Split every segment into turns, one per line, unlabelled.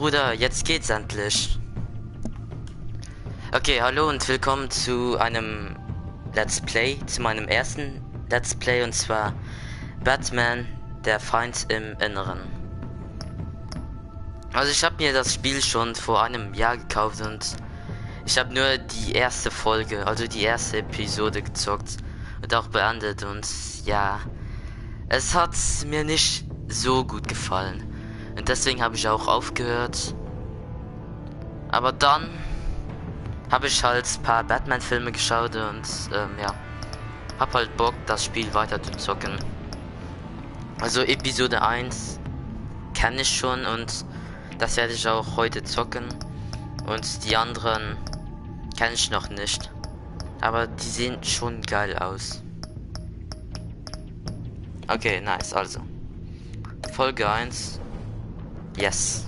Bruder, jetzt geht's endlich. Okay, hallo und willkommen zu einem Let's Play, zu meinem ersten Let's Play, und zwar Batman, der Feind im Inneren. Also ich habe mir das Spiel schon vor einem Jahr gekauft und ich habe nur die erste Folge, also die erste Episode gezockt und auch beendet, und ja, es hat mir nicht so gut gefallen und deswegen habe ich auch aufgehört. Aber dann habe ich halt ein paar Batman-Filme geschaut und ja, hab halt Bock, das Spiel weiter zu zocken. Also Episode 1 kenne ich schon und das werde ich auch heute zocken. Und die anderen kenne ich noch nicht. Aber die sehen schon geil aus. Okay, nice, also. Folge 1. Yes.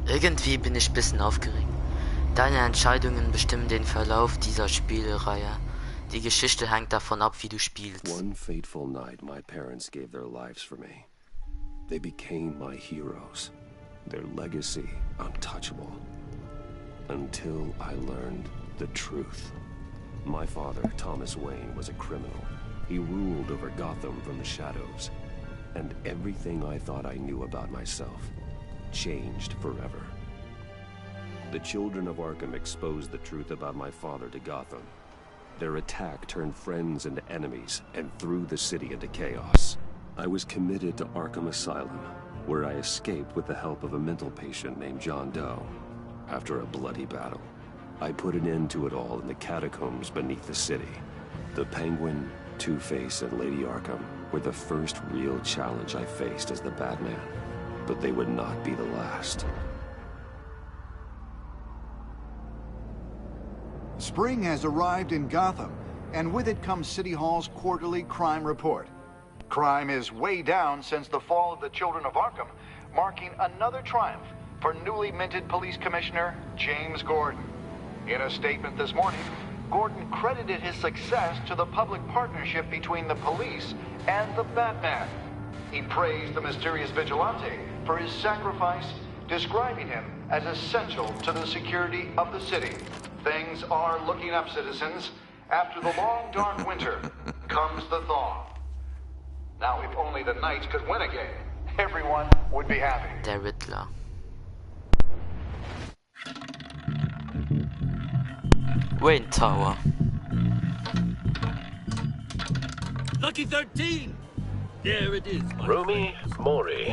Irgendwie bin ich ein bisschen aufgeregt. Deine Entscheidungen bestimmen den Verlauf dieser Spielreihe. Die Geschichte hängt davon ab, wie du spielst.
One fateful night, my parents gave their lives for me. They became my heroes. Their legacy untouchable. Until I learned the truth. My father, Thomas Wayne, was a criminal. He ruled over Gotham from the shadows. And everything I thought I knew about myself changed forever. The children of Arkham exposed the truth about my father to Gotham. Their attack turned friends into enemies and threw the city into chaos. I was committed to Arkham Asylum, where I escaped with the help of a mental patient named John Doe. After a bloody battle, I put an end to it all in the catacombs beneath the city. The Penguin, Two-Face, and Lady Arkham were the first real challenge I faced as the Batman. But they would not be the last.
Spring has arrived in Gotham, and with it comes City Hall's quarterly crime report. Crime is way down since the fall of the Children of Arkham, marking another triumph for newly minted Police Commissioner James Gordon. In a statement this morning, Gordon credited his success to the public partnership between the police and the Batman. He praised the mysterious vigilante for his sacrifice, describing him as essential to the security of the city. Things are looking up, citizens. After the long, dark winter comes the thaw. Now, if only the Knights could win again, everyone would be happy.
Der Riddler. Wayne Tower.
Lucky 13! There it is.
Romy Mori,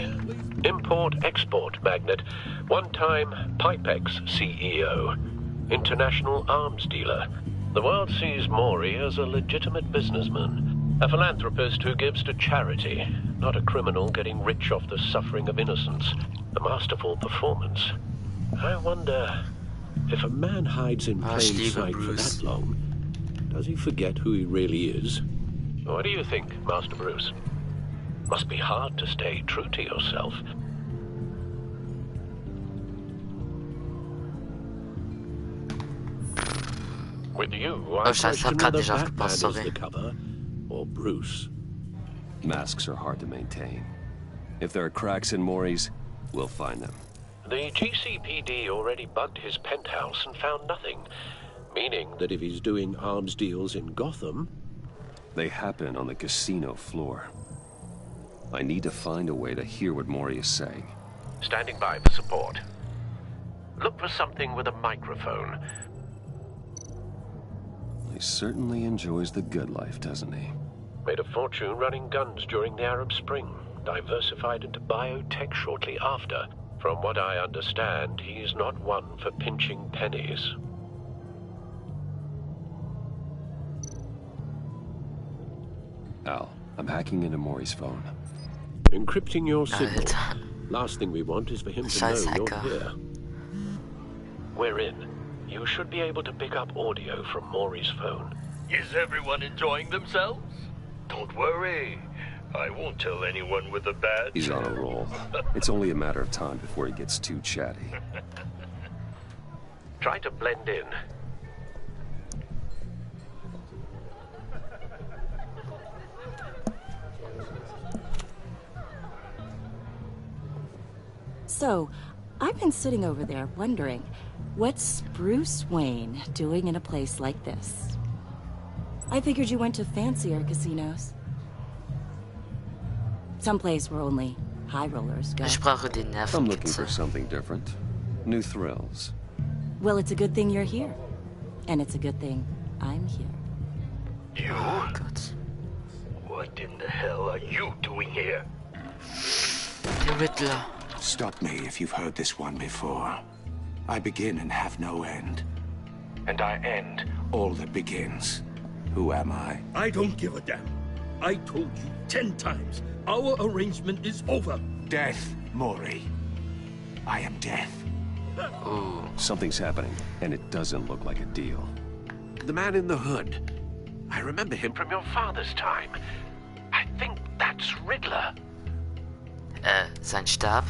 import-export magnate, one-time Pipex CEO, international arms dealer. The world sees Mori as a legitimate businessman, a philanthropist who gives to charity, not a criminal getting rich off the suffering of innocence. A masterful performance. I wonder, if a man hides in plain sight for that long, does he forget who he really is? What do you think, Master Bruce? Must be hard to stay true to yourself. With you, I question whether Batman is the cover, or Bruce.
Masks are hard to maintain. If there are cracks in Mori's, we'll find them.
The GCPD already bugged his penthouse and found nothing, meaning that if he's doing arms deals in Gotham...
They happen on the casino floor. I need to find a way to hear what Mori is saying.
Standing by for support. Look for something with a microphone.
He certainly enjoys the good life, doesn't he?
Made a fortune running guns during the Arab Spring. Diversified into biotech shortly after. From what I understand, he's not one for pinching pennies.
Al, I'm hacking into Mori's phone.
Encrypting your signal. Last thing we want is for him to know you're here. We're in. you should be able to pick up audio from Maury's phone.
Is everyone enjoying themselves? Don't worry. I won't tell anyone with a badge.
He's on a roll. It's only a matter of time before he gets too chatty.
Try to blend in.
So, I've been sitting over there wondering, what's Bruce Wayne doing in a place like this? I figured you went to fancier casinos. Someplace where only high rollers go.
Ich brauche den
I'm looking
Nervenkitzel.
for something different. New thrills.
Well, it's a good thing you're here. And it's a good thing I'm here.
You?
Oh Gott.
What in the hell are you doing here?
Der Riddler.
Stop me if you've heard this one before. I begin and have no end. And I end all that begins. Who am I?
I don't give a damn. I told you 10 times. Our arrangement is over.
Death, Maury. I am death.
Ooh.
Something's happening, and it doesn't look like a deal.
The man in the hood. I remember him from your father's time. I think that's Riddler.
Sein Stab?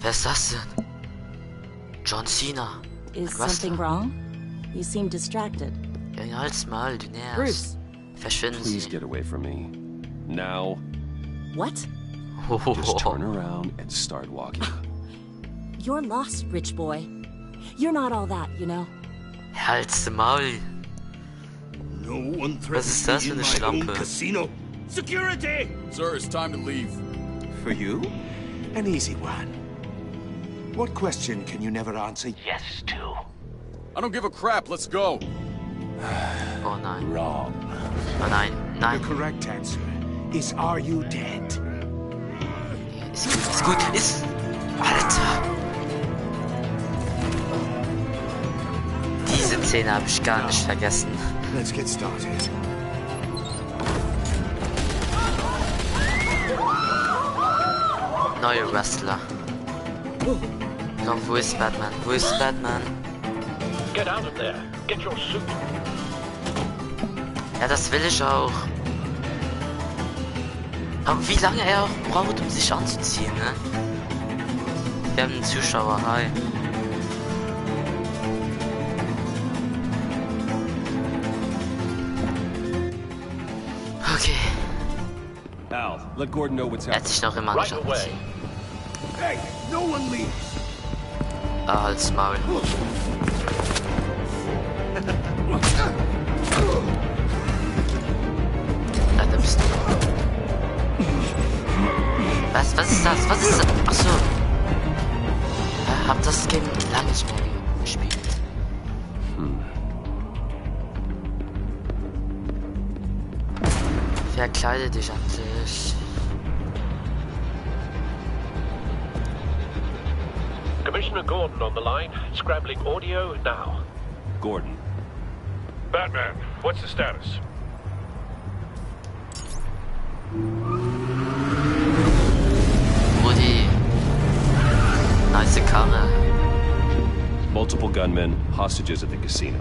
Wer ist das denn? John Cena.
Is
Ein Wrestler.
something wrong? You seem distracted.
Ja, halt's Maul, du nervst.
Bruce.
Verschwinden
Please
Sie.
get away from me. Now,
What?
just turn around and start walking.
You're lost, rich boy. You're not all that, you know.
Halt's Maul.
No one
Was ist
threatens
das
me
für
in
eine
my own
Schlampe?
casino. Security!
Sir, it's time to leave.
For you? An easy one. What question can you never answer
Yes, to.
I don't give a crap. Let's go.
Oh nein.
wrong?
Oh nein.
The
Nein.
correct answer is, are you dead?
Ist gut, ist gut, ist... Alter. Diese Szene habe ich gar nicht vergessen.
Let's get started.
Neue Wrestler. Komm, wo ist Batman? Wo ist Batman?
Get out of there. Get your suit.
Ja, das will ich auch. Aber wie lange er auch braucht, um sich anzuziehen, ne? Wir haben einen Zuschauer, hi. Okay,
Al, let Gordon know what's
er hat
happening.
sich noch immer
Right
nicht
away.
angezogen.
Hey, no one leaves.
Ah, halt's Maul. Ah, da bist du. Was ist das? Was ist das? Achso. Hab das Game lange nicht mehr gespielt. Verkleide dich endlich.
Commissioner Gordon on the line. Scrambling audio now.
Gordon,
Batman, what's the status?
Rudi. Nice Karre.
multiple gunmen, hostages at the casino.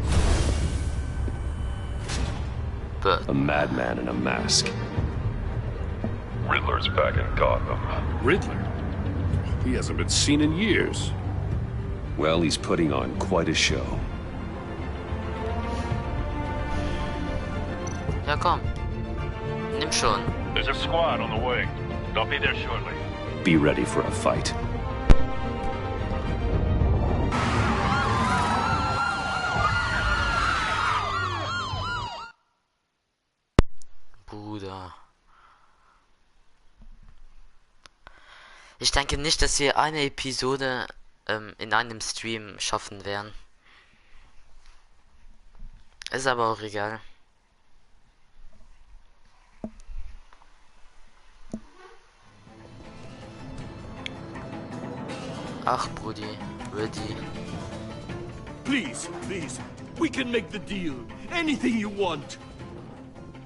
But
A madman in a mask.
Riddler's back in Gotham. Riddler? He hasn't been seen in years.
Well, he's putting on quite a show.
ja, komm. Nimm schon.
There's a squad on the way. They'll be there shortly.
Be ready for a fight.
Bruder. Ich denke nicht, dass wir eine Episode in einem Stream schaffen werden. Ist aber auch egal. Ach, Brudi, ready.
Please, please. We can make the deal. Anything you want.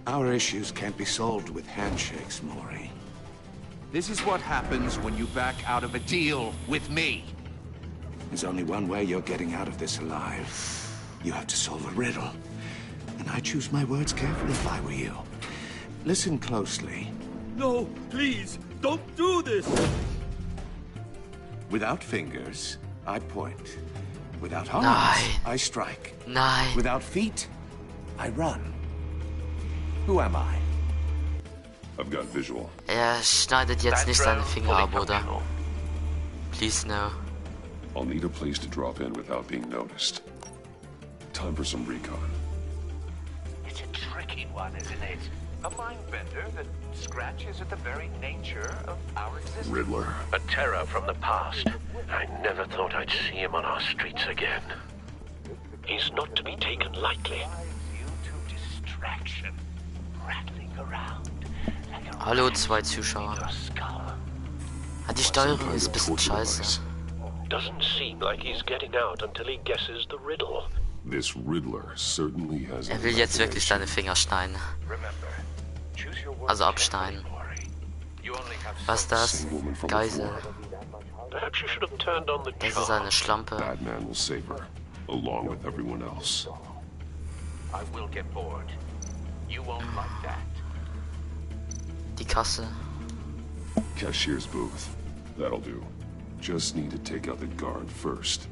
Our issues can't be solved with handshakes, Maury.
This is what happens when you back out of a deal with me.
There's only one way you're getting out of this alive. You have to solve a riddle. And I choose my words carefully if I were you. Listen closely.
No, please, don't do this!
Without fingers, I point. Without arms,
Nein.
I strike.
Nein.
Without feet, I run. Who am I?
I've got visual.
Er schneidet jetzt nicht seine Finger ab, oder? Please no.
I'll need a place to drop in without being noticed. Time for some recon.
It's a tricky one, isn't it? A mind bender that scratches at the very nature of our existence.
Riddler.
A terror from the past. I never thought I'd see him on our streets again. He's not to be taken lightly.
You to distraction, rattling around like a
Hallo, zwei Zuschauer.
your skull.
Ah, die Steuerung ist ein bisschen scheiße.
Doesn't seem like he's getting out until he guesses the riddle.
This Riddler certainly has.
Er will jetzt wirklich seine Finger schneiden.
Remember, choose your words
Also abschneiden.
carefully, Maury. You only have
Was ist das?
Same woman from
Geisel.
before.
Perhaps you should have turned on the
Das ist eine
charm.
Schlampe.
Batman will save her, along with everyone else.
I will get bored. You won't like that.
Die Kasse.
Cashier's booth. That'll do. Just need to take out the guard first.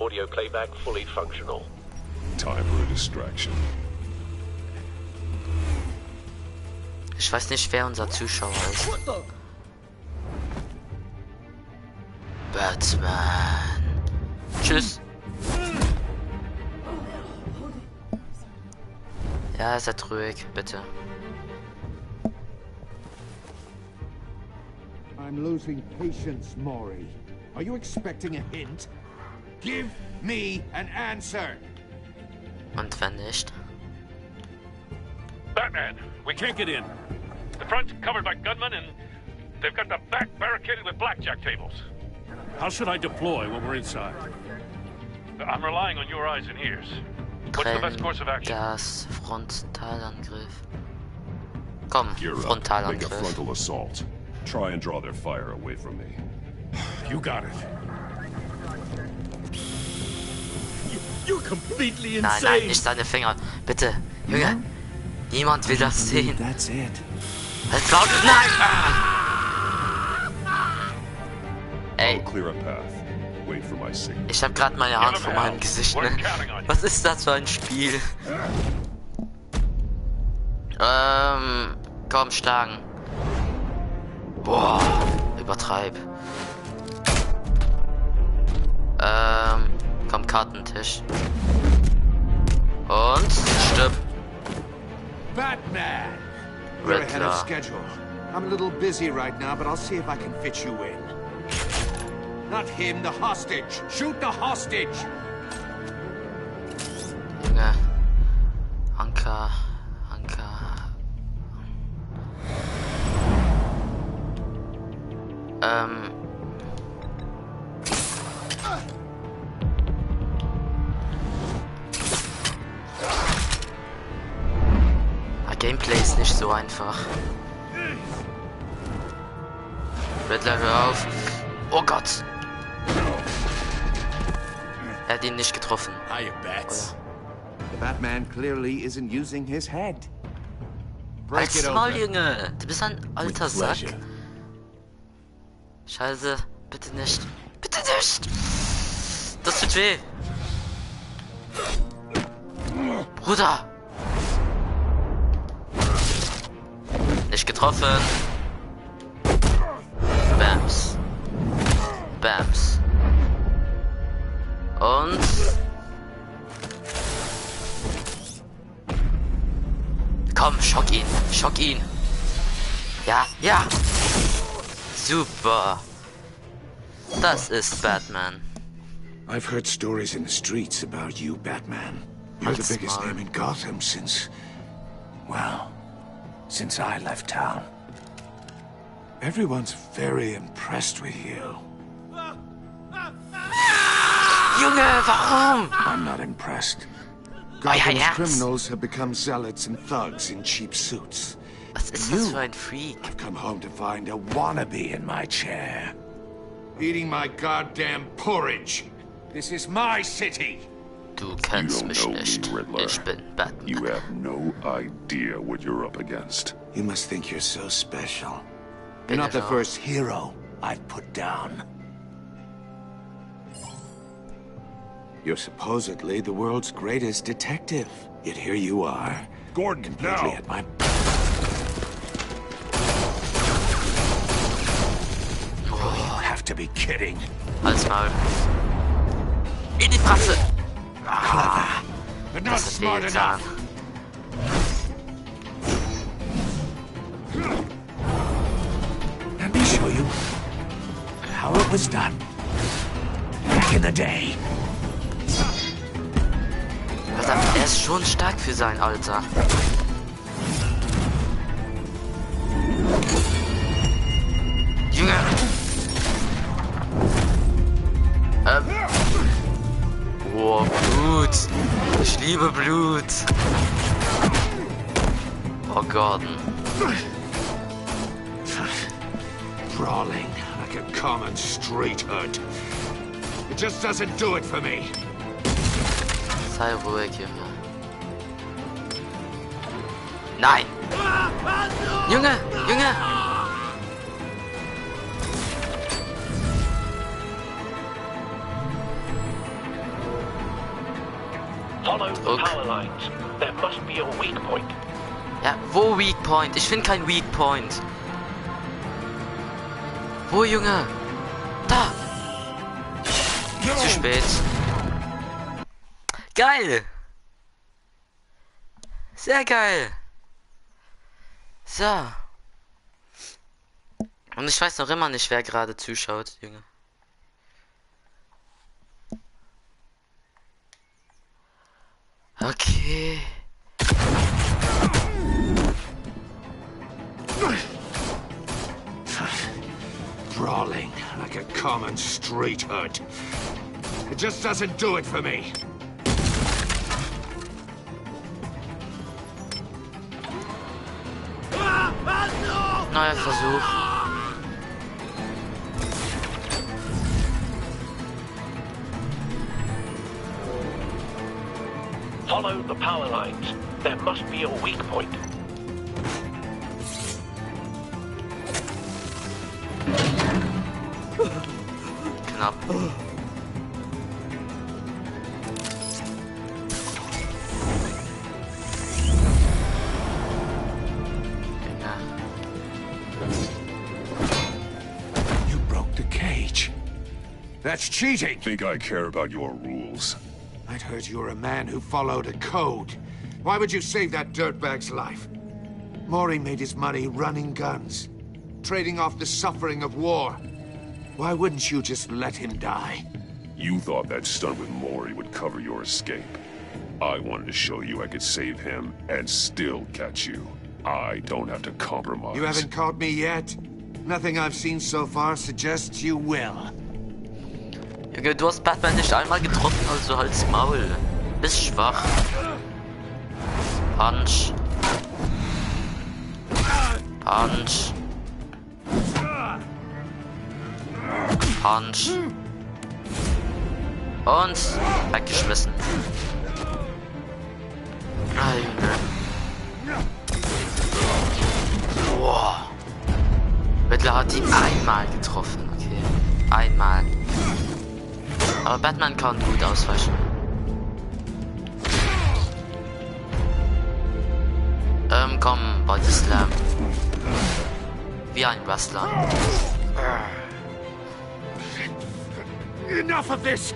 Audio playback fully functional.
Time for a distraction.
Ich weiß nicht, wer unser Zuschauer ist. Batman. Tschüss. Ja, seid ruhig, bitte.
I'm losing patience, Maury. Are you expecting a hint? Give me an answer.
Und wenn nicht?
Batman, we can't get in. The front's covered by gunmen and they've got the back barricaded with blackjack tables.
How should I deploy when we're inside?
I'm relying on your eyes and ears. What's the best course of action?
Das Frontalangriff. Komm,
Gear up. Make a
Frontalangriff.
frontal assault. Try and draw their fire away from me.
You got it. You're completely
Nein, nein, nicht seine Finger. Bitte, Junge. Niemand will das sehen.
That's it.
Es laut. Nein! Ey,
I'll clear a path. Wait for my signal.
ich hab grad meine Hand vor meinem Gesicht, ne? Was ist das für ein Spiel? Komm, schlagen. Boah, übertreib. Komm, Kartentisch. Und stirb.
Batman! We're ahead of
Riddler.
schedule. I'm a little busy right now, but I'll see if I can fit you in. Not him, the hostage. Shoot the hostage!
Junge. Anker. Anker. Gameplay ist nicht so einfach. Riddler, hör auf. Oh Gott. Er hat ihn nicht getroffen.
Hiya, Bats. The Batman clearly isn't using his head. Break it
Halt's Maul,
open.
Junge. Du bist ein alter Sack.
pleasure.
Scheiße. Bitte nicht. Bitte nicht. Das tut weh. Bruder. Nicht getroffen. Bams. Bams. Und... Komm, schock ihn. Schock ihn. Ja, ja. Super. Das ist Batman.
I've heard stories in the streets about you, Batman. You're the
Halt's
biggest
Maul.
name in Gotham since... well, since I left town. Everyone's very impressed with you.
Junge, warum?
I'm not impressed.
Euer
Gotham's
Ernst?
criminals have become zealots and thugs in cheap suits.
Was ist das für ein Freak?
I've come home to find a wannabe in my chair. Eating my goddamn porridge. This is my city.
Du kennst mich
know me,
nicht.
Riddler.
Ich bin Batman.
You have no idea what you're up against.
You must think you're so special. You're
Bin
not
ich
the
auch.
first hero I've put down. You're supposedly the world's greatest detective. Yet here you are.
Gordon,
Completely
now!
at my... Oh, you have to be kidding.
Halt's Maul. In die Fresse!
Clever, but not
Das hat
smart
wehgetan.
enough. Let me show you how it was done back in the day.
Verdammt, er ist schon stark für sein Alter. Junge! Oh, Blut! Ich liebe Blut! Oh, Gordon.
Brawling like a common street hood. It just doesn't do it for me.
Sei ruhig, Junge. Nein! Junge! Junge!
Follow the power lines. There must be a weak point.
Ja, wo Weak Point? Ich finde kein Weak Point. Wo, Junge? Da! Zu spät. Geil! Sehr geil! So. Und ich weiß noch immer nicht, wer gerade zuschaut, Junge. Okay.
Brawling like a common street hood. It just doesn't do it for me.
Neuer Versuch.
Follow the power lines. There must be a weak point.
Knapp.
You broke the cage. That's cheating.
Think I care about your rules?
I'd heard you were a man who followed a code. Why would you save that dirtbag's life? Maury made his money running guns, trading off the suffering of war. Why wouldn't you just let him die?
You thought that stunt with Maury would cover your escape. I wanted to show you I could save him and still catch you. I don't have to compromise.
You haven't caught me yet. Nothing I've seen so far suggests you will.
Junge, du hast Batman nicht einmal getroffen, also halt's Maul. Bist schwach. Punch. Punch. Punch. Und weggeschmissen. Ah, Junge. Boah. Riddler hat ihn einmal getroffen, okay. Einmal. Aber Batman kann gut ausweichen. Komm, Body Slam. Wie ein Wrestler.
Enough of this!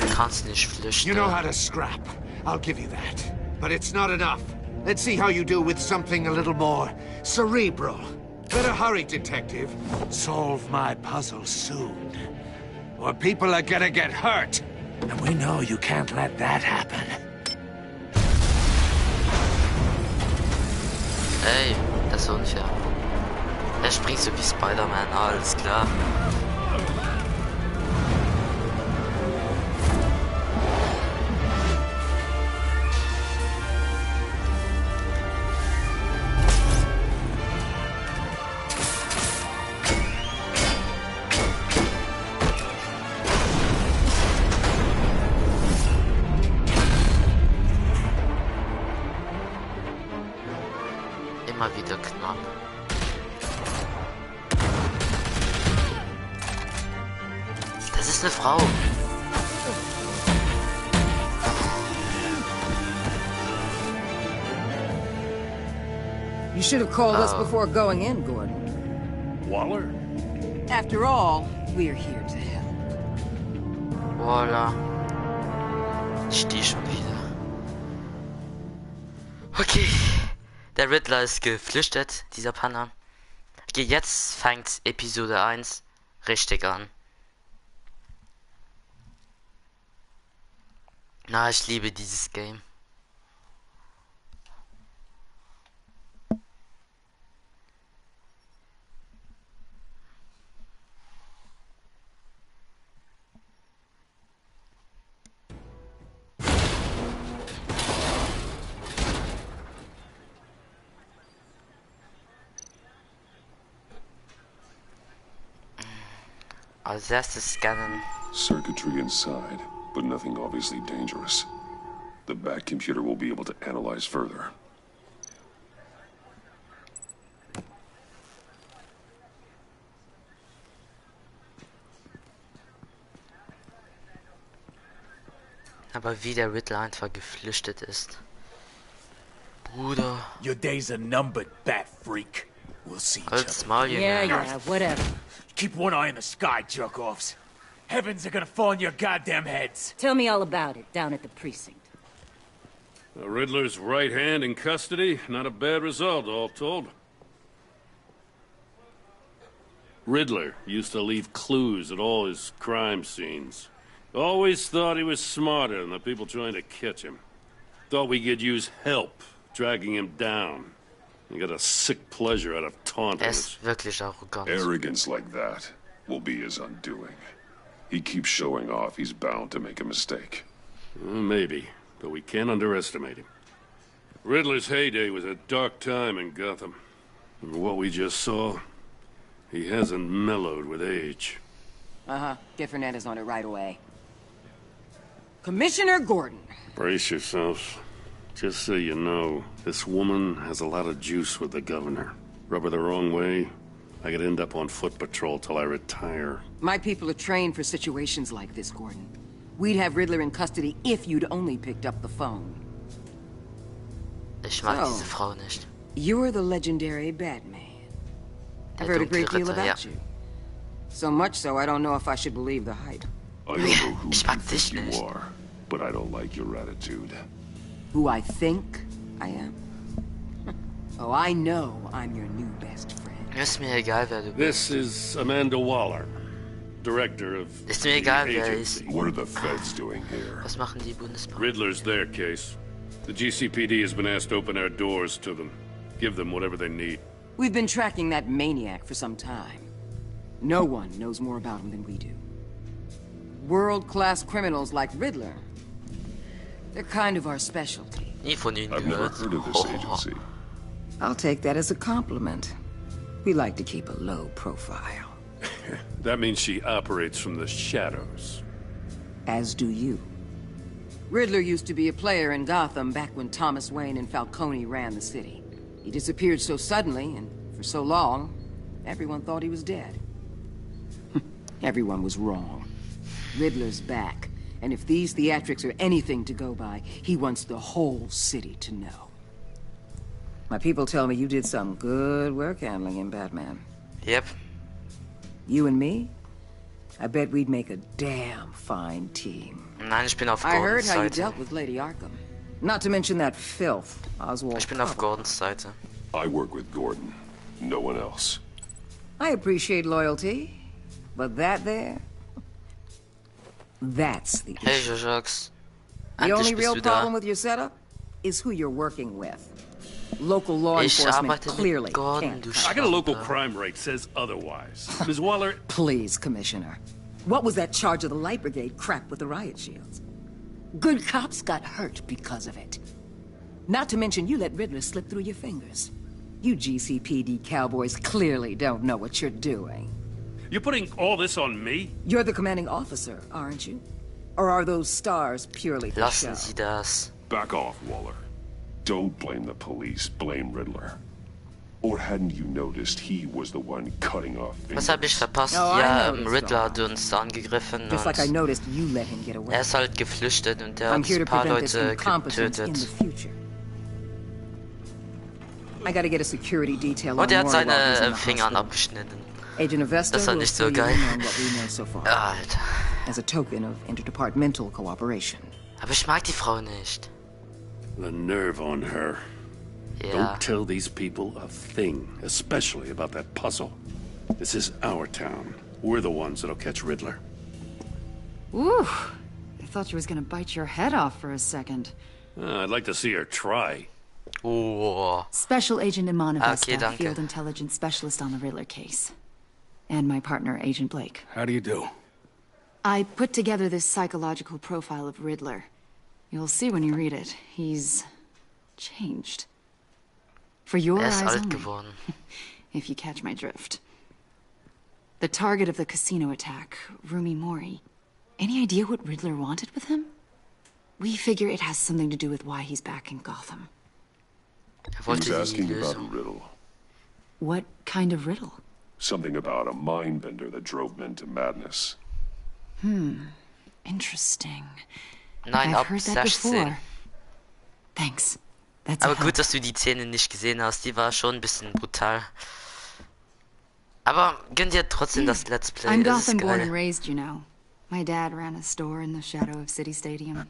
Du kannst nicht flüchten.
You know how to scrap. I'll give you that. But it's not enough. Let's see how you do with something a little more cerebral. Better hurry, detective. Solve my puzzle soon. Or people are gonna get hurt. And we know you can't let that happen.
Ey, das ist unfair. Er springt so wie Spider-Man, alles klar. wieder knapp. Das ist eine Frau.
You should have called us before going in, Gordon.
Waller?
After all, we're here to help.
Voila. Ich stehe schon wieder. Okay. Der Riddler ist geflüchtet, dieser Panner. Okay, jetzt fängt Episode 1 richtig an. Na, ich liebe dieses Game. Als erstes scannen.
Circuitry inside, but nothing obviously dangerous. The back computer will be able to analyze further.
Aber wie der Riddler einfach geflüchtet ist. Bruder.
Your days are numbered, bat freak. We'll see each
Als
other.
Maul,
Yeah, whatever.
Keep one eye in the sky, jerk-offs. Heavens are gonna fall on your goddamn heads.
Tell me all about it down at the precinct.
The Riddler's right hand in custody. Not a bad result, all told. Riddler used to leave clues at all his crime scenes. Always thought he was smarter than the people trying to catch him. Thought we could use help dragging him down. He got a sick pleasure out of taunting us.
Ist wirklich arrogant.
Arrogance like that will be his undoing. He keeps showing off, he's bound to make a mistake.
Maybe, but we can't underestimate him. Riddler's heyday was a dark time in Gotham. And what we just saw, he hasn't mellowed with age.
Get Fernandez on it right away. Commissioner Gordon.
Brace yourselves. Just so you know, this woman has a lot of juice with the governor. Rub her the wrong way, I could end up on foot patrol till I retire.
My people are trained for situations like this, Gordon. We'd have Riddler in custody if you'd only picked up the phone.
Ich mag diese Frau nicht.
You're the legendary Batman. I've heard a great deal about you. So much so, I don't know if I should believe the hype.
I don't know who you think you are, but I don't like your attitude.
Who I think I am? Oh, I know I'm your new best friend.
Ist mir egal, wer du bist.
This is Amanda Waller, director of
Ist mir egal, wer ist.
What are the feds doing here?
Was machen die Bundesbeamten?
Riddler's their case. The GCPD has been asked to open our doors to them. Give them whatever they need.
We've been tracking that maniac for some time. No one knows more about him than we do. World-class criminals like Riddler. They're kind of our specialty.
Nie von ihnen
I've never
gehört.
heard of this agency.
I'll take that as a compliment. We like to keep a low profile.
That means she operates from the shadows.
As do you. Riddler used to be a player in Gotham back when Thomas Wayne and Falcone ran the city. He disappeared so suddenly and for so long, everyone thought he was dead. Everyone was wrong. Riddler's back, and if these theatrics are anything to go by, he wants the whole city to know. My people tell me you did some good work handling him, Batman.
Yep.
You and me? I bet we'd make a damn fine team.
Nein, ich bin auf
I heard
Gordons
how you
Seite.
dealt with Lady Arkham. Not to mention that filth, Oswald.
Ich bin auf Gordons Seite.
I work with Gordon. No one else.
I appreciate loyalty, but that there... That's the
Hey,
issue.
Jojox.
The
Endlich
only
bist
real
du
problem
da.
with your setup is who you're working with. Local law
Ich
enforcement
arbeite mit
clearly
Gordon,
can't.
du
I got a local
Schlampe.
crime rate says otherwise. Ms. Waller,
Please, Commissioner. What was that charge of the Light Brigade crap with the riot shields? Good cops got hurt because of it. Not to mention you let Riddler slip through your fingers. You GCPD cowboys clearly don't know what you're doing.
you're putting all this on me?
You're the commanding officer, aren't you? Or are those stars purely for show?
Lassen Sie das.
Back off, Waller. Don't blame the police, blame Riddler. Or hadn't you noticed he was the one cutting off
Was habe ich verpasst?
Oh, I
Ja,
noticed
Riddler
all.
hat uns angegriffen
Just like I
und
noticed you let him get away.
er ist halt geflüchtet und er
I'm
hat
here
ein
to
paar
prevent this
Leute
incompetence in the
getötet.
future. I gotta get a security detail
Und
on
er hat
Maury while he's in
seine
the
Fingern
hospital.
abgeschnitten.
Agent Avesta
Das war
will
nicht
fill
so
you
geil.
in on what we know so far.
Alter.
As a token of interdepartmental cooperation.
Aber ich mag die Frau nicht.
The nerve on her.
Ja.
Don't tell these people a thing, especially about that puzzle. This is our town. We're the ones that'll catch Riddler.
Ooh, I thought you was gonna bite your head off for a second.
I'd like to see her try.
Oh.
Special Agent Iman Avesta,
Okay, danke.
Field Intelligence Specialist on the Riddler case. And my partner, Agent Blake.
How do you do?
I put together this psychological profile of Riddler. You'll see when you read it. He's changed. For your eyes
alt
only,
geworden.
if you catch my drift. The target of the casino attack, Rumi Mori. Any idea what Riddler wanted with him? We figure it has something to do with why he's back in Gotham.
Er
He
wollte
was
die
asking about a
Lösung.
riddle.
What kind of riddle?
Something about a mind bender that drove men to madness.
Interesting.
Nein,
I've
ab
heard that
16.
before. Thanks. That's
Aber
a help.
gut, dass du die Szene nicht gesehen hast. Die war schon ein bisschen brutal. Aber gönn dir trotzdem das Let's Play.
I'm
Es ist
Gotham born and
geil.
raised, you know. My dad ran a store in the shadow of City Stadium.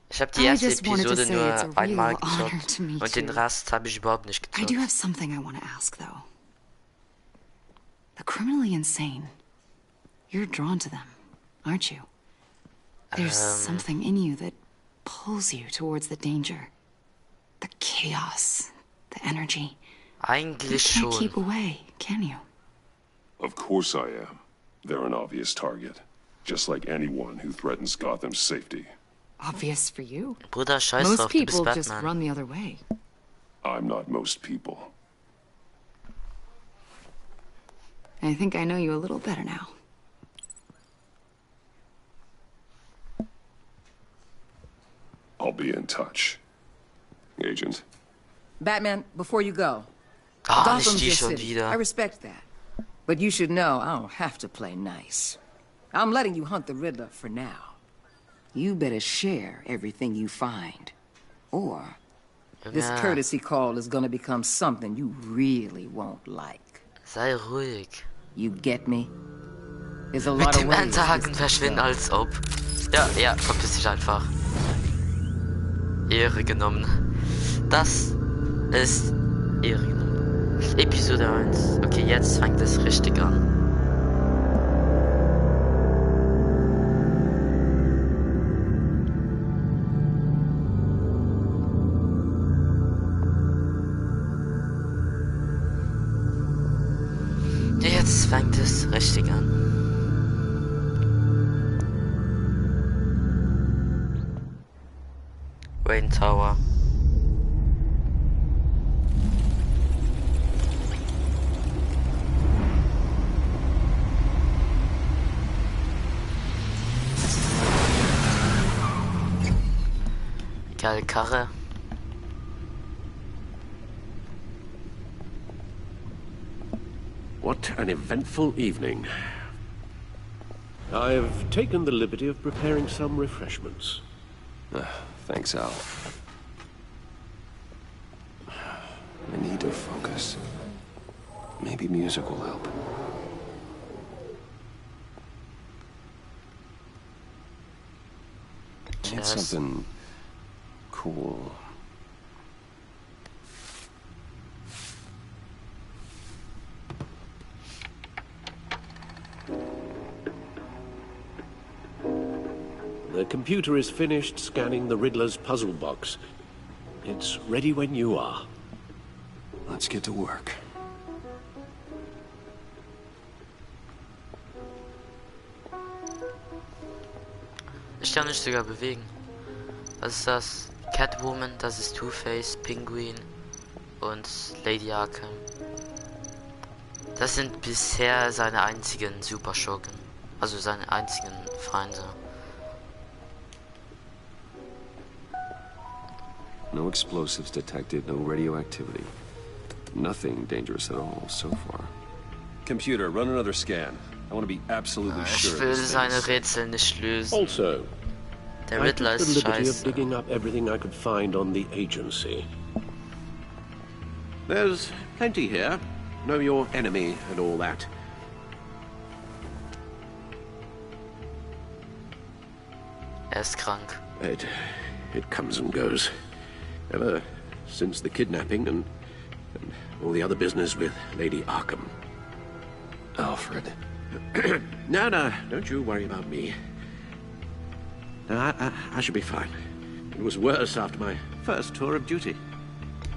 Ich habe die
I
erste
just wanted to
Episode
say it's a
nur einmal
real honor
gezockt.
to meet
Und den
you.
Rest habe ich überhaupt nicht
I do
gezockt.
have something I want to ask, though. The criminally insane. You're drawn to them, aren't you? There's something in you that pulls you towards the danger. The chaos, the energy. You
Eigentlich
can't
schon.
keep away, can you?
Of course I am. They're an obvious target. Just like anyone who threatens Gotham's safety.
Obvious for you.
Bruder, scheiß
Most
drauf, du bist
people just
Batman.
run the other way.
I'm not most people.
I think I know you a little better now.
I'll be in touch. Agent.
Batman, before you go.
Ah,
Gotham's
nicht die
your
schon
city. I
wieder.
respect that. But you should know I don't have to play nice. I'm letting you hunt the Riddler for now. You better share everything you find. Or this
Junge,
courtesy call is gonna become something you really won't like.
sei ruhig.
You get me? There's a
Mit
lot of
dem
ways
Enterhaken
this
verschwinden,
can go.
als ob. Ja, verpiss dich einfach. Ehre genommen. Das ist Ehre genommen. Episode 1. Okay, jetzt fängt es richtig an. Jetzt fängt es richtig an. Wayne Tower. Geile Karre.
What an eventful evening. I've taken the liberty of preparing some refreshments.
Thanks, Al. I need to focus. Maybe music will help. I need
Cheers.
something cool.
The computer is finished scanning the Riddler's puzzle box. It's ready when you are.
Let's get to work.
Ich kann mich sogar bewegen. Was ist das? Catwoman, das ist Two-Face, Penguin und Lady Arkham. Das sind bisher seine einzigen Superschurken. Also seine einzigen Feinde.
No explosives detected, no radioactivity. Nothing dangerous at all so far.
Computer, run another scan. I want to be absolutely sure.
Ich will
this thing
seine
is-
Rätsel nicht lösen.
Also,
Der
I
Riddler
took the
ist
liberty of
scheiße.
digging up everything I could find on the agency. There's plenty here. Know your enemy and all that.
Ist krank.
It comes and goes. Ever since the kidnapping and all the other business with Lady Arkham.
Alfred.
No, don't you worry about me. No, I should be fine. It was worse after my first tour of duty.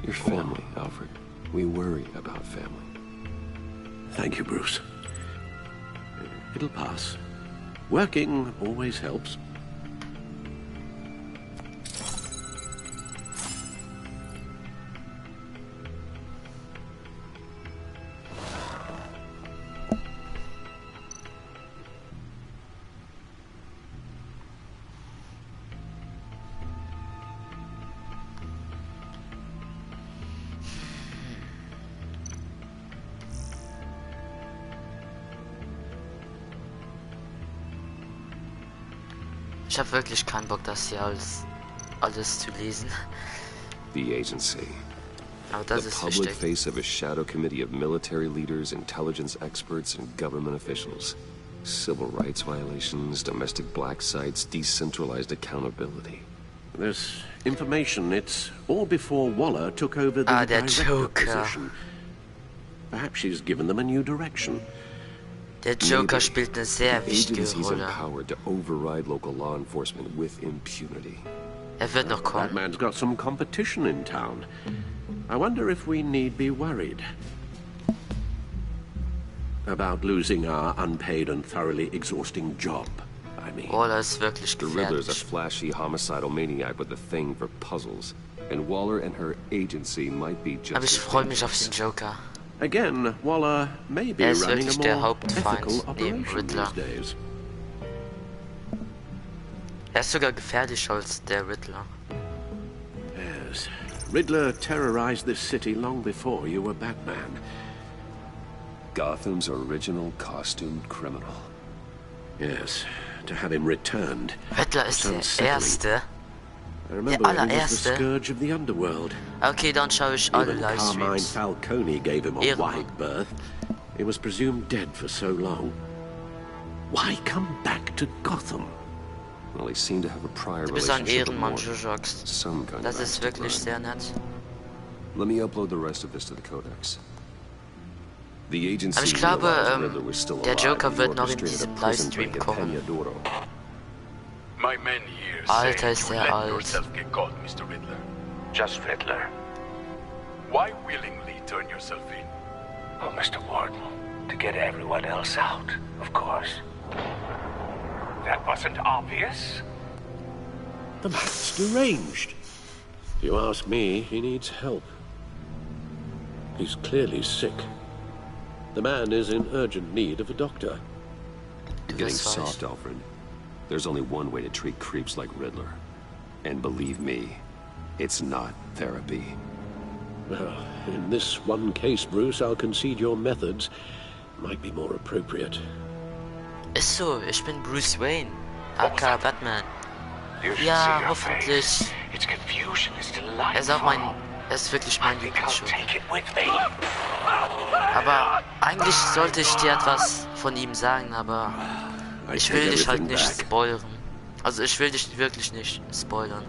Your family, Alfred. We worry about family.
Thank you, Bruce. It'll pass. Working always helps.
Ich habe wirklich keinen Bock, das hier alles zu lesen.
The agency.
Aber das
The
ist
public
wichtig.
face of a shadow committee of military leaders, intelligence experts, and government officials. Civil rights violations, domestic black sites, decentralized accountability.
This information, it's all before Waller took over the
der
director
Joker.
position. Perhaps she's given them a new direction.
Der Joker spielt eine sehr
The
wichtige
agency's
Rolle.
empowered to override local law enforcement with impunity.
Wird noch
That
kommen.
man's got some competition in town. I wonder if we need be worried about losing our unpaid and thoroughly exhausting job, I mean.
Waller ist wirklich
The Riddler's a
gefährlich.
flashy homicidal maniac with a thing for puzzles. And Waller and her agency might be just
Aber ich
as
freue mich auf
dangerous.
den Joker.
Again, Waller may be
Ist
running a
wirklich der
more
Hauptfeind
ethical
neben
operation
Riddler.
these days.
Ist sogar gefährlicher als der Riddler.
Yes. Riddler terrorized this city long before you were Batman.
Gotham's original costumed criminal.
Yes. To have him returned.
Riddler ist der
unsettling.
Erste.
I remember when he was the
allererste.
scourge of the underworld.
Okay, dann schaue ich alle
Even Carmine
Livestreams.
Falcone gave him a
Ehrenmann.
wide berth. He was presumed dead for so long. Why come back to Gotham?
Well, he seemed to have a prior
Du bist ein
relationship with
Ehrenmann,
Morgan.
Jojox.
Some kind
Das
of
ist
active
wirklich
crime.
sehr nett.
Let me upload the rest of this to the Codex. The agency
Aber ich glaube,
realized Riddler was still
der
alive
Joker
when he
wird noch in
orchestrated
diesem
a prison
Livestream
break at
kommen.
Peñadoro.
My men here
Alter,
say
ist
you
der
let
alt.
yourself get caught, Mr. Riddler.
Just Riddler.
Why willingly turn yourself in?
Oh, Mr. Warden, to get everyone else out, of course. That wasn't obvious.
The man's deranged. If you ask me, he needs help. He's clearly sick. The man is in urgent need of a doctor.
You're getting
Das weiß
soft, Alfred. There's only one way to treat creeps like Riddler. And believe me, it's not therapy.
Well, in this one case, Bruce, I'll concede your methods might be more appropriate.
Ist so, ich bin Bruce Wayne, aka Batman.
You should
Ja,
see your
hoffentlich.
face. Its confusion is delightful.
Er ist auch er ist wirklich mein
I think I'll
Lieblingsjoker.
take it with me.
Aber eigentlich sollte ich dir etwas von ihm sagen, aber
I
ich
take
will dich halt
everything
nicht
back.
spoilern. Also ich will dich wirklich nicht spoilern.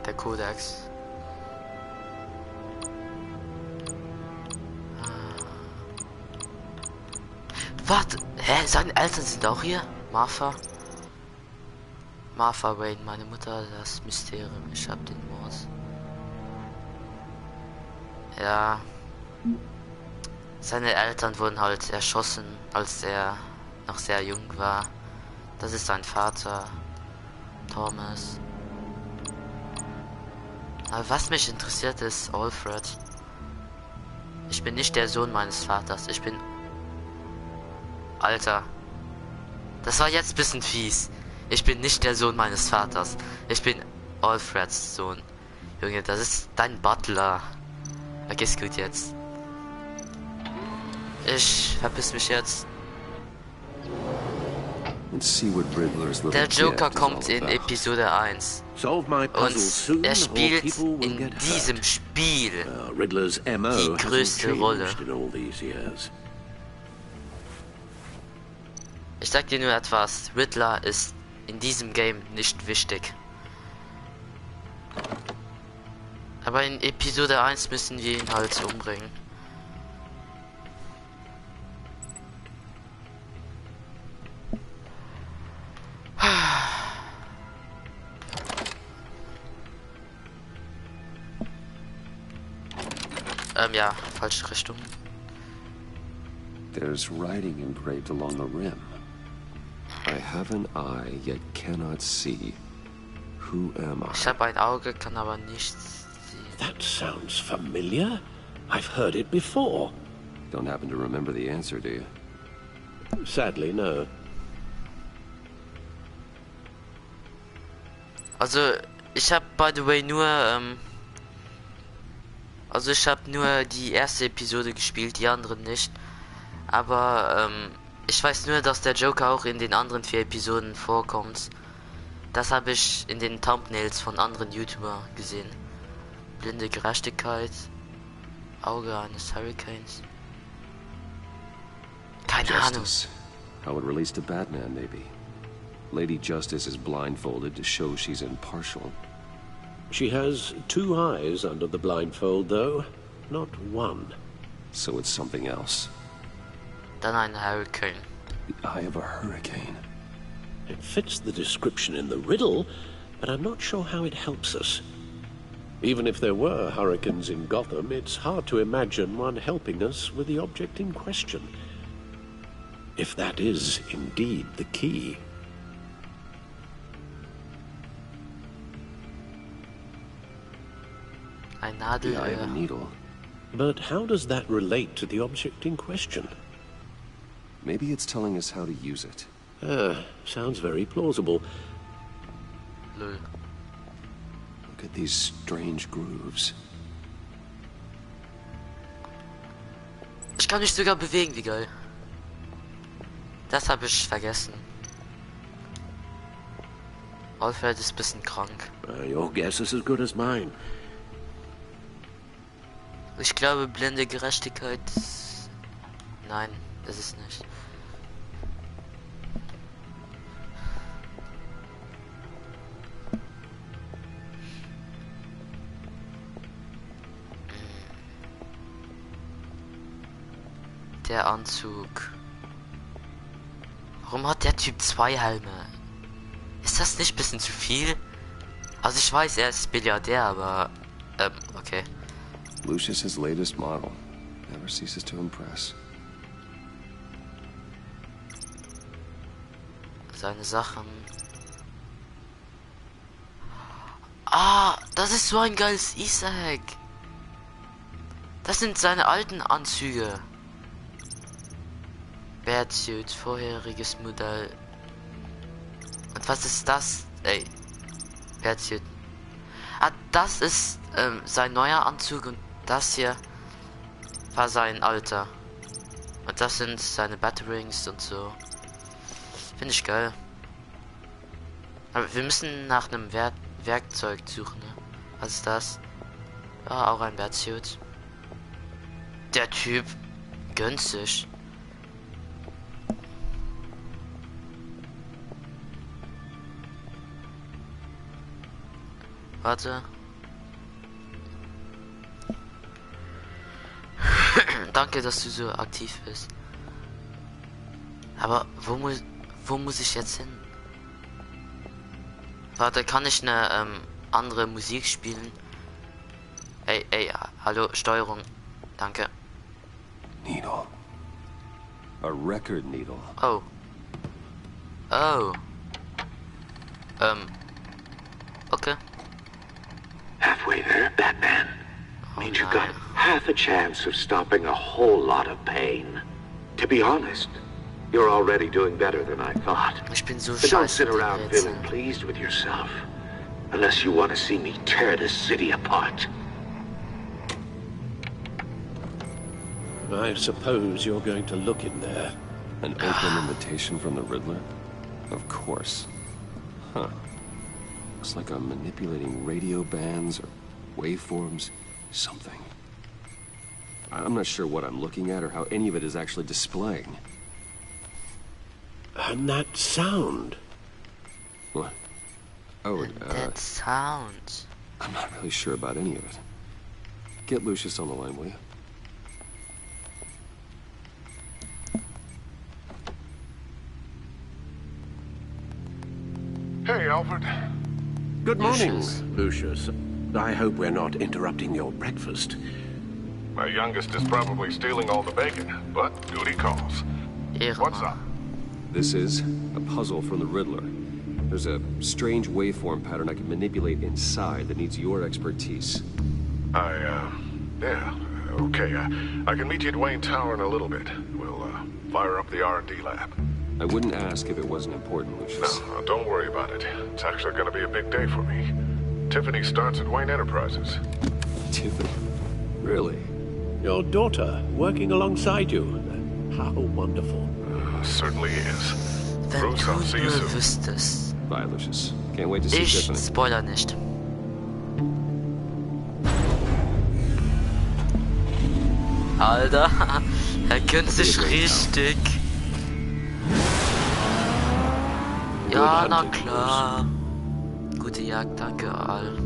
Der Kodex. Warte, hä? Seine Eltern sind auch hier? Martha Wayne, meine Mutter, das Mysterium. Ich hab den Mord. Ja. Seine Eltern wurden halt erschossen, als er noch sehr jung war. Das ist sein Vater, Thomas. Aber was mich interessiert ist Alfred. Ich bin nicht der Sohn meines Vaters. Ich bin... Alter. Das war jetzt ein bisschen fies. Ich bin nicht der Sohn meines Vaters. Ich bin Alfreds Sohn. Junge, das ist dein Butler. Vergiss gut jetzt. Ich verpiss mich jetzt. Der Joker kommt in Episode 1. Und er spielt in diesem Spiel die größte Rolle. Ich sag dir nur etwas, Riddler ist in diesem Game nicht wichtig. Aber in Episode 1 müssen wir ihn halt umbringen. Ja, falsche Richtung.
There's writing engraved along the rim. I have an eye, yet cannot see. Who am I?
Ich habe ein Auge, kann aber nichts sehen.
That sounds familiar. I've heard it before.
Don't happen to remember the answer, do you?
Sadly, no.
Also, ich habe by the way nur also ich habe nur die erste Episode gespielt, die anderen nicht. Aber ich weiß nur, dass der Joker auch in den anderen 4 Episoden vorkommt. Das habe ich in den Thumbnails von anderen YouTuber gesehen. Blinde Gerechtigkeit, Auge eines Hurricanes. Keine Ahnung.
How it relates to Batman, maybe. Lady Justice is blindfolded to show she's impartial.
She has 2 eyes under the blindfold, though, not 1.
So it's something else.
Dann ein Hurricane.
The eye of a hurricane.
It fits the description in the riddle, but I'm not sure how it helps us. Even if there were hurricanes in Gotham, it's hard to imagine one helping us with the object in question. If that is indeed the key.
Ein Nadel.
The eye of a needle.
But how does that relate to the object in question?
Maybe it's telling us how to use it.
Sounds very plausible.
Lol.
Look at these strange grooves.
Ich kann mich sogar bewegen, wie geil. Das habe ich vergessen. Alfred ist ein bisschen krank.
Your guess is as good as mine.
Ich glaube, blinde Gerechtigkeit. Nein, das ist nicht. Der Anzug. Warum hat der Typ 2 Helme? Ist das nicht ein bisschen zu viel? Also ich weiß, er ist Milliardär, aber okay.
Lucius's latest model. Never ceases to impress.
Seine Sachen. Ah, das ist so ein geiles Easter Egg. Das sind seine alten Anzüge. Batsuit, vorheriges Modell. Und was ist das? Ey. Batsuit. Ah, das ist sein neuer Anzug und das hier war sein alter. Und das sind seine Batterings und so. Finde ich geil. Aber wir müssen nach einem Werkzeug suchen, ne? Was ist das? Ja, auch ein Batsuit. Der Typ gönnt sich. Warte. Danke, dass du so aktiv bist. Aber wo muss ich jetzt hin? Warte, kann ich eine andere Musik spielen? Ey, hallo, Steuerung. Danke.
Needle. A record needle.
Oh. Oh. Okay.
Halfway there, Batman. Means you've got half a chance of stopping a whole lot of pain. To be honest, you're already doing better than I thought.
Ich bin so
But don't
scheiße
sit
mit den
around
Rätseln.
feeling pleased with yourself.
Unless you want to see me tear this city apart.
I suppose you're going to look in there.
An open invitation from the Riddler? Of course. Huh. Looks like I'm manipulating radio bands or waveforms. Something. I'm not sure what I'm looking at or how any of it is actually displaying.
And that sound.
What? Oh,
that sound.
I'm not really sure about any of it. Get Lucius on the line, will you?
Hey, Alfred.
Good morning, Lucius. I hope we're not interrupting your breakfast.
My youngest is probably stealing all the bacon, but duty calls. What's up?
This is a puzzle from the Riddler. There's a strange waveform pattern I can manipulate inside that needs your expertise.
Yeah, okay. I can meet you at Wayne Tower in a little bit. We'll, fire up the R&D lab.
I wouldn't ask if it wasn't important, Lucius.
No, don't worry about it. It's actually gonna be a big day for me. Tiffany starts at Wayne Enterprises.
Tiffany? Really?
Your daughter, working alongside you. How wonderful.
Certainly is. Bruce, I'll see you soon.
Wüsstest.
Bye, Lucius. Can't wait to see Tiffany.
Spoiler nicht. Alter, er gönnt sich richtig. Ja, na klar. Gute Jagd, danke, Al.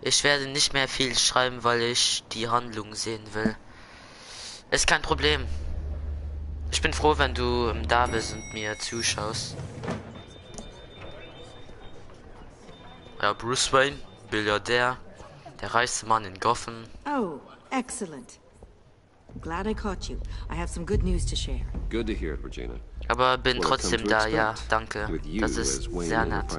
Ich werde nicht mehr viel schreiben, weil ich die Handlung sehen will. Ist kein Problem. Ich bin froh, wenn du da bist und mir zuschaust. Ja, Bruce Wayne, Milliardär, der reichste Mann in Gotham.
Oh, excellent. I'm glad I caught you. I have some good news to share.
Good to hear it, Regina.
Aber bin trotzdem da, ja, danke. Das ist sehr nett.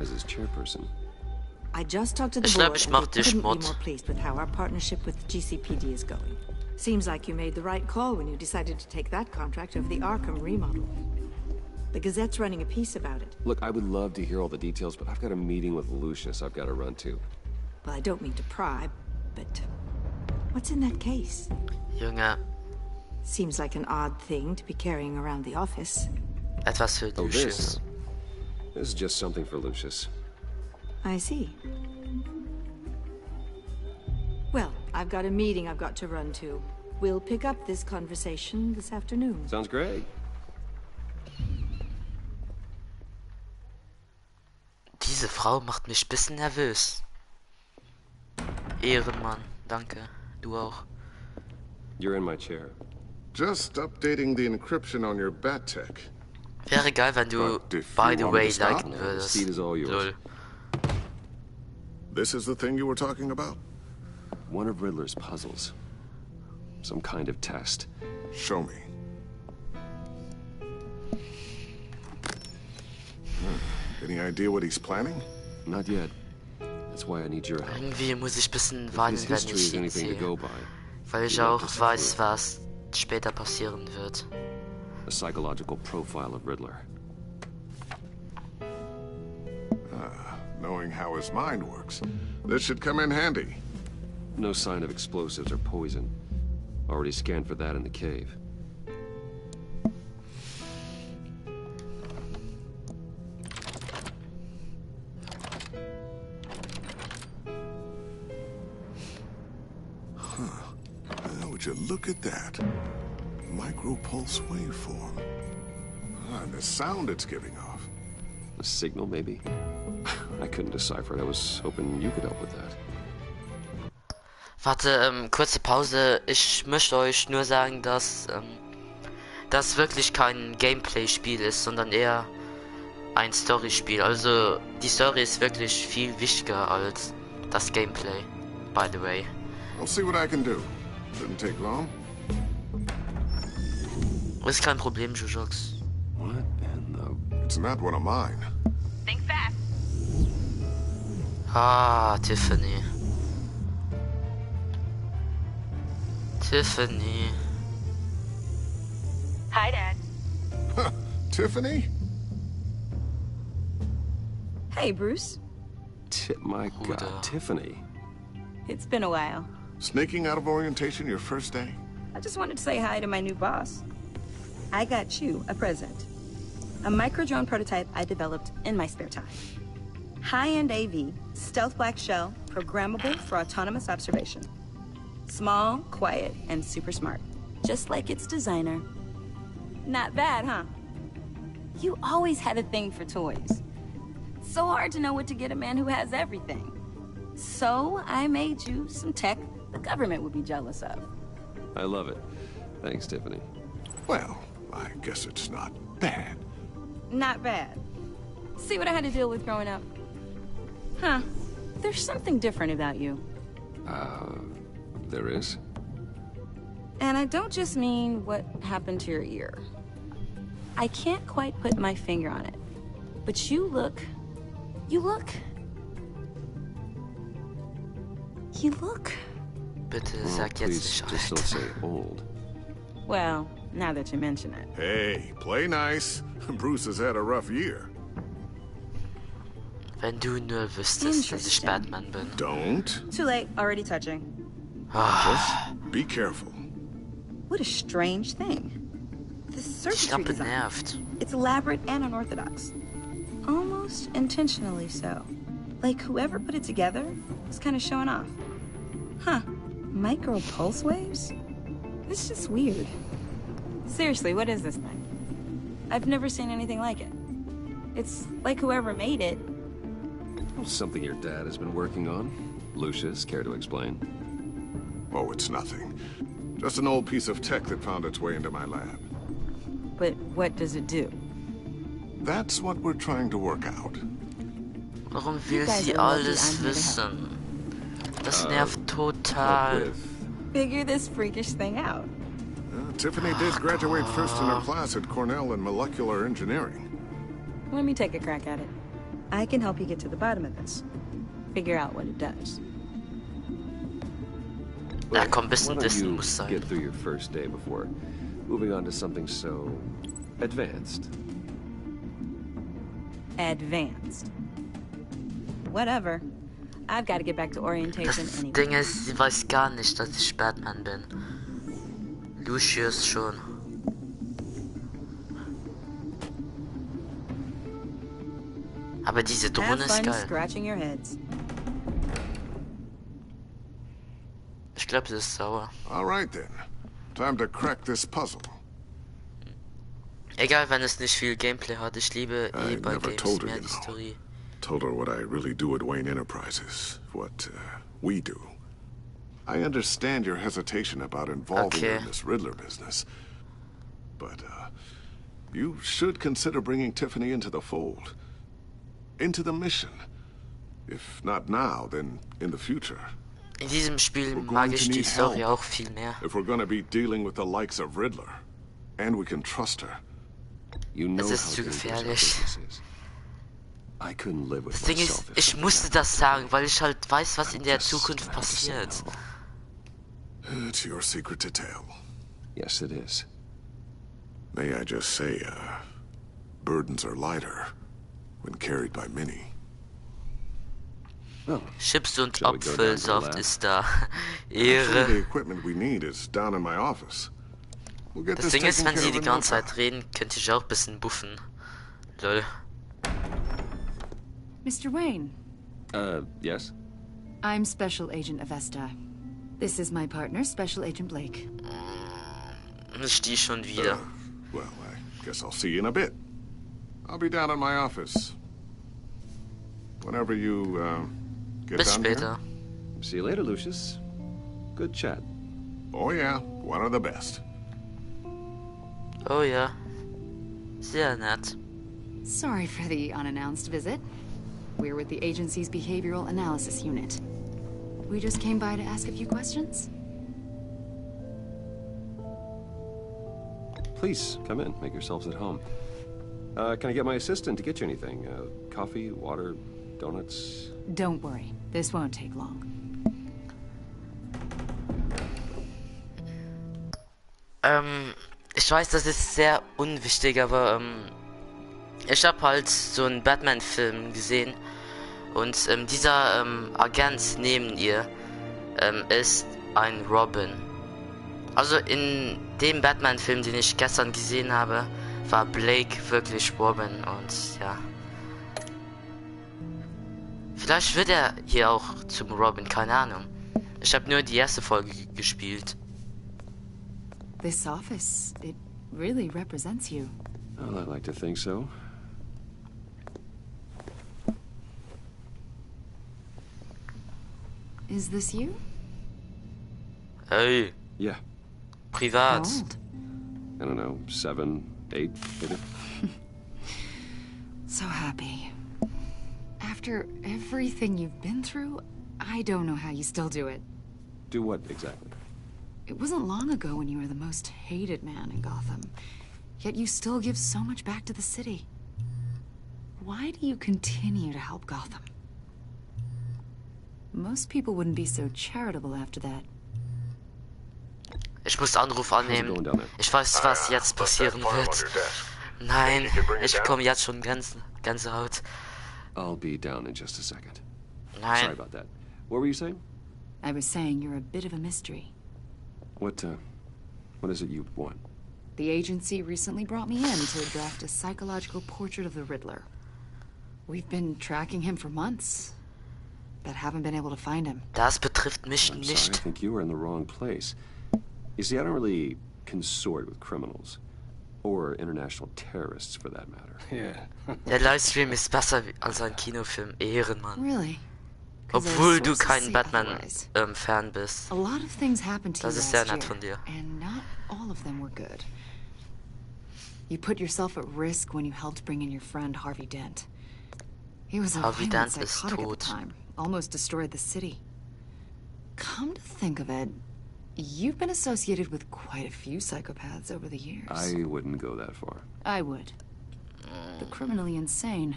I just talked to the board and they couldn't be more pleased with how our partnership with GCPD is going. Seems like you made the right call when you decided to take that contract over the Arkham remodel. The Gazette's running a piece about it.
Look, I would love to hear all the details, but I've got a meeting with Lucius I've got to run to.
Well, I don't mean to pry, but what's in that case?
Junge.
Seems like an odd thing to be carrying around the office.
Etwas für Lucius.
This is just something for Lucius.
I see. Well, I've got a meeting I've got to run to. We'll pick up this conversation this afternoon.
Sounds great.
Diese Frau macht mich ein bisschen nervös. Ehrenmann, danke. Du auch.
You're in my chair.
Just updating the encryption on your Bat-Tech.
Wäre geil, wenn du by the way liken würdest.
Seat is all yours.
Lol.
This is the thing you were talking about?
One of Riddler's puzzles. Some kind of test.
Show me. Any idea what he's planning?
Not yet. That's why I need your help.
Irgendwie muss ich ein bisschen weinen, wenn ich ihn sehe. Weil ich auch weiß, was später passieren wird.
A psychological profile of Riddler.
Knowing how his mind works, this should come in handy.
No sign of explosives or poison. Already scanned for that in the cave.
Would you look at that? Micropulse waveform. And the sound it's giving off.
A signal, maybe? I couldn't decipher it. I was hoping you could help with that.
Warte, kurze Pause. Ich möchte euch nur sagen, dass das wirklich kein Gameplay-Spiel ist, sondern eher ein Story-Spiel. Also die Story ist wirklich viel wichtiger als das Gameplay, by the way.
I'll see what I can do. Shouldn't take long.
Ist kein Problem, Jujox.
What in the...
It's not one of mine.
Think fast.
Ah, Tiffany. Tiffany.
Hi, Dad.
Tiffany?
Hey, Bruce.
My God, Tiffany.
It's been a while.
Sneaking out of orientation your first day?
I just wanted to say hi to my new boss. I got you a present. A micro-drone prototype I developed in my spare time. High-end AV, stealth black shell, programmable for autonomous observation. Small, quiet, and super smart. Just like its designer. Not bad, huh? You always had a thing for toys. So hard to know what to get a man who has everything. So I made you some tech the government would be jealous of.
I love it. Thanks, Tiffany.
Well, I guess it's not bad.
Not bad. See what I had to deal with growing up? Huh. There's something different about you.
There is?
And I don't just mean what happened to your ear. I can't quite put my finger on it. But you look...
Bitte sag jetzt
Please,
nicht
just don't say old.
Well, now that you mention it.
Hey, play nice. Bruce has had a rough year.
Wenn du nur wüsstest, dass ich Batman bin.
Don't.
Too late, already touching.
Just be careful.
What a strange thing. The circuitry design.
Nervt.
It's elaborate and unorthodox. Almost intentionally so. Like whoever put it together was kind of showing off. Huh. Micro pulse waves? It's just weird. Seriously, what is this thing? I've never seen anything like it. It's like whoever made it.
Something your dad has been working on. Lucius, care to explain?
Oh, it's nothing. Just an old piece of tech that found its way into my lab.
But what does it do?
That's what we're trying to work out.
Warum will sie alles wissen? Das nervt total.
Figure this freakish thing out.
Tiffany did graduate first in her class at Cornell in molecular engineering.
Let me take a crack at it. I can help you get to the bottom of this. Figure out what it does.
Ja, komm, bisschen
Why don't
Dissen
you
muss sein.
get through your first day before moving on to something so advanced?
Advanced. Whatever. I've got to get back to orientation
Das
anyway.
Ding ist, sie weiß gar nicht, dass ich Batman bin. Lucius schon. Aber diese Drohne ist geil.
Scratching your heads.
Ich glaube, sie ist sauer.
All right then. Time to crack this puzzle.
Egal, wenn es nicht viel Gameplay hat, ich liebe bei Games mehr die Story.
Told her what I really do at Wayne Enterprises, what we do. I understand your hesitation about involving her in this Riddler business, but you should consider bringing Tiffany into the fold, into the mission. If not now, then in the future.
In diesem Spiel mag ich die Story auch viel mehr.
If we're going to be dealing with the likes of Riddler, and we can trust her.
You know
es ist zu gefährlich.
Das
Ding ist, ich musste das sagen, weil ich halt weiß, was in der Zukunft passiert.
It's your secret to tell.
Yes, it is.
May I just say, burdens are lighter when carried by many.
Chips und Apfelsaft ist da.
Ehre. The
Ehre.
equipment we need is down in my office. We'll get
Das
this
Ding ist,
taken
wenn sie
care
die
of in no
ganze Zeit reden, könnte ich auch ein bisschen buffen. Lol.
Mr. Wayne.
Yes?
I'm Special Agent Avesta. This is my partner, Special Agent Blake.
Nicht die schon wieder.
Well, I guess I'll see you in a bit. I'll be down in my office. Whenever you, get
Bis
down
später.
here.
See you later, Lucius. Good chat.
Oh yeah, one of the best.
Oh ja. Sehr nett.
Sorry for the unannounced visit. We're with the agency's Behavioral Analysis Unit. We just came by to ask a few questions.
Please, come in. Make yourselves at home. Can I get my assistant to get you anything? Coffee, water, donuts?
Don't worry. This won't take long.
Ich weiß, das ist sehr unwichtig, aber ich habe halt so einen Batman-Film gesehen und dieser Agent neben ihr ist ein Robin. Also in dem Batman-Film, den ich gestern gesehen habe, war Blake wirklich Robin und ja. Vielleicht wird er hier auch zum Robin, keine Ahnung. Ich habe nur die erste Folge gespielt.
This office, it really represents you.
Well, I'd like to think so.
Is this you?
Hey.
Yeah.
Privat.
How old?
I don't know, 7, 8, maybe.
So happy. After everything you've been through, I don't know how you still do it.
Do what exactly?
It wasn't long ago when you were the most hated man in Gotham. Yet you still give so much back to the city. Why do you continue to help Gotham? Most people wouldn't be so charitable after that.
Ich muss Anruf annehmen. Ich weiß, was jetzt passieren wird. Nein, ich bekomme jetzt schon Gänsehaut.
I'll be down in just a second.
Nein.
Sorry about that. What were you saying?
I was saying you're a bit of a mystery.
What is it you want?
The agency recently brought me in to draft a psychological portrait of the Riddler. We've been tracking him for months, but haven't been able to find him.
Das betrifft mich
I'm
nicht.
sorry, I think you were in the wrong place. You see, I don't really consort with criminals. Or international terrorists, for that matter.
Yeah.
Der Livestream ist besser als ein Kinofilm. Ehrenmann.
Really?
Obwohl du kein Batman-Fan bist.
A lot of things happened to you
Das ist sehr
last
nett
year,
von dir.
and not all of them were good. You put yourself at risk when you helped bring in your friend Harvey Dent. He was a
Harvey
violent
Dent ist
psychotic at the
tot.
time, almost destroyed the city. Come to think of it, you've been associated with quite a few psychopaths over the years.
I wouldn't go that far.
I would. The criminally insane.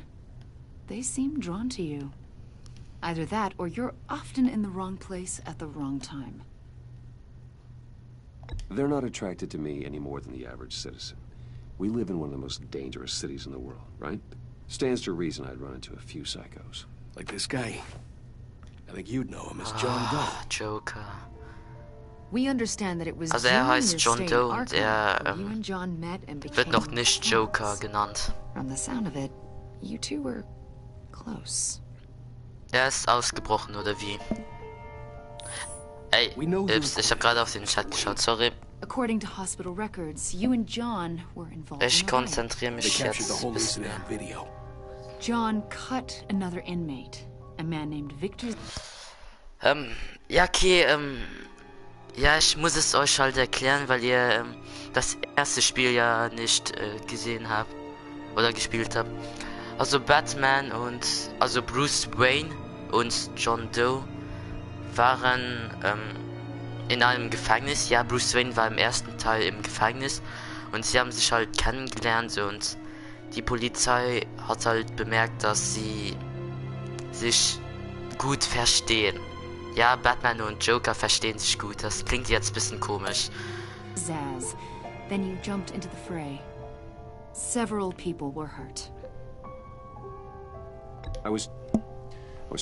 They seem drawn to you. Either that, or you're often in the wrong place at the wrong time.
They're not attracted to me any more than the average citizen. We live in one of the most dangerous cities in the world, right? Stands to reason I'd run into a few psychos.
Like this guy. I think you'd know him as John Doe.
Joker.
We understand that it was
Also heißt John Doe und
you
er
and John met and became
wird noch nicht Joker genannt.
From the sound of it, you two were close.
Er ist ausgebrochen, oder wie? Ey, ups, ich hab gerade auf den Chat geschaut, sorry.
According to hospital records, you and John were involved
Ich
in the riot.
konzentriere mich jetzt ein bisschen mehr.
John cut another inmate, a man named Victor.
Ja, okay, ja, ich muss es euch halt erklären, weil ihr das erste Spiel ja nicht gesehen habt oder gespielt habt. Also Batman und also Bruce Wayne und John Doe waren in einem Gefängnis. Ja, Bruce Wayne war im ersten Teil im Gefängnis und sie haben sich halt kennengelernt und die Polizei hat halt bemerkt, dass sie sich gut verstehen. Ja, Batman und Joker verstehen sich gut. Das klingt jetzt ein bisschen komisch.
Zaz. Then you jumped into the fray. Several people were hurt.
I was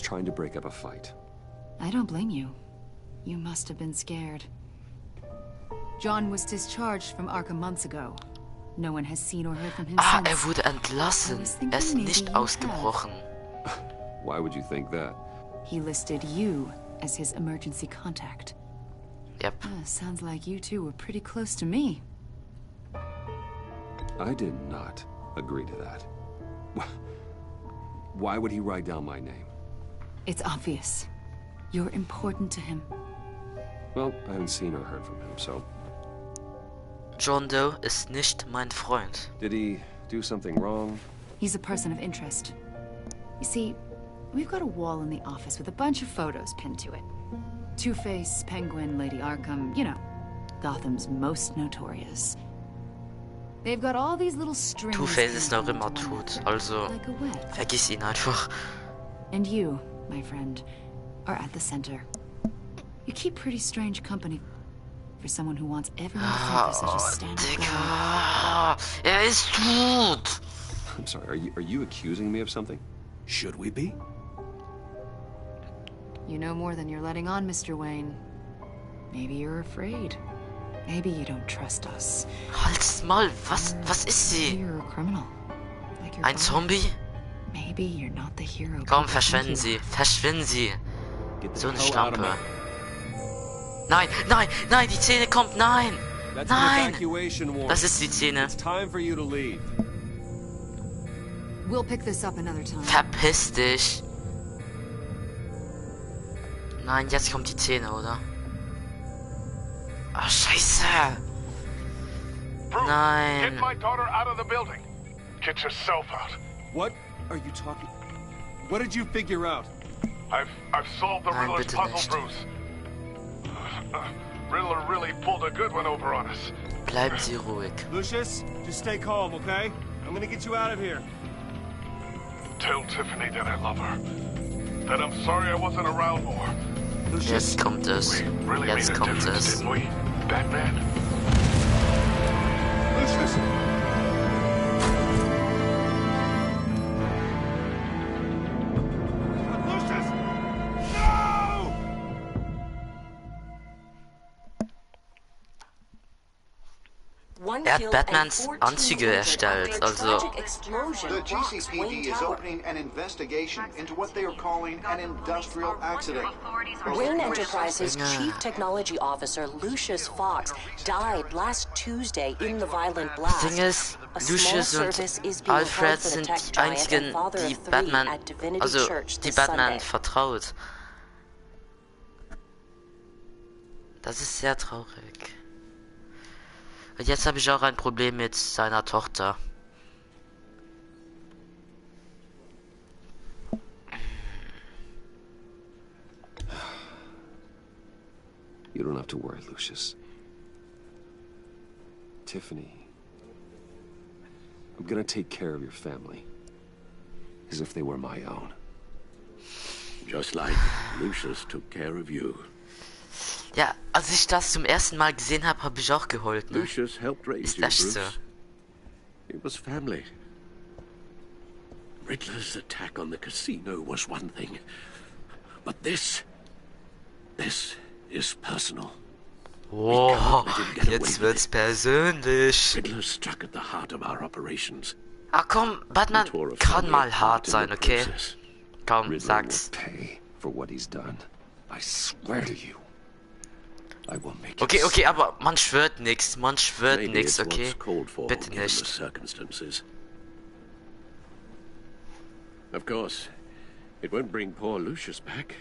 trying to break up a fight.
I don't blame you. You must have been scared. John was discharged from Arkham months ago. No one has seen or heard from him
Ah,
since.
er wurde entlassen. Er ist nicht ausgebrochen.
Why would you think that?
He listed you as his emergency contact.
Yep.
Sounds like you two were pretty close to me.
I did not agree to that. Why would he write down my name?
It's obvious. You're important to him.
Well, I haven't seen or heard from him, so...
John Doe ist nicht mein Freund.
Did he do something wrong?
He's a person of interest. You see, we've got a wall in the office with a bunch of photos pinned to it. Two-Face, Penguin, Lady Arkham, you know, Gotham's most notorious. They've got all these little strings.
Two-Face ist noch immer tot, also vergiss ihn einfach.
And you, my friend, are at the center. You keep pretty strange company. for someone who wants everyone to think they're such a standard
Digga. Er ist tot.
I'm sorry, are you accusing me of something?
Should we be?
You know more than you're letting on, Mr. Wayne. Maybe you're afraid. Maybe you don't trust us.
Halt's Maul, was ist sie?
You're a criminal. Like your
Ein Zombie?
Maybe you're not the hero.
Komm, verschwinden Sie. Verschwinden Sie. So eine Schlampe. Nein, nein, nein, die Szene kommt, nein. Nein. Das ist die Szene.
We'll pick this up another time.
Verpiss dich. Nein, jetzt kommt die Szene, oder? Ah, scheiße. Nein.
Get my daughter out of the building. Get yourself out.
What are you talking? What did you figure out?
I've solved the Riddler's puzzle, Bruce. Riddler really pulled a good one over on us.
Bleiben Sie ruhig.
Lucius, just stay calm, okay? I'm gonna get you out of here.
Tell Tiffany that I love her. That I'm sorry I wasn't around more.
Jetzt kommt es. Jetzt kommt es.
Didn't we, Batman?
Lucius!
Er hat Batmans Anzüge erstellt, also...
The GCPD is opening an investigation into what they are calling an industrial accident.
Wayne Enterprises' Chief Technology Officer Lucius Fox died last Tuesday in the violent blast.
Das Ding ist, Lucius und Alfred sind die einzigen, die Batman, also die Batman vertraut. Das ist sehr traurig. Und jetzt habe ich auch ein Problem mit seiner Tochter.
You don't have to worry, Lucius. Tiffany, I'm gonna take care of your family. As if they were my own.
Just like Lucius took care of you.
Ja, als ich das zum ersten Mal gesehen habe, habe ich auch geheult, ne?
Lucius helped raise you, Bruce. It was family. Riddler's attack on the casino was one thing. But this is personal.
Wow, jetzt wird's persönlich.
Riddler struck at the heart of our operations.
Ah komm, Batman kann mal hart sein, okay? Komm, sag's.
Pay for what he's done. I swear to you.
Okay, okay, aber man schwört nichts, okay? Bitte nicht.
Of course, it won't bring poor Lucius back.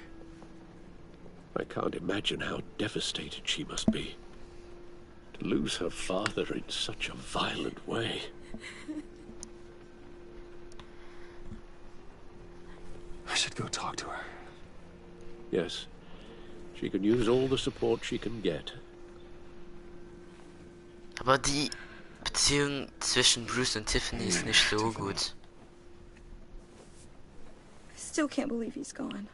I can't imagine how devastated she must be. To lose her father in such a violent way.
I should go talk to her.
Yes. She can use all the support she can get.
Aber die Beziehung zwischen Bruce und Tiffany ist nicht so gut.
I still can't believe he's gone.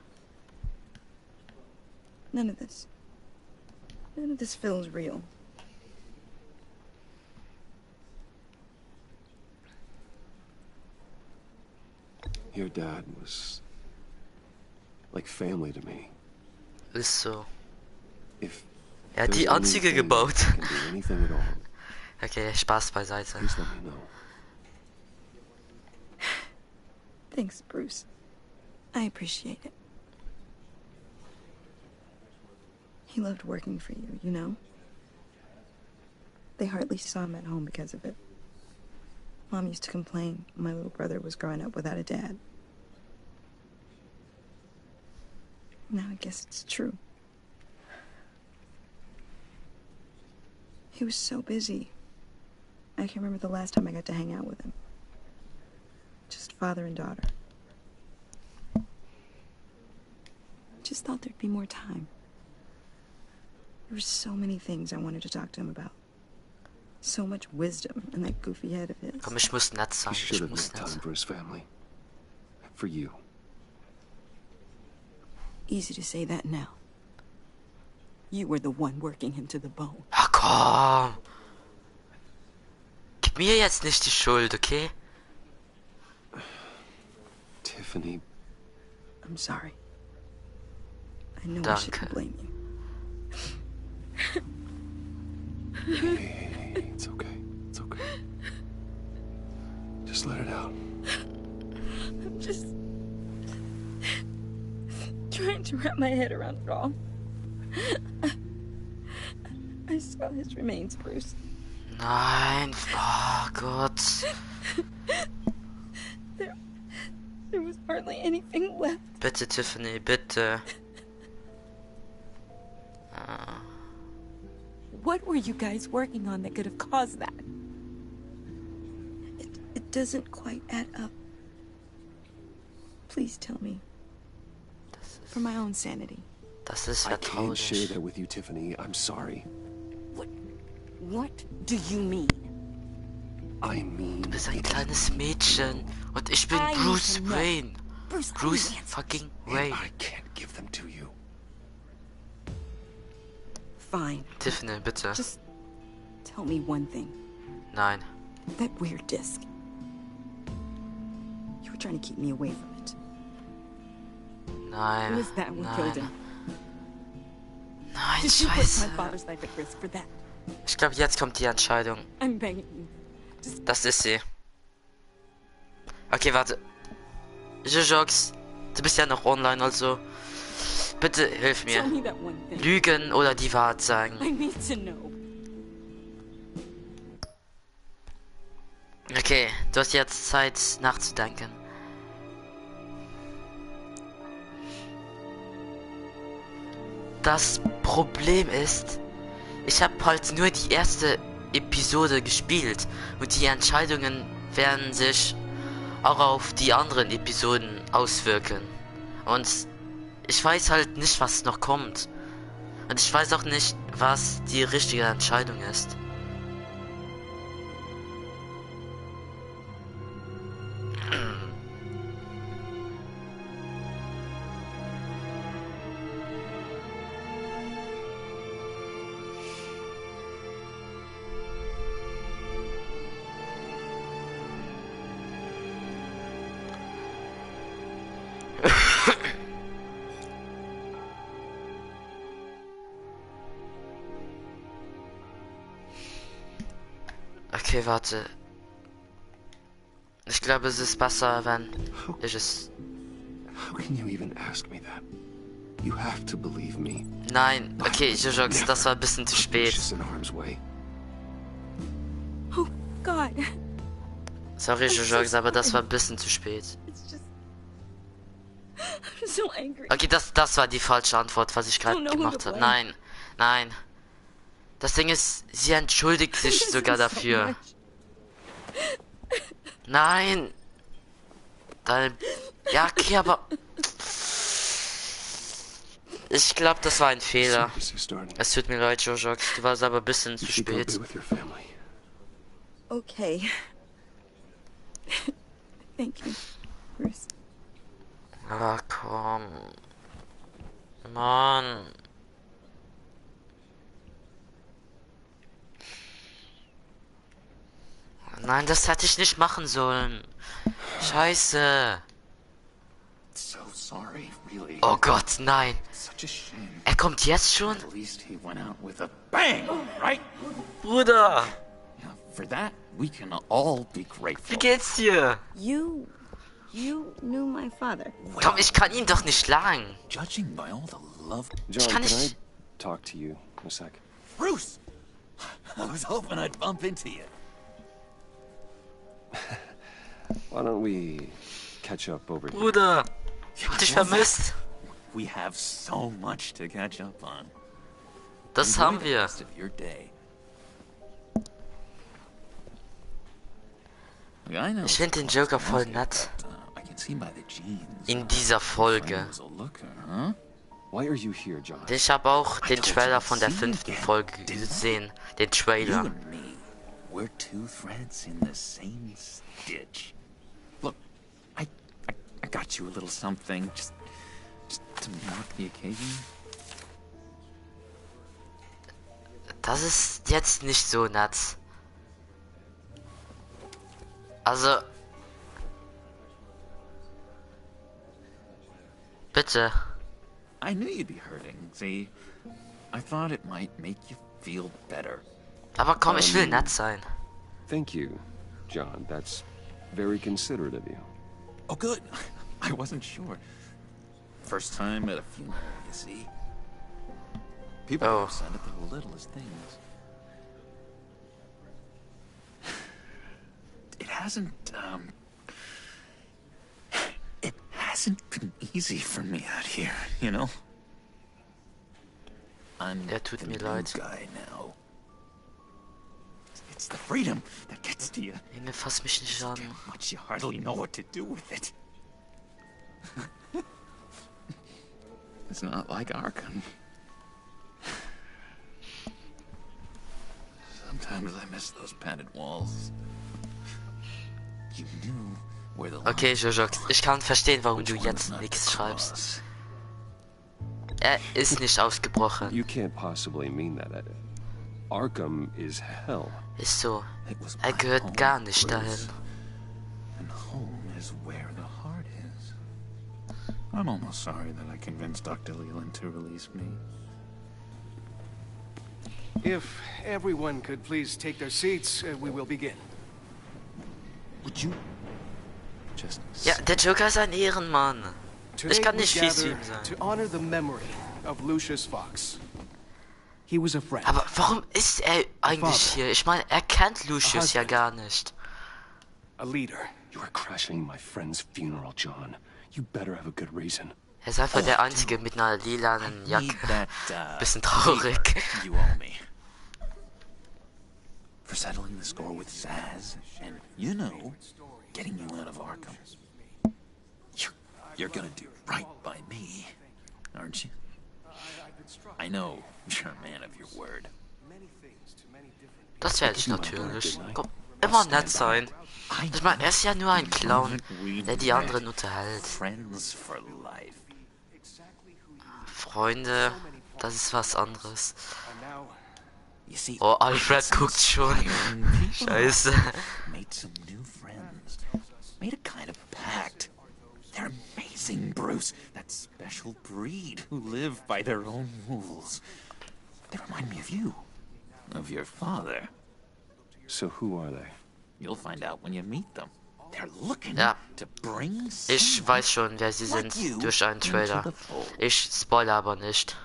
None of this feels real.
Your dad was like family to me.
Ist so. Er hat die Anzüge gebaut. Okay, Spaß beiseite.
Thanks, Bruce. I appreciate it. He loved working for you, you know? They hardly saw him at home because of it. Mom used to complain my little brother was growing up without a dad. Now I guess it's true. He was so busy. I can't remember the last time I got to hang out with him. Just father and daughter. Just thought there'd be more time. There were so many things I wanted to talk to him about. So much wisdom in that goofy head of his.
Komm, ich muss nett sein.
He should have made time for his family. For you.
Easy to say that now. You were the one working him to the bone.
Ach komm. Gib mir jetzt nicht die Schuld, okay?
Tiffany.
I'm sorry. I know I shouldn't blame you.
Hey, it's okay. It's okay. Just let it out.
I'm just trying to wrap my head around it all. I saw his remains, Bruce.
Nein, oh Gott.
There was hardly anything left.
Bitte, Tiffany, bitte.
What were you guys working on that could have caused that? It doesn't quite add up. Please tell me. For my own sanity.
Das ist
I can't share
vertraulich.
that with you, Tiffany. I'm sorry.
What do you mean?
I mean...
Du bist ein kleines Mädchen und ich bin Bruce Wayne. Bruce fucking Wayne.
I can't give them to you.
Fine.
Tiffany, bitte.
Just tell me one thing.
Nein.
That weird disc. You were trying to keep me away from it.
Nein.
Was that what killed him?
Nein,
Did you put
scheiße.
my father's life at risk for that?
Ich glaube, jetzt kommt die Entscheidung.
I'm begging you.
Das ist sie. Okay, warte. Jojox, du bist ja noch online, also bitte hilf mir.
Tell me that one thing.
Lügen oder die Wahrheit sagen.
I need to know.
Okay, du hast jetzt Zeit nachzudenken. Das Problem ist, ich habe halt nur die erste Episode gespielt und die Entscheidungen werden sich auch auf die anderen Episoden auswirken. Und ich weiß halt nicht, was noch kommt. Und ich weiß auch nicht, was die richtige Entscheidung ist. Okay, warte. Ich glaube, es ist besser, wenn ich es...
How can you even ask me that? You have to believe me.
Nein, okay, Jojox, das war ein bisschen zu spät.
Oh God.
Sorry, Jojox, aber das war ein bisschen zu spät.
I'm so angry.
Okay, das war die falsche Antwort, was ich gerade gemacht habe. Nein, nein. Das Ding ist, sie entschuldigt sich sogar dafür. Nein. Ja, okay, aber... Ich glaube, das war ein Fehler. Es tut mir leid, Jojox. Du warst aber ein bisschen zu spät.
Okay. Thank you, Bruce.
Ah, komm. Mann. Nein, das hätte ich nicht machen sollen. Scheiße.
So sorry, really.
Oh Gott, nein.
Such a shame.
Er kommt jetzt schon?
At least he went out with a bang, right?
Bruder.
Yeah, for that, we can all be grateful.
Wie geht's dir?
You knew my father.
Komm, ich kann ihn doch nicht schlagen.
Judging by all the love...
John,
kann
can I
ich...
talk to you a sec?
Bruce! I was hoping I'd bump into you.
Why don't we catch up over here?
Bruder, hab dich vermisst.
We have so much to catch up on.
Das haben wir.
Of your day.
Ich finde den Joker voll nett. In dieser Folge. Ich habe auch den Trailer von der 5. Folge gesehen. Den Trailer.
We're two threads in the same stitch. Look, I got you a little something, just to mark the occasion.
Das ist jetzt nicht so nett. Also... Bitte.
I knew you'd be hurting, see? I thought it might make you feel better.
Aber komm, ich will nett sein.
Thank you, John. That's very considerate of you.
Oh, good. I wasn't sure. First time at a funeral, you see. People are upset at the littlest things. It hasn't been easy for me out here, you know? I'm
tut
the
mir
new
leid.
guy now. It's the freedom that gets to you.
Junge, fass mich nicht an.
Much you hardly know what to do with it. It's not like Arkham. Sometimes I miss those padded walls. You knew where the
Okay, Jojo, ich kann verstehen, warum du jetzt nichts schreibst. Er ist nicht ausgebrochen.
You can't possibly mean that. Arkham is hell.
Ist so. Er gehört gar nicht dahin.
And home is where the heart is. I'm almost sorry that I convinced Dr. Leland to release me.
If everyone could please take their seats, we will begin.
Would you just...
Ja, der Joker ist ein Ehrenmann. Ich kann nicht fies zu ihm sein.
To honor the memory of Lucius Fox. He was a friend.
Aber warum ist er eigentlich hier? Ich meine, er kennt Lucius ja gar nicht.
A leader.
You are crashing my friend's funeral, John. You better have a good reason.
Er ist einfach der Einzige mit einer lilanen Jacke. Bisschen traurig.
You owe me. For settling the score with Zaz, and, you know, getting you out of Arkham. You're gonna do right by me, aren't you? I know you're a man of your word.
Das werde ich natürlich. Komm, immer nett sein. Ich meine, er ist ja nur ein Clown, der die anderen unterhält. Freunde, das ist was anderes. Oh, Alfred guckt schon. Scheiße.
Made some new friends. Made a kind of pact. They're amazing, Bruce. That special breed who live by their own rules. They remind me of you. Of your father.
So who are they?
You'll find out when you meet them. They're looking to bring
Ich weiß schon, wer sie sind, durch einen Trailer. Ich spoilere aber nicht.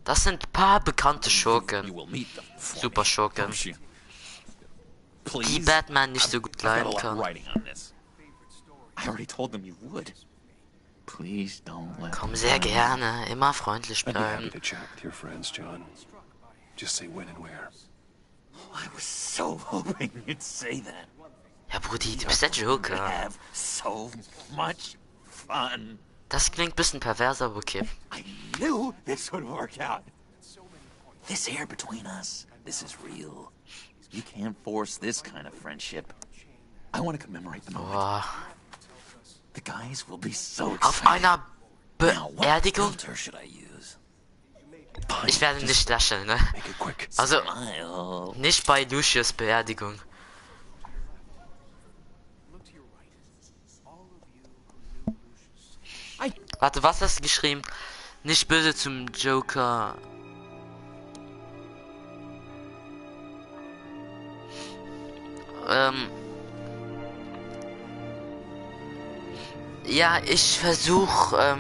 Das sind ein paar bekannte Schurken. Super Schurken. Die Batman nicht so gut leiden kann. Komm, sehr gerne. Immer freundlich bleiben. Ja, Brudi, du bist der Joker. Das klingt ein bisschen pervers, aber okay.
I knew this would work out. This air between us, this is real. You can't force this kind of friendship. I want to commemorate the moment. The guys will be so excited.
Auf einer Beerdigung?
Should I use?
Ich werde nicht lächeln, ne? Also, nicht bei Lucius Beerdigung. Warte, was hast du geschrieben? Nicht böse zum Joker. Ja, ich versuche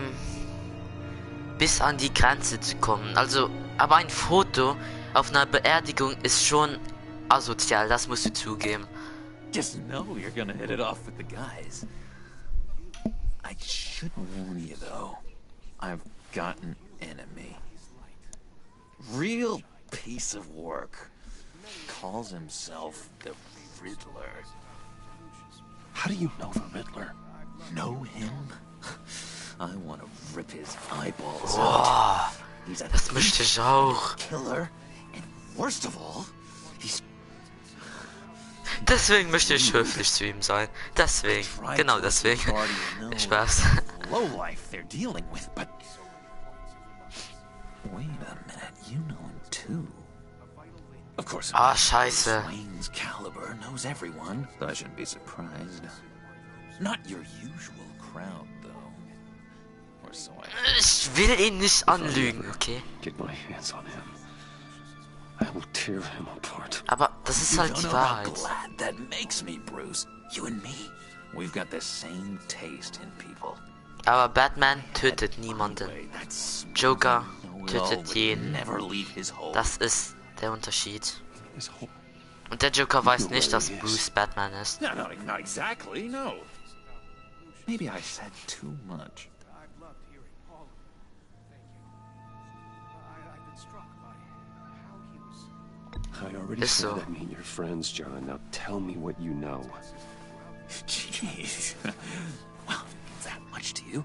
bis an die Grenze zu kommen. Also, aber ein Foto auf einer Beerdigung ist schon asozial, das musst du zugeben.
Just know you're gonna hit it off with the guys. I should warn you, though. I've got an enemy. Real piece of work. Calls himself the Riddler.
How do you know the Riddler?
Know him? I want to rip his eyeballs out. He's a
das möchte ich auch.
Killer, and worst of all, he's...
Deswegen möchte ich höflich zu ihm sein. Deswegen. Genau deswegen. Spaß.
Lowlife they're dealing with, but Wait a minute, you know him too. Of course,
Ah, scheiße.
Wayne's caliber knows everyone, so I shouldn't be surprised. Not your usual crowd, though. Or so I...
Ich will ihn nicht anlügen, okay?
Get my hands on him. I will tear him apart.
Aber das ist halt die Wahrheit.
Glad that makes me, Bruce. You and me, we've got the same taste in people.
Aber Batman tötet niemanden. Joker tötet jeden. Das ist der Unterschied. Und der Joker weiß nicht, dass Bruce Batman ist.
No, not exactly, no. Maybe I said too much.
I already said I mean your friends, John. Now tell me what you know.
Jeez. Well, that much to you?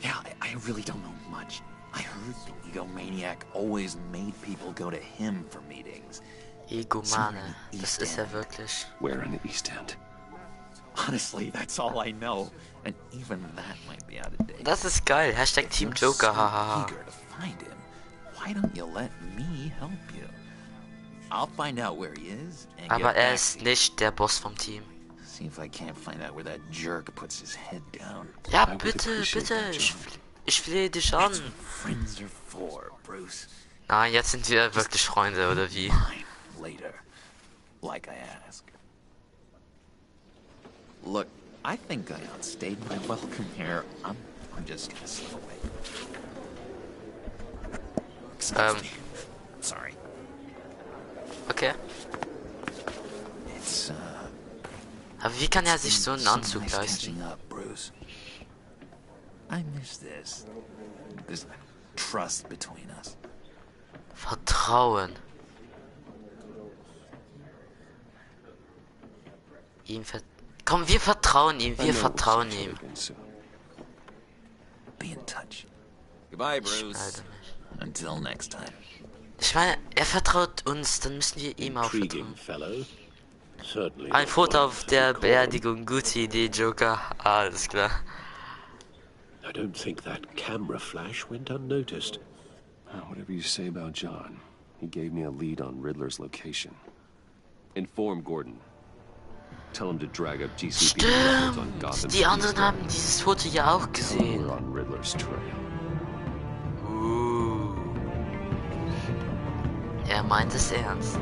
Yeah, I really don't know much. I heard the egomaniac always made people go to him for meetings.
Egomane, das ist er wirklich.
Where in the East End?
Honestly, that's all I know. And even that might be out of date.
Das ist geil. Hashtag Team Joker, hahaha.
Eager to find him. Why don't you let me help you? I'll find out where he is.
Aber ist nicht der Boss vom Team.
See if I can't find out where that jerk puts his head down.
Ja, bitte. Ich flehe dich an.
Friends are for, Bruce.
Nein, jetzt sind wir wirklich Freunde, oder wie?
Later, like I asked. Look, I think I outstayed my welcome here. I'm just gonna slip away. Excuse me. Sorry.
Okay.
It's
Aber wie kann er sich so einen Anzug leisten?
I miss this trust between us.
Vertrauen. Komm, wir vertrauen ihm, wir vertrauen ihm.
Be in touch. Goodbye, Bruce. Until next time.
Ich meine, er vertraut uns, dann müssen wir ihm auch vertrauen. Ein Foto auf der Beerdigung, gute Idee, Joker. Alles klar.
I don't think that camera flash went unnoticed. Whatever you say about John, he gave me a lead on Riddler's location. Inform Gordon. Tell him to drag up GCP records on Gotham.
Die anderen haben dieses Foto ja auch gesehen.
On Riddler's trail.
Er meint es ernst.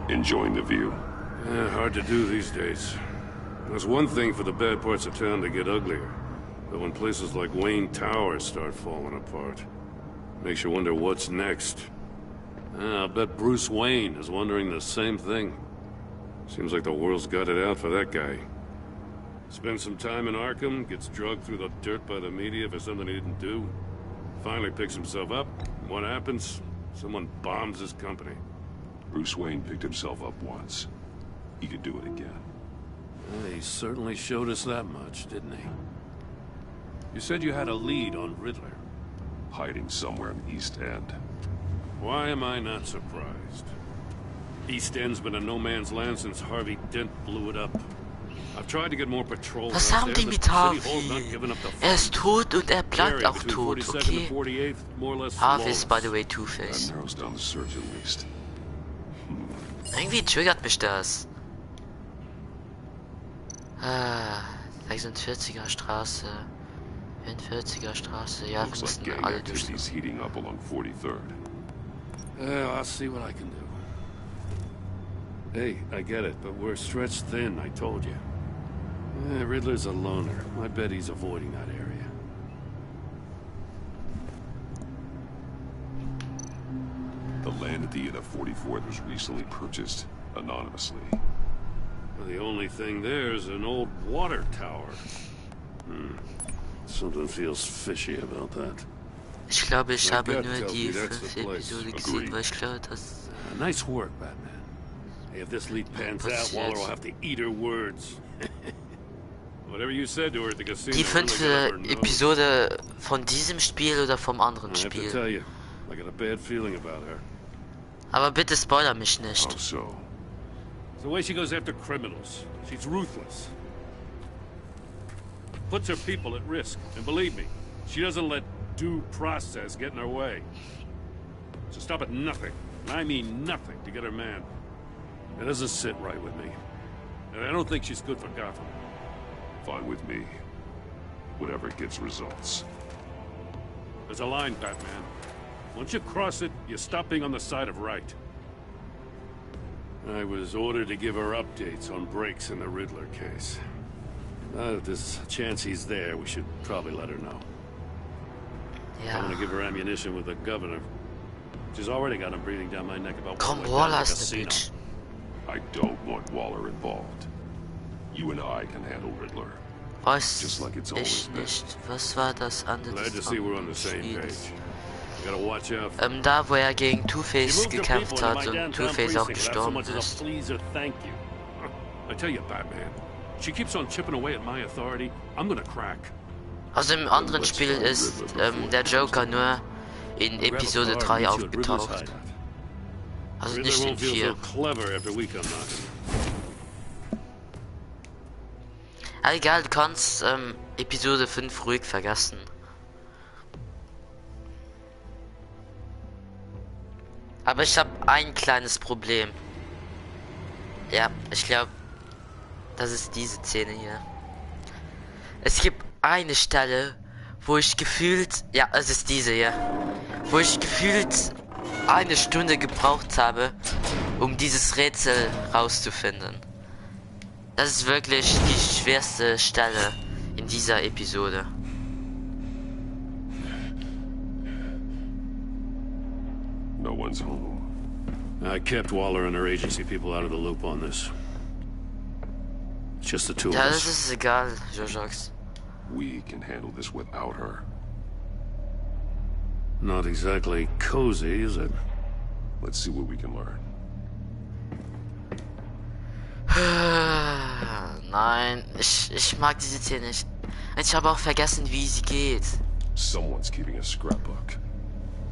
Enjoying the view?
Yeah, hard to do these days. There's one thing for the bad parts of town to get uglier. But when places like Wayne Tower start falling apart, makes you wonder what's next. I'll bet Bruce Wayne is wondering the same thing. Seems like the world's got it out for that guy. Spends some time in Arkham, gets drugged through the dirt by the media for something he didn't do. Finally picks himself up. What happens? Someone bombs his company.
Bruce Wayne picked himself up once. He could do it again.
Well, he certainly showed us that much, didn't he? You said you had a lead on Riddler.
Hiding somewhere in the East End.
Why am I not surprised? East End's been a no-man's land since Harvey Dent blew it up. I've tried to get more patrols.
Was haben die mit Harvey? Ist tot und bleibt auch tot, okay? Harvey ist, by the way, Two-Face. Irgendwie triggert mich das. 46er Straße. 44er Straße. Ja, wir müssen alle durch.
I'll see what I can do. Hey, I get it, but we're stretched thin, I told you. Riddler's a loner. I bet he's avoiding that area.
The land at the end of 44th was recently purchased anonymously.
Well, the only thing there is an old water tower. Something feels fishy about that.
Ich glaube, ich habe nur die 5. Episode gesehen, weil ich glaube, dass...
Nice work, Batman. Hey, if this lead pans out, Waller will have to eat her words. Whatever you said to her at the casino.
Die 5. Episode von diesem Spiel oder vom anderen Spiel?
I have to tell you, I got a bad feeling about her.
Aber bitte spoiler mich nicht.
How so?
It's the way she goes after criminals. She's ruthless. Puts her people at risk. And believe me, she doesn't let due process get in her way. So stop at nothing, and I mean nothing, to get her man. That doesn't sit right with me. And I don't think she's good for Gotham.
Fine with me. Whatever gets results.
There's a line, Batman. Once you cross it, you stop being on the side of right. I was ordered to give her updates on breaks in the Riddler case. If there's a chance he's there, we should probably let her know.
Yeah.
I want to give her ammunition with the governor. She's already got him breathing down my neck about
Komm,
what went down
Waller
at the
ist der
casino.
Bitch.
I don't want Waller involved. You and I can handle Riddler.
Weiß
Just like it's
ich
always been.
nicht. Was war das andere
Glad to see we're on the same page. You gotta watch out.
Da, wo er gegen Two-Face
You moved your
gekämpft
people into
hat
my
und
downtown
Two-Face auch
precinct without so
gestorben
much as a
ist.
please or thank you. I tell you, Batman, she keeps on chipping away at my authority. I'm gonna crack.
Also im anderen Spiel ist der Joker nur in Episode 3 aufgetaucht. Also
Riddler
nicht in
won't feel
4.
so clever after we come knocking.
Egal, du kannst Episode 5 ruhig vergessen. Aber ich habe ein kleines Problem. Ja, ich glaube, das ist diese Szene hier. Es gibt eine Stelle, wo ich gefühlt, ja, es ist diese hier, wo ich gefühlt eine Stunde gebraucht habe, um dieses Rätsel rauszufinden. Das ist wirklich die schwerste Stelle in dieser Episode.
No one's home.
I kept Waller and her agency people out of the loop on this. It's just the two of
Ja,
us.
das ist egal, Jojox.
We can handle this without her.
Not exactly cozy, is it?
Let's see what we can learn.
Nein, ich mag diese Szene nicht. Ich habe auch vergessen, wie sie geht.
Someone's keeping a scrapbook.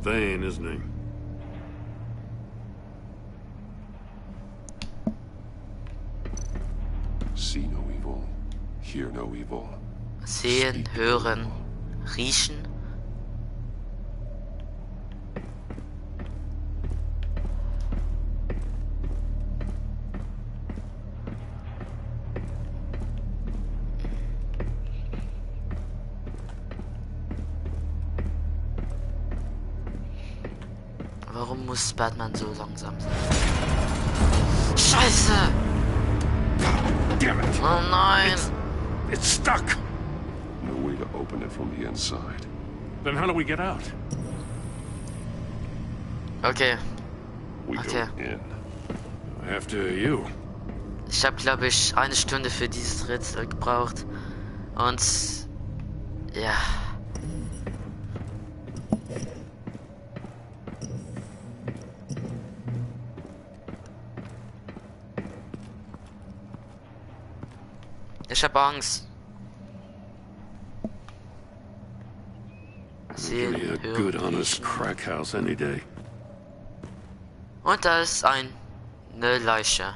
Feind, isn't he?
See no evil, hear no evil.
Sehen, hören, riechen. Warum muss Batman so langsam sein? Scheiße!
Damn it!
Oh nein!
It's stuck!
No way to open it from the inside.
Then how do we get out?
Okay.
We
Okay.
go in.
After you.
Ich habe, glaube ich, eine Stunde für dieses Rätsel gebraucht. Und ja. Ich habe Angst.
Give me a good, honest crack house any day.
Und da ist eine Leiche.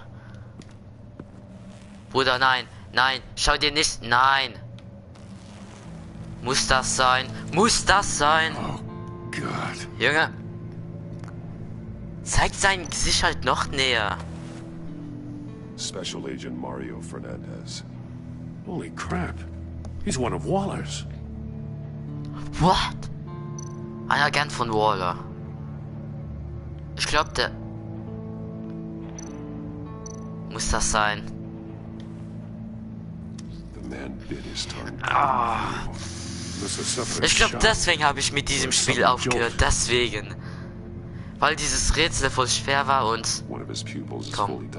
Bruder, nein, nein, schau dir nicht, nein. Muss das sein? Muss das sein?
Oh God.
Junge. Zeigt sein Gesicht halt noch näher.
Special Agent Mario Fernandez.
Holy crap. He's one of Waller's.
What? Ein Agent von Waller. Ich glaube, der... Muss das sein?
The man bit his tongue.
Ah. Ich glaube, deswegen habe ich mit diesem Spiel aufgehört. Deswegen. Weil dieses Rätsel voll schwer war und... Komm.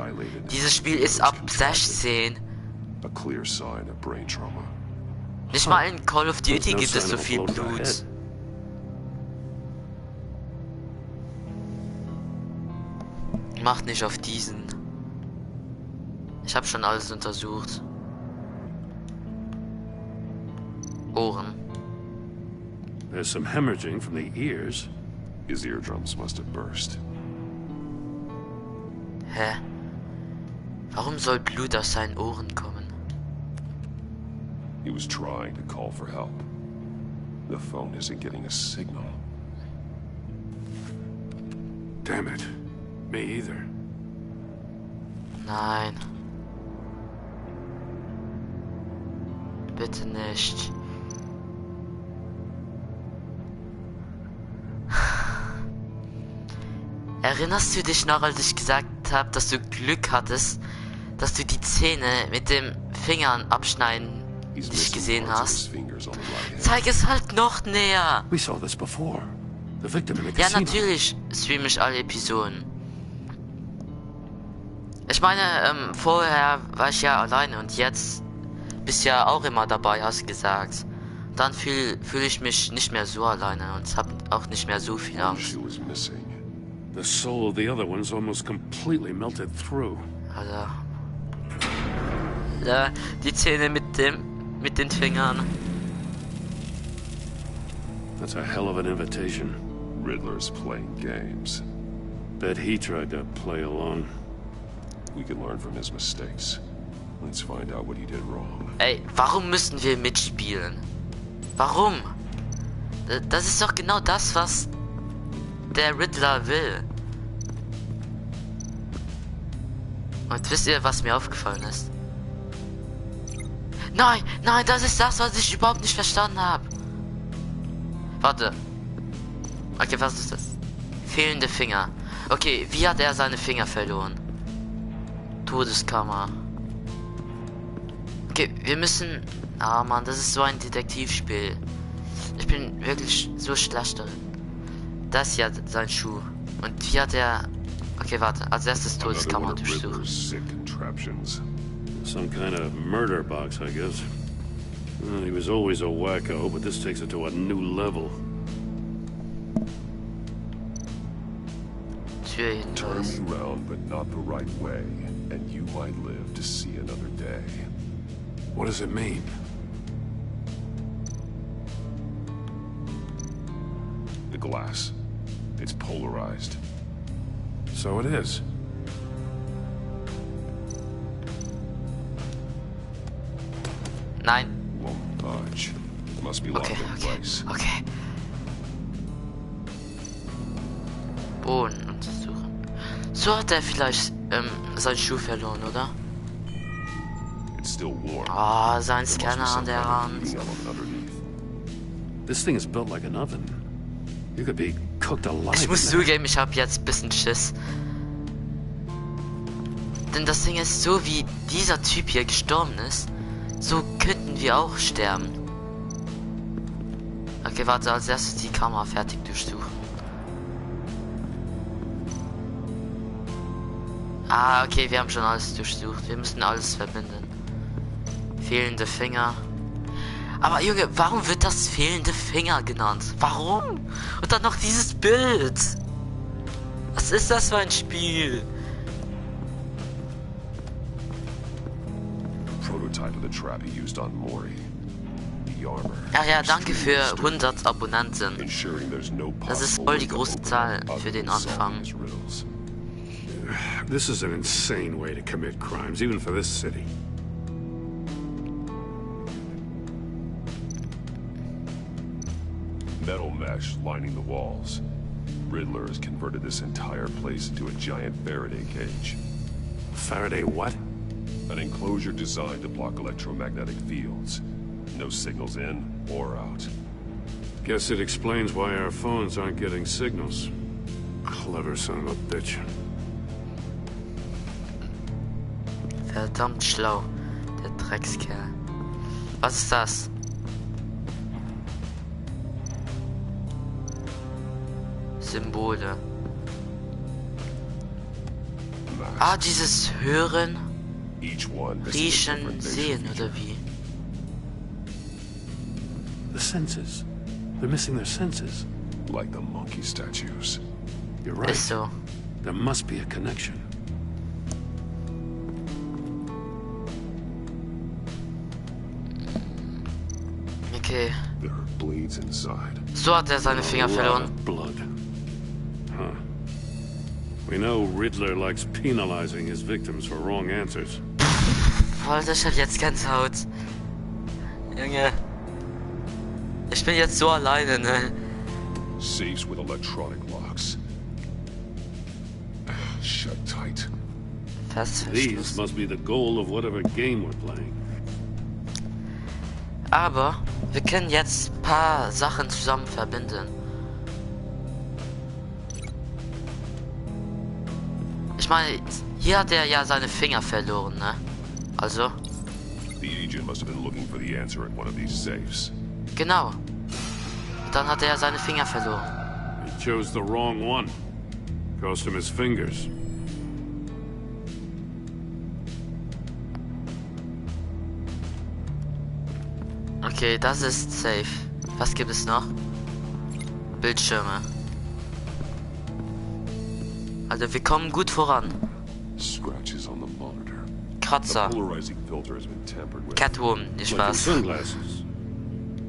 Dieses Spiel ist ab 16.
A clear sign of brain trauma.
Nicht mal in Call of Duty gibt es so viel Blut. Macht nicht auf diesen. Ich habe schon alles untersucht. Ohren.
There's some hemorrhaging from the ears.
His eardrums must have burst.
Hä? Warum soll Blut aus seinen Ohren kommen?
He was trying to call for help. The phone isn't getting a signal.
Damn it. Me either.
Nein. Bitte nicht. Erinnerst du dich noch, als ich gesagt habe, dass du Glück hattest, dass du die Zähne mit dem Fingern abschneiden nicht gesehen hast? Zeig es halt noch näher! Ja, natürlich streame ich alle Episoden. Ich meine, vorher war ich ja alleine und jetzt bist ja auch immer dabei, hast du gesagt. Dann fühle ich mich nicht mehr so alleine und hab auch nicht mehr so viel Angst.
The soul of the other one's almost completely melted through.
Alter. Ja, die Zähne mit den Fingern.
That's a hell of an invitation.
Riddler's playing games.
Bet he tried to play along.
We can learn from his mistakes. Let's find out what he did wrong.
Ey, warum müssen wir mitspielen? Warum? Das ist doch genau das, was der Riddler will. Und wisst ihr, was mir aufgefallen ist? Nein, nein, das ist das, was ich überhaupt nicht verstanden habe. Warte. Okay, was ist das? Fehlende Finger. Okay, wie hat er seine Finger verloren? Todeskammer. Okay, wir müssen... Ah, Mann, das ist so ein Detektivspiel. Ich bin wirklich so schlecht darin. Das ist ja sein Schuh. Und wie hat er... Okay, warte. Als erstes Todeskammer durchsuchen.
Some kind of murder box, I guess. Well, he was always a wacko, but this takes it to a new level.
Turn me round, but not the right way, and you might live to see another day.
What does it mean?
The glass. It's polarized.
So it is.
Nein.
Won't budge. Must be locked in place.
Okay. Boden untersuchen. So hat er vielleicht seinen Schuh verloren, oder?
It's still warm.
Ah, sein Scanner an der Hand.
This thing is built like an oven. You could be cooked alive.
Ich muss zugeben, ich habe jetzt ein bisschen Schiss. Denn das Ding ist, so wie dieser Typ hier gestorben ist, so könnten wir auch sterben. Okay, warte, als erstes die Kamera fertig durchsuchen. Ah, okay, wir haben schon alles durchsucht. Wir müssen alles verbinden. Fehlende Finger. Aber Junge, warum wird das fehlende Finger genannt? Warum? Und dann noch dieses Bild. Was ist das für ein Spiel?
Prototype of the trap he used on Mori. The armor.
Ach ja, danke für 100 Abonnenten. Das ist voll die große Zahl für den Anfang.
This is an insane way to commit crimes, even for this city.
Metal mesh lining the walls. Riddler has converted this entire place into a giant Faraday cage.
Faraday what?
An enclosure designed to block electromagnetic fields. No signals in or out.
Guess it explains why our phones aren't getting signals. Clever son of a bitch.
Verdammt schlau, der Dreckskerl. Was ist das? Symbole. Ah, dieses Hören, Riechen, Sehen oder wie?
The senses. They're missing their senses.
Like the monkey statues.
You're right.
Ist so.
There must be a connection.
Okay.
There are bleeds inside.
So hat er seine Finger verloren.
Blood. Huh. We know Riddler likes penalizing his victims for wrong answers.
Alter, ich hab jetzt Gänsehaut. Junge. Ich bin jetzt so alleine, ne?
Safes with electronic locks. Shut tight.
These must be the goal of whatever game we're playing.
Aber wir können jetzt ein paar Sachen zusammen verbinden. Ich meine, hier hat er ja seine Finger verloren, ne? Also.
The agent must have been looking for the answer at one of these safes.
Genau. Dann hat er seine Finger verloren.
He chose the wrong one. Cost him his fingers.
Okay, das ist safe. Was gibt es noch? Bildschirme. Also wir kommen gut voran.
Scratches on the monitor.
Kratzer.
The polarizing filter has been tampered with.
Catwoman, nicht Spaß.
Sunglasses.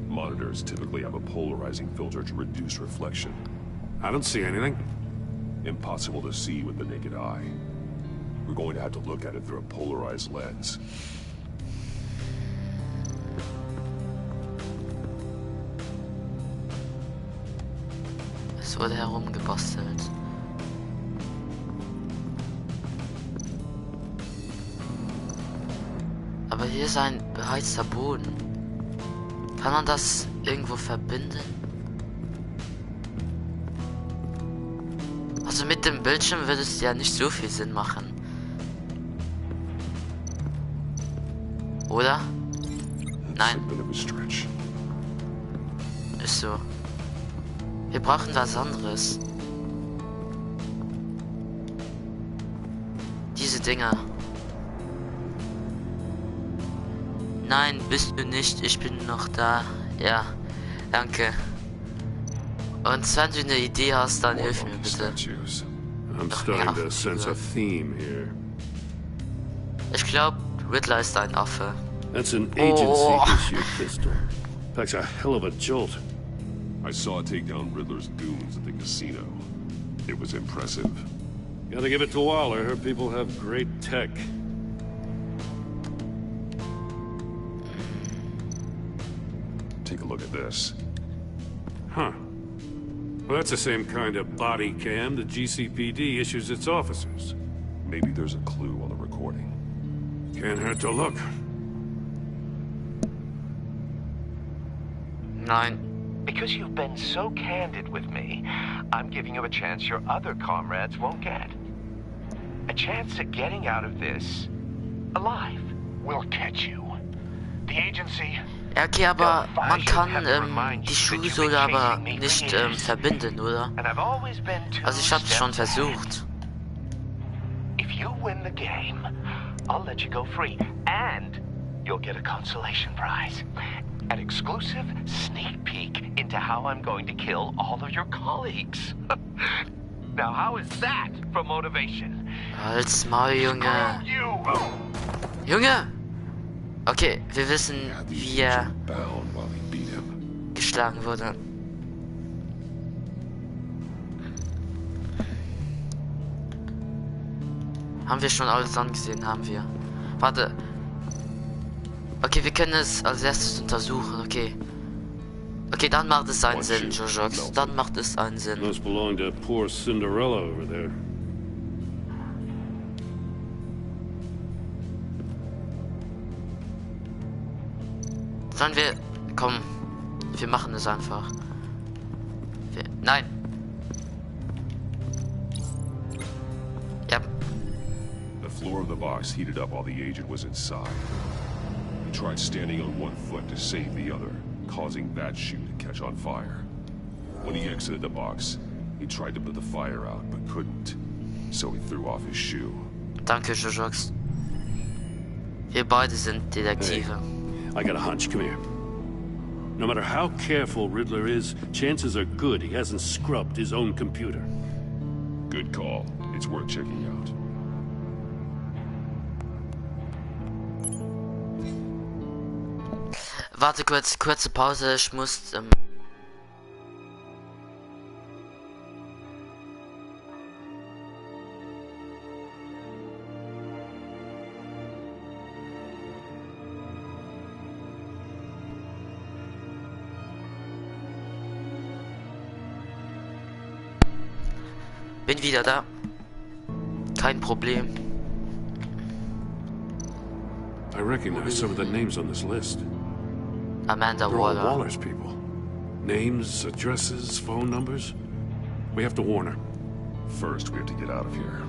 Monitors typically have a polarizing filter to reduce reflection.
I don't see anything.
Impossible to see with the naked eye. We're going to have to look at it through a polarized lens.
Es wurde herumgebastelt. Aber hier ist ein beheizter Boden. Kann man das irgendwo verbinden? Also mit dem Bildschirm würde es ja nicht so viel Sinn machen. Oder? Nein. Ist so. Wir brauchen was anderes. Diese Dinger. Nein, bist du nicht. Ich bin noch da. Ja, danke. Und wenn du eine Idee hast, dann hilf mir bitte.
I'm starting to sense a theme here.
Ich glaube, Riddler ist ein Affe.
That's an agency-issued pistol. Packs a hell of a jolt.
I saw it take down Riddler's goons at the casino. It was impressive.
Gotta give it to Waller. Her people have great tech.
Take a look at this.
Huh. Well, that's the same kind of body cam the GCPD issues its officers.
Maybe there's a clue on the recording.
Can't hurt to look.
Nein.
Because you've been so candid with me, I'm giving you a chance your other comrades won't get. A chance at getting out of this alive.
We'll catch you. The agency.
Ja, okay, aber man kann die Schuhsohle aber nicht verbinden, oder? Also ich hab's schon versucht.
If you win the game, I'll let you go free, and you'll get a consolation prize. An exclusive sneak peek into how I'm going to kill all of your colleagues. Now, how is that for motivation?
Halt's Maul, Junge. Junge! Okay, wir wissen, wie er geschlagen wurde. Haben wir schon alles angesehen? Haben wir. Warte. Okay, wir können es als erstes untersuchen, okay. Okay, dann macht es einen Sinn, Jojox. Dann macht es einen Sinn.
Must belong to poor Cinderella over there.
Sollen wir... Komm. Wir machen es einfach. Nein. Yep.
The floor of the box heated up while the agent was inside. He tried standing on one foot to save the other, causing that shoe to catch on fire. When he exited the box, he tried to put the fire out, but couldn't. So he threw off his shoe.
Danke, Jojox. Wir beide sind Detektive.
Hey, I got a hunch. Come here. No matter how careful Riddler is, chances are good he hasn't scrubbed his own computer.
Good call. It's worth checking out.
Warte kurz, kurze Pause, ich muss... Bin wieder da. Kein Problem.
I recognize some of the names on this list.
Amanda
They're all
Waller.
Waller's people. Names, addresses, phone numbers. We have to warn her.
First, we have to get out of here.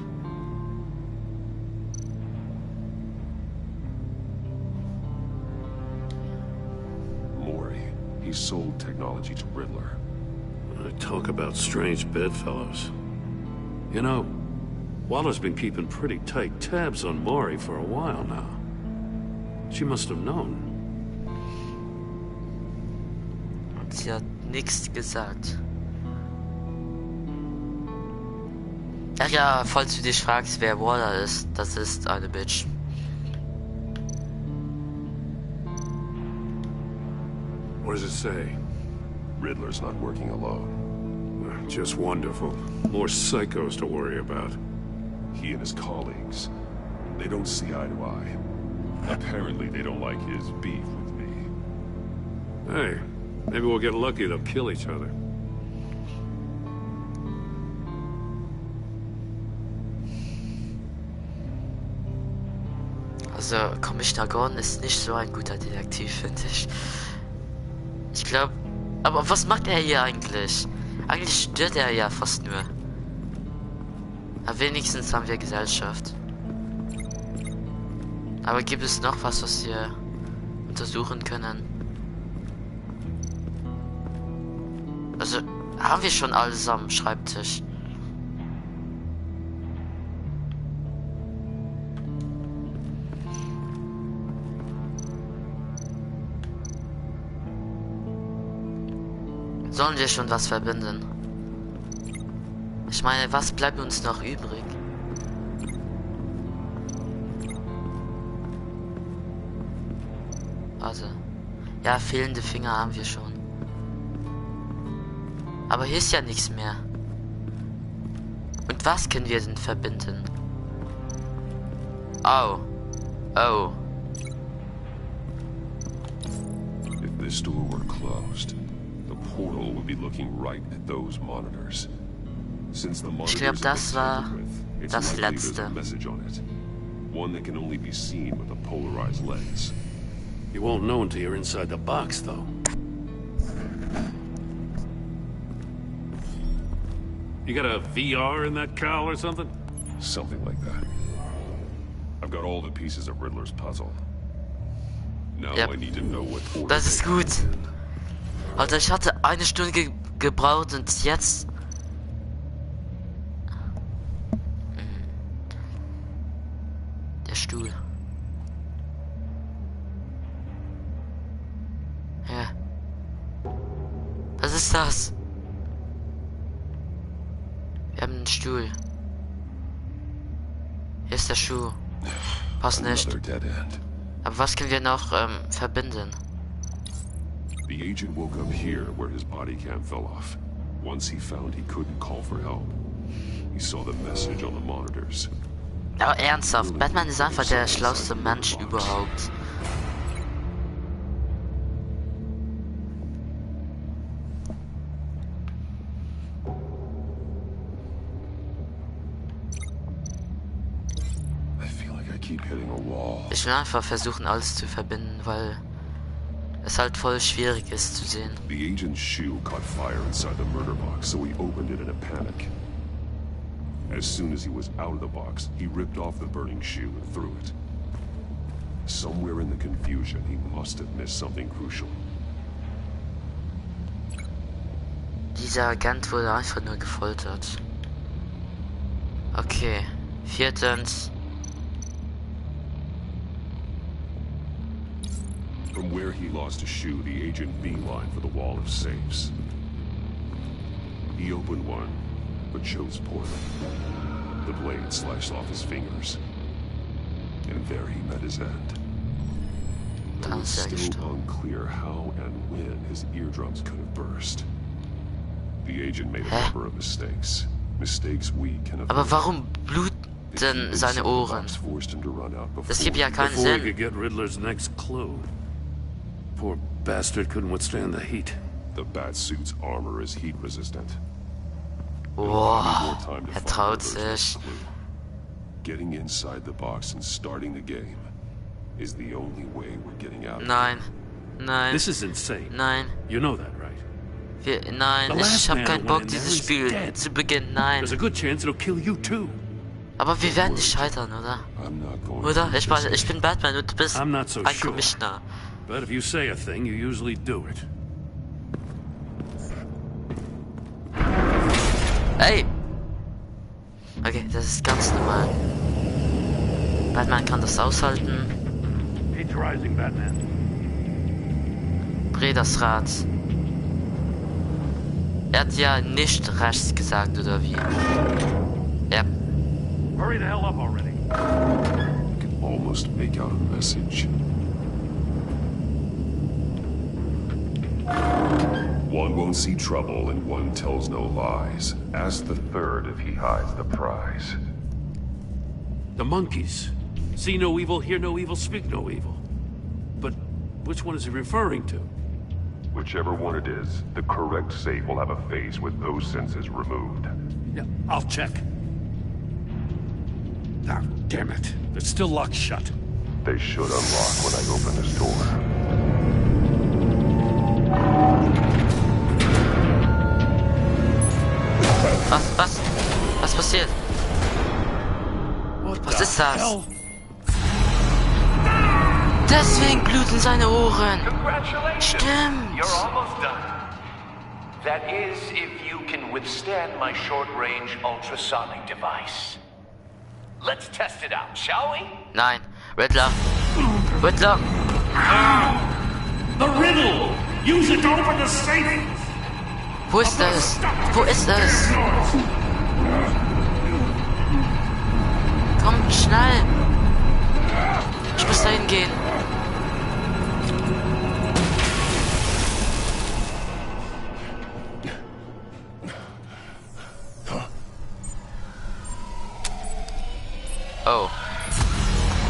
Mori, he sold technology to Riddler.
Talk about strange bedfellows. You know, Waller's been keeping pretty tight tabs on Mori for a while now. She must have known.
Sie hat nichts gesagt. Ach ja, falls du dich fragst, wer Waller ist, das ist eine Bitch.
What does it say?
Riddler's not working alone.
Just wonderful. More psychos to worry about.
He and his colleagues, they don't see eye to eye. Apparently, they don't like his beef with me.
Hey, maybe we'll get lucky. They'll kill each other.
Also, Commissioner Gordon ist nicht so ein guter Detektiv, finde ich. Ich glaube... Aber was macht er hier eigentlich? Eigentlich stört er ja fast nur. Aber wenigstens haben wir Gesellschaft. Aber gibt es noch was wir untersuchen können? Also, haben wir schon alles am Schreibtisch? Sollen wir schon was verbinden? Ich meine, was bleibt uns noch übrig? Also, ja, fehlende Finger haben wir schon. Aber hier ist ja nichts mehr. Und was können wir denn verbinden? Oh. Oh.
If this door were closed, the portal would be looking right at those monitors. Since the monitors
Ich glaube, das war
it's
das
likely there's
letzte.
a message on it. One that can only be seen with a polarized lens.
You won't know until you're inside the box, though. You got a VR in that cowl or something?
Something like that. I've got all the pieces of Riddler's puzzle. Now
Yep.
I need to know what order
Das ist
they
gut.
are in.
Alter, ich hatte eine Stunde gebraucht und jetzt... Der Stuhl. Ja. Was ist das? Wir haben einen Stuhl. Hier ist der Schuh. Passt nicht.
Another dead end.
Aber was können wir noch verbinden?
The agent woke up here where his body cam fell off. Once he found he couldn't call for help, he saw the message on the monitors.
Aber ernsthaft, Batman ist einfach der schlauste Mensch überhaupt.
I feel like I keep hitting a wall.
Ich will einfach versuchen, alles zu verbinden, weil es halt voll schwierig ist zu sehen.
The agent's shoe caught fire inside the murder box, so he opened it in a panic. As soon as he was out of the box, he ripped off the burning shoe and threw it. Somewhere in the confusion, he must have missed something crucial.
Dieser Agent wurde einfach nur gefoltert. Okay. Viertens.
From where he lost a shoe, the agent beelined for the wall of safes. He opened one, but chose poorly. The blade slashed off his fingers. And there he met his end. It was still unclear how and when his eardrums could have burst. The agent made a number of mistakes. Mistakes we can avoid.
Aber warum bluten seine Ohren? Das gibt ja keinen
Before we
Sinn.
could get Riddler's next clue. Poor bastard couldn't withstand the heat.
The Batsuit's armor is heat resistant.
Wow, traut sich.
Getting inside the box and starting the game is the only way we're getting out.
Nein. Nein.
This is insane.
Nein.
You know that, right?
Nein, ich hab keinen Bock, dieses Spiel zu beginnen. Nein.
There's a good chance it'll kill you too.
Aber wir werden nicht scheitern, oder? Oder? Ich bin Batman und du bist ein Commissioner.
But if you say a thing, you usually do it.
Ey! Okay, das ist ganz normal. Batman kann das aushalten.
It's rising, Batman.
Dreh das Rad. Er hat ja nicht rechts gesagt, oder wie? Ja.
Hurry the hell up already.
I can almost make out a message. One won't see trouble and one tells no lies. Ask the third if he hides the prize.
The monkeys. See no evil, hear no evil, speak no evil. But which one is he referring to?
Whichever one it is, the correct safe will have a face with those senses removed.
Yeah, I'll check. Ah, damn it. It's still locked shut.
They should unlock when I open this door.
Was passiert? Was ist das?
Hell?
Deswegen bluten seine Ohren.
Congratulations.
Stimmt.
You're almost done. That is, if you can withstand my short-range ultrasonic device. Let's test it out, shall we?
Nein, Riddler. Riddler.
The riddle! Use it to open the safe!
Wo ist es? Wo ist es? Komm, schnell! Ich muss dahin gehen. Oh.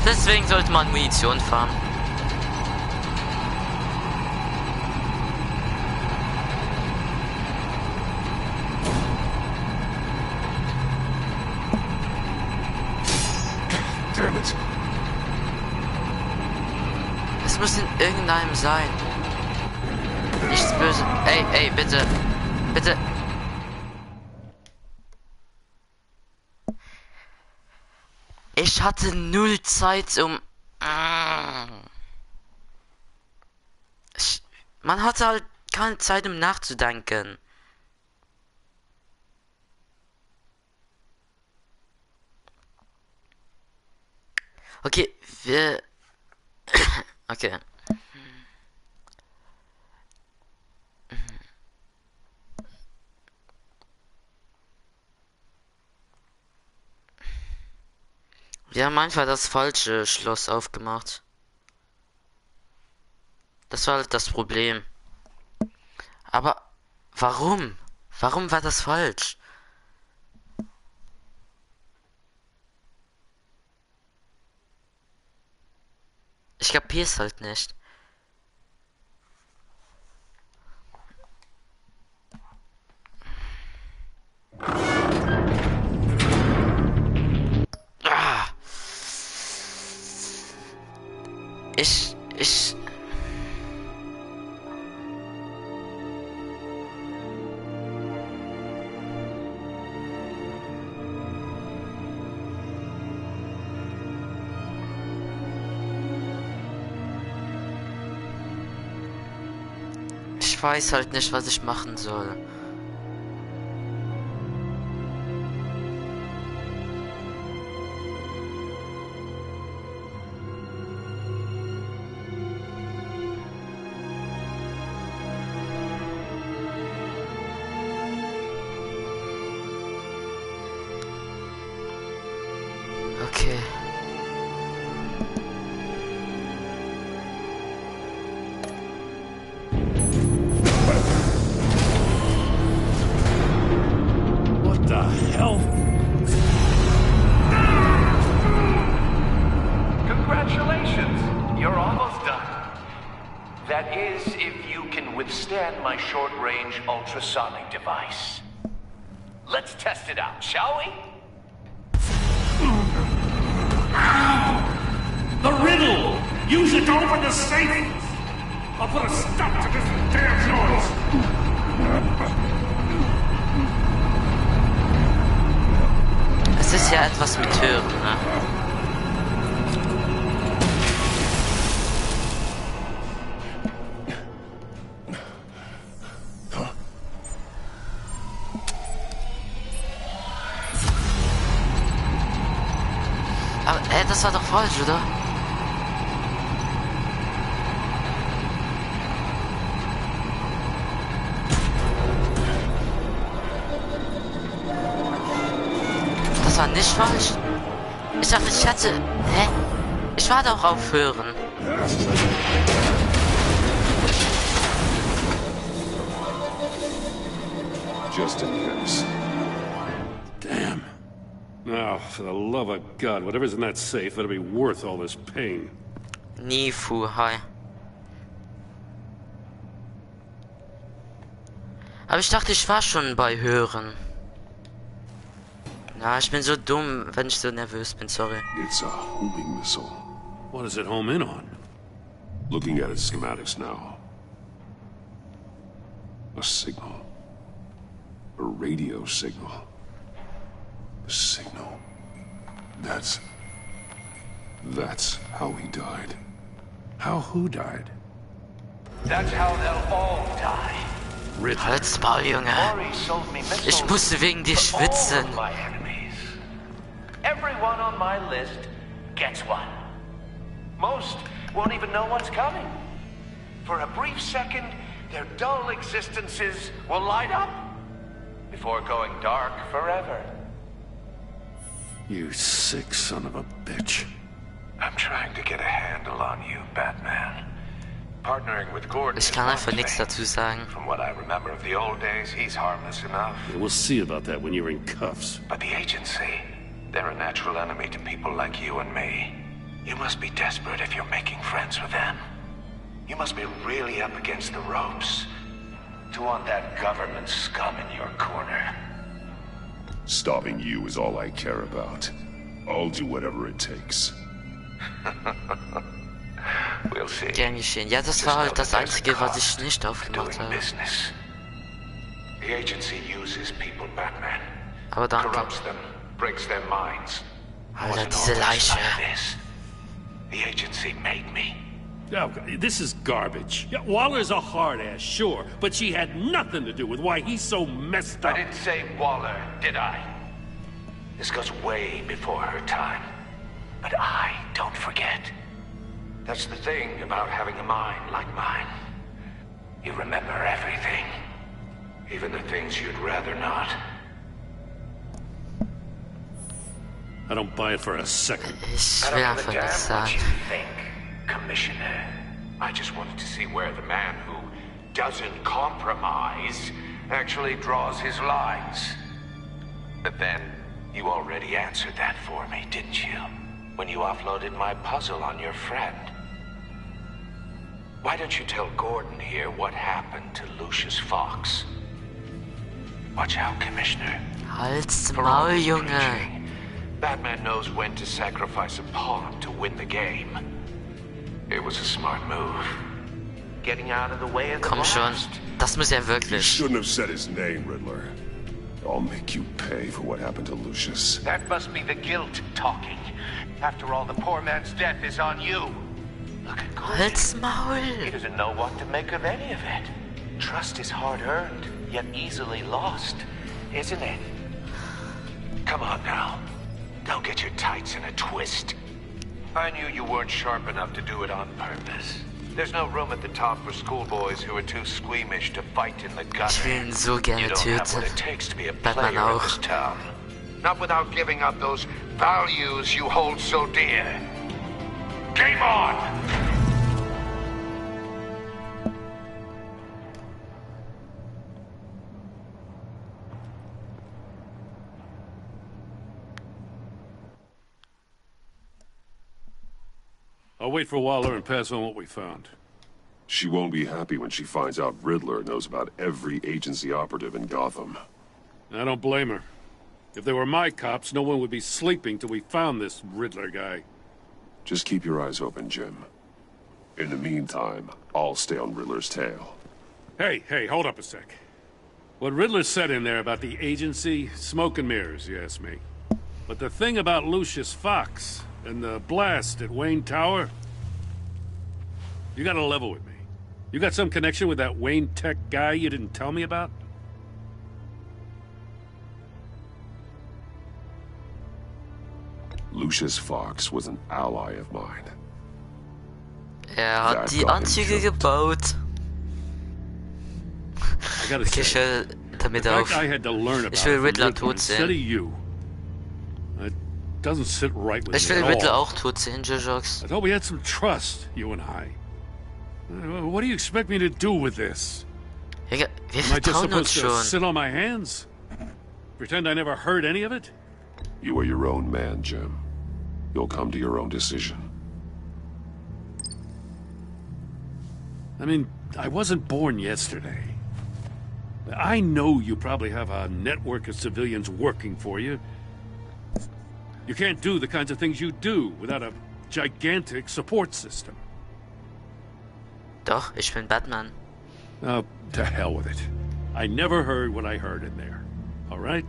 Deswegen sollte man Munition fahren.
Damn it.
Es muss in irgendeinem sein. Nichts Böse. Ey, bitte. Bitte. Ich hatte null Zeit, man hatte halt keine Zeit, um nachzudenken. Okay, okay. Wir haben einfach das falsche Schloss aufgemacht. Das war halt das Problem. Aber warum? Warum war das falsch? Ich kapier's halt nicht. Ich... Ich weiß halt nicht, was ich machen soll. Okay.
What the hell?
Congratulations! You're almost done. That is, if you can withstand my short-range ultrasonic device. Let's test it out, shall we?
The riddle! Use it to open the safe! I'll put a stop to this damn noise!
Es ist ja etwas mit Hören, ne? Aber, das war doch falsch, oder? Das war nicht falsch. Ich dachte, ich hatte... Hä? Ich war doch auf Hören.
Just in case.
Damn. Now, for the love of God, whatever's in that safe better be worth all this pain.
Nifu, hi. Aber ich dachte, ich war schon bei Hören. Na, ich bin so dumm, wenn ich so nervös bin, sorry.
It's a homing missile.
What does it home in on?
Looking at its schematics now. A signal. A radio signal. A signal. That's how he died.
How who died?
That's how they'll all die.
Halt's Maul, Junge. Ich musste wegen dir schwitzen.
Everyone on my list gets one. Most won't even know what's coming. For a brief second, their dull existences will light up before going dark forever.
You sick son of a bitch.
I'm trying to get a handle on you, Batman. Partnering with Gordon.
Ich kann einfach nichts dazu sagen.
From what I remember of the old days, he's harmless enough.
Yeah, we'll see about that when you're in cuffs.
But the agency, they're a natural enemy to people like you and me. You must be desperate if you're making friends with them. You must be really up against the ropes to want that government scum in your corner.
Stopping you is all I care about. I'll do whatever it takes.
We'll see.
Gern geschehen. Ja, das war halt das Einzige, was ich nicht aufgemacht habe.
The agency uses people, Batman.
Aber danke.
Corrupts them, breaks their minds.
Alter, diese Leiche.
The agency made me.
Oh, this is garbage. Yeah, Waller's a hard ass, sure, but she had nothing to do with why he's so messed up.
I didn't say Waller, did I? This goes way before her time. But I don't forget. That's the thing about having a mind like mine. You remember everything. Even the things you'd rather not.
I don't buy it for a second.
Ich will einfach nichts sagen.
Commissioner, I just wanted to see where the man who doesn't compromise actually draws his lines. But then, you already answered that for me, didn't you? When you offloaded my puzzle on your friend. Why don't you tell Gordon here what happened to Lucius Fox? Watch out, Commissioner.
Halt's Maul, Junge.
Batman knows when to sacrifice a pawn to win the game. It was a smart move. Getting out of the way of the
Komm schon, das muss er
You
wirklich.
shouldn't have said his name, Riddler. I'll make you pay for what happened to Lucius.
That must be the guilt talking. After all, the poor man's death is on you. Look at Gordon.
Halt's Maul.
He doesn't know what to make of any of it. Trust is hard-earned, yet easily lost, isn't it? Come on now. Don't get your tights in a twist. I knew you weren't sharp enough to do it on purpose. There's no room at the top for schoolboys who are too squeamish to fight in the gutter.
Ich will ihn so gerne
You don't have what
töten.
it takes to be a
Batman
player in
auch.
this town. Not without giving up those values you hold so dear. Game on!
I'll wait for Waller and pass on what we found.
She won't be happy when she finds out Riddler knows about every agency operative in Gotham.
I don't blame her. If they were my cops, no one would be sleeping till we found this Riddler guy.
Just keep your eyes open, Jim. In the meantime, I'll stay on Riddler's tail.
Hey, hold up a sec. What Riddler said in there about the agency, smoke and mirrors, you ask me. But the thing about Lucius Fox and the blast at Wayne Tower, you gotta level with me. You got some connection with that Wayne Tech guy you didn't tell me about?
Lucius Fox was an ally of mine.
Hat die Anzüge gebaut. Okay, ich will damit auf. Ich will Riddler tot sehen. Ich will Riddler auch tot sehen, Jojox.
I thought we had some trust, you and I. What do you expect me to do with this?
Wir
Am I just
vertrauen uns
supposed to
schon.
sit on my hands? Pretend I never heard any of it?
You are your own man, Jim. You'll come to your own decision.
I mean, I wasn't born yesterday. I know you probably have a network of civilians working for you. You can't do the kinds of things you do without a gigantic support system.
Doch, ich bin Batman.
Oh, to hell with it. I never heard what I heard in there. All right?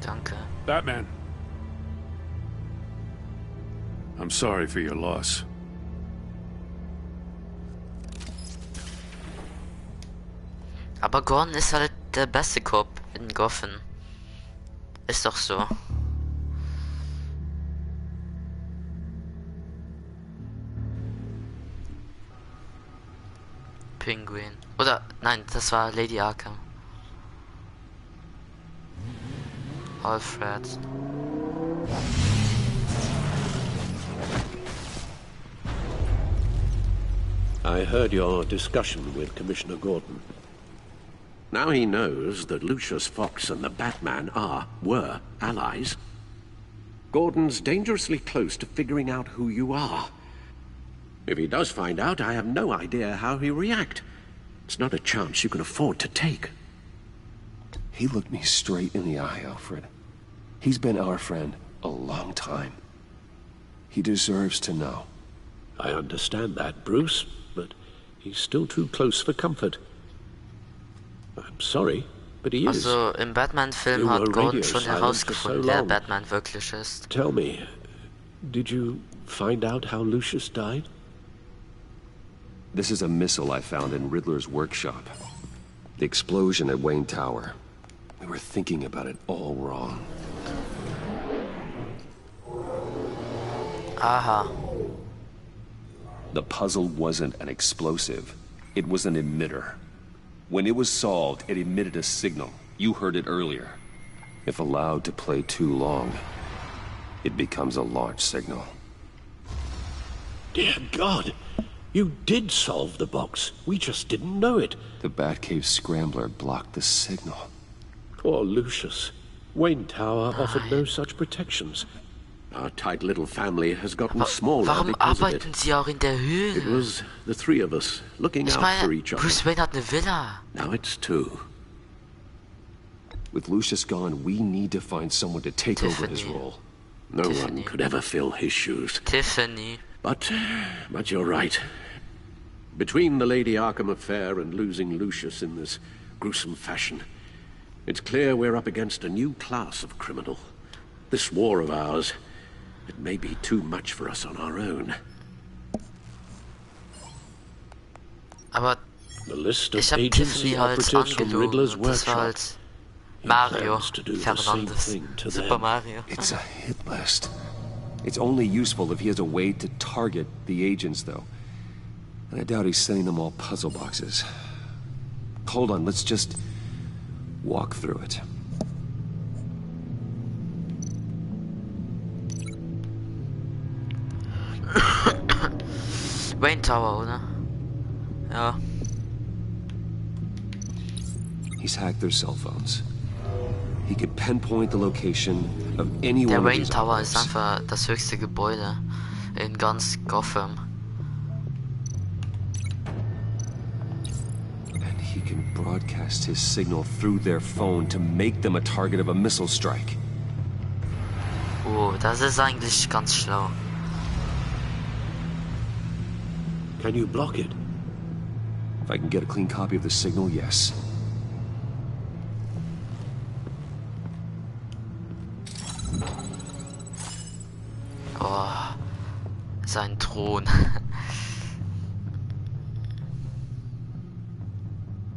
Danke.
Batman. I'm sorry for your loss.
Aber Gordon ist halt der beste Cop in Gotham. Ist doch so. Penguin. Oder, nein, das war Lady Arkham. Alfred.
I heard your discussion with Commissioner Gordon. Now he knows that Lucius Fox and the Batman were allies. Gordon's dangerously close to figuring out who you are. If he does find out, I have no idea how he'll react. It's not a chance you can afford to take.
He looked me straight in the eye, Alfred. He's been our friend a long time. He deserves to know.
I understand that, Bruce, but he's still too close for comfort. I'm sorry, but he is.
Also im Batman-Film hat Gordon schon herausgefunden, wer Batman wirklich ist.
Tell me, did you find out how Lucius died?
This is a missile I found in Riddler's workshop. The explosion at Wayne Tower. We were thinking about it all wrong.
Aha.
The puzzle wasn't an explosive. It was an emitter. When it was solved, it emitted a signal. You heard it earlier. If allowed to play too long, it becomes a launch signal.
Dear God! You did solve the box. We just didn't know it.
The Batcave scrambler blocked the signal.
Poor Lucius. Wayne Tower offered no such protections. Our tight little family has gotten smaller
Warum
because of
arbeiten
it.
sie auch in der Höhle?
It was the three of us looking
Ich
out for
meine,
each other.
Bruce Wayne hat eine Villa.
Now it's two.
With Lucius gone, we need to find someone to take over his role.
No one could ever fill his shoes.
Tiffany.
But you're right. Between the Lady Arkham affair and losing Lucius in this gruesome fashion, it's clear we're up against a new class of criminal. This war of ours, it may be too much for us on our own.
Aber
The list
ich
of
hab Tiffany
agency
halt
operatives from Riddler's
angelogen. Das war
workshop.
halt Mario
plans to do the same
Fernandes.
thing to
Super
them.
Mario.
It's a hit list. It's only useful if he has a way to target the agents, though. And I doubt he's sending them all puzzle boxes. Hold on, let's just walk through it.
Wayne Tower, oder? Ja.
He's hacked their cell phones. He could pinpoint the location of any
Der
one of
Wayne
these
Tower ist
objects.
einfach das höchste Gebäude in ganz Gotham.
And he can broadcast his signal through their phone to make them a target of a missile strike.
Oh, das ist eigentlich ganz schlau.
Can you block it?
If I can get a clean copy of the signal, yes.
Oh, sein Thron.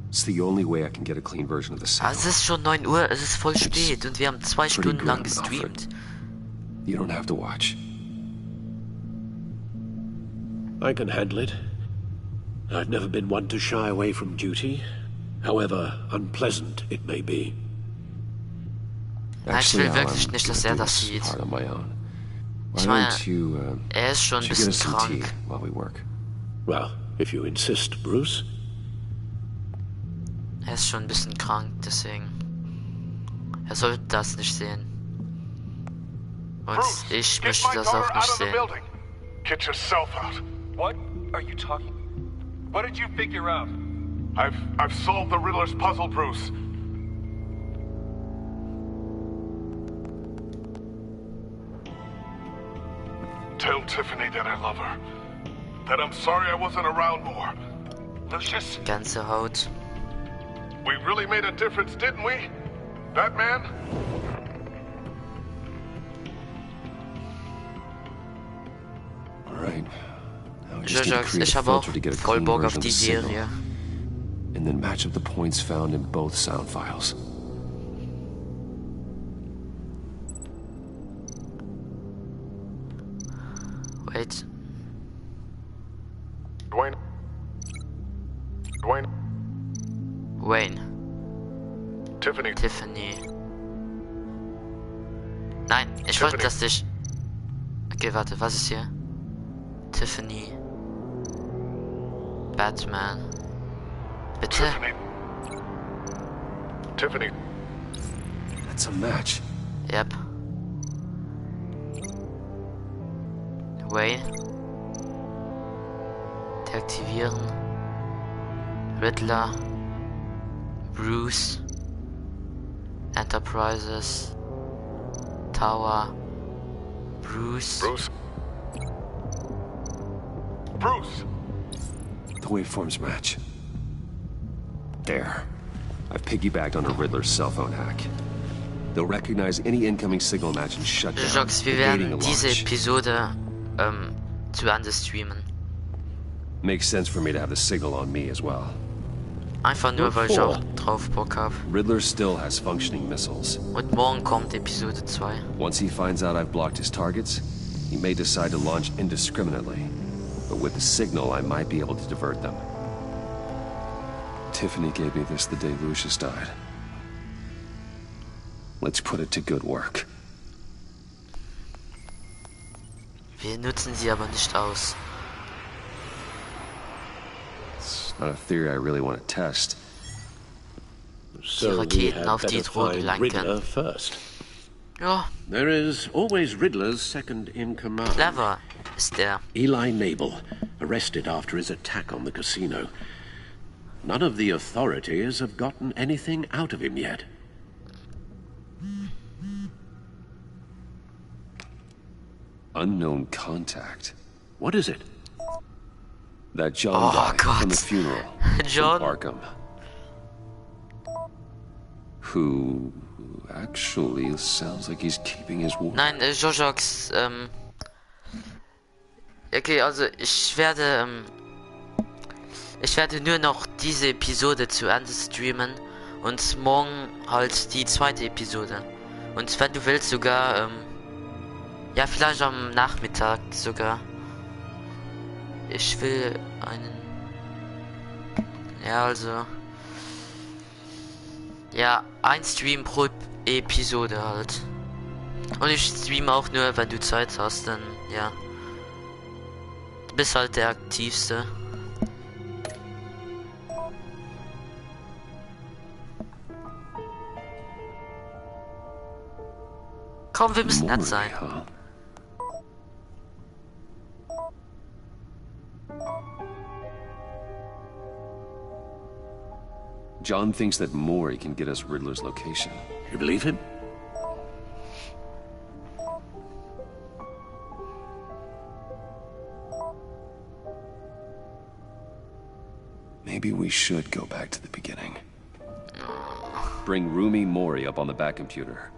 It's the only way I can get a clean version of the signal.
Es ist schon 9 Uhr, es ist voll spät und wir haben 2 Stunden lang gestreamt.
You don't have to watch.
I can handle it. I've never been one to shy away from duty, however unpleasant it may be.
Nein, ich will wirklich nicht, dass das sieht. Ich meine, ist schon ein bisschen krank.
Well, if you insist, Bruce.
Ist schon ein bisschen krank, deswegen. Sollte das nicht sehen. Und
Bruce,
ich möchte das auch nicht sehen.
Get yourself out.
What are you talking? What did you figure out?
I've solved the Riddler's puzzle, Bruce. Tell Tiffany that I love her. That I'm sorry I wasn't around more. Lucius?
Ganze Haut.
We really made a difference, didn't we? That man?
All right.
Ich habe auch voll Bock auf die Serie.
And then match up the points found in both sound files.
Wait. Wayne. Tiffany. Nein, ich wollte, dass ich... Okay, warte, was ist hier? Tiffany. Batman. Bitte?
Tiffany.
That's a match.
Yep. Wayne. Deaktivieren. Riddler. Bruce. Enterprises. Tower. Bruce.
The waveforms match. There. I've piggybacked on a Riddler's cell phone hack. They'll recognize any incoming signal match and shut down.
Jox, wir werden diese Episode zu Ende streamen.
Makes sense for me to have the signal on me as well.
Einfach nur, weil ich auch drauf Bock habe.
Riddler still has functioning missiles.
Und morgen kommt Episode 2.
Once he finds out I've blocked his targets, he may decide to launch indiscriminately. But with the signal, I might be able to divert them. Tiffany gave me this the day Lucius died. Let's put it to good work.
Wir nutzen sie aber nicht aus.
It's not a theory I really want to test.
So we had better find Riddler first.
Ja.
There is always Riddler's second in command.
Clever ist der.
Eli Nabel, arrested after his attack on the casino. None of the authorities have gotten anything out of him yet.
Unknown contact.
What is it?
That John guy from the funeral.
John
Arkham. Who actually sounds like he's keeping his word.
Nein, Jojox, okay, also ich werde nur noch diese Episode zu Ende streamen und morgen halt die zweite Episode. Und wenn du willst sogar, ja, vielleicht am Nachmittag sogar. Ich will einen... Ja, also... Ja, ein Stream pro Episode halt. Und ich streame auch nur, wenn du Zeit hast, dann, ja. Du bist halt der Aktivste. Komm, wir müssen nett sein.
John thinks that Mori can get us Riddler's location.
You believe him?
Maybe we should go back to the beginning. Bring Rumi Mori up on the back computer.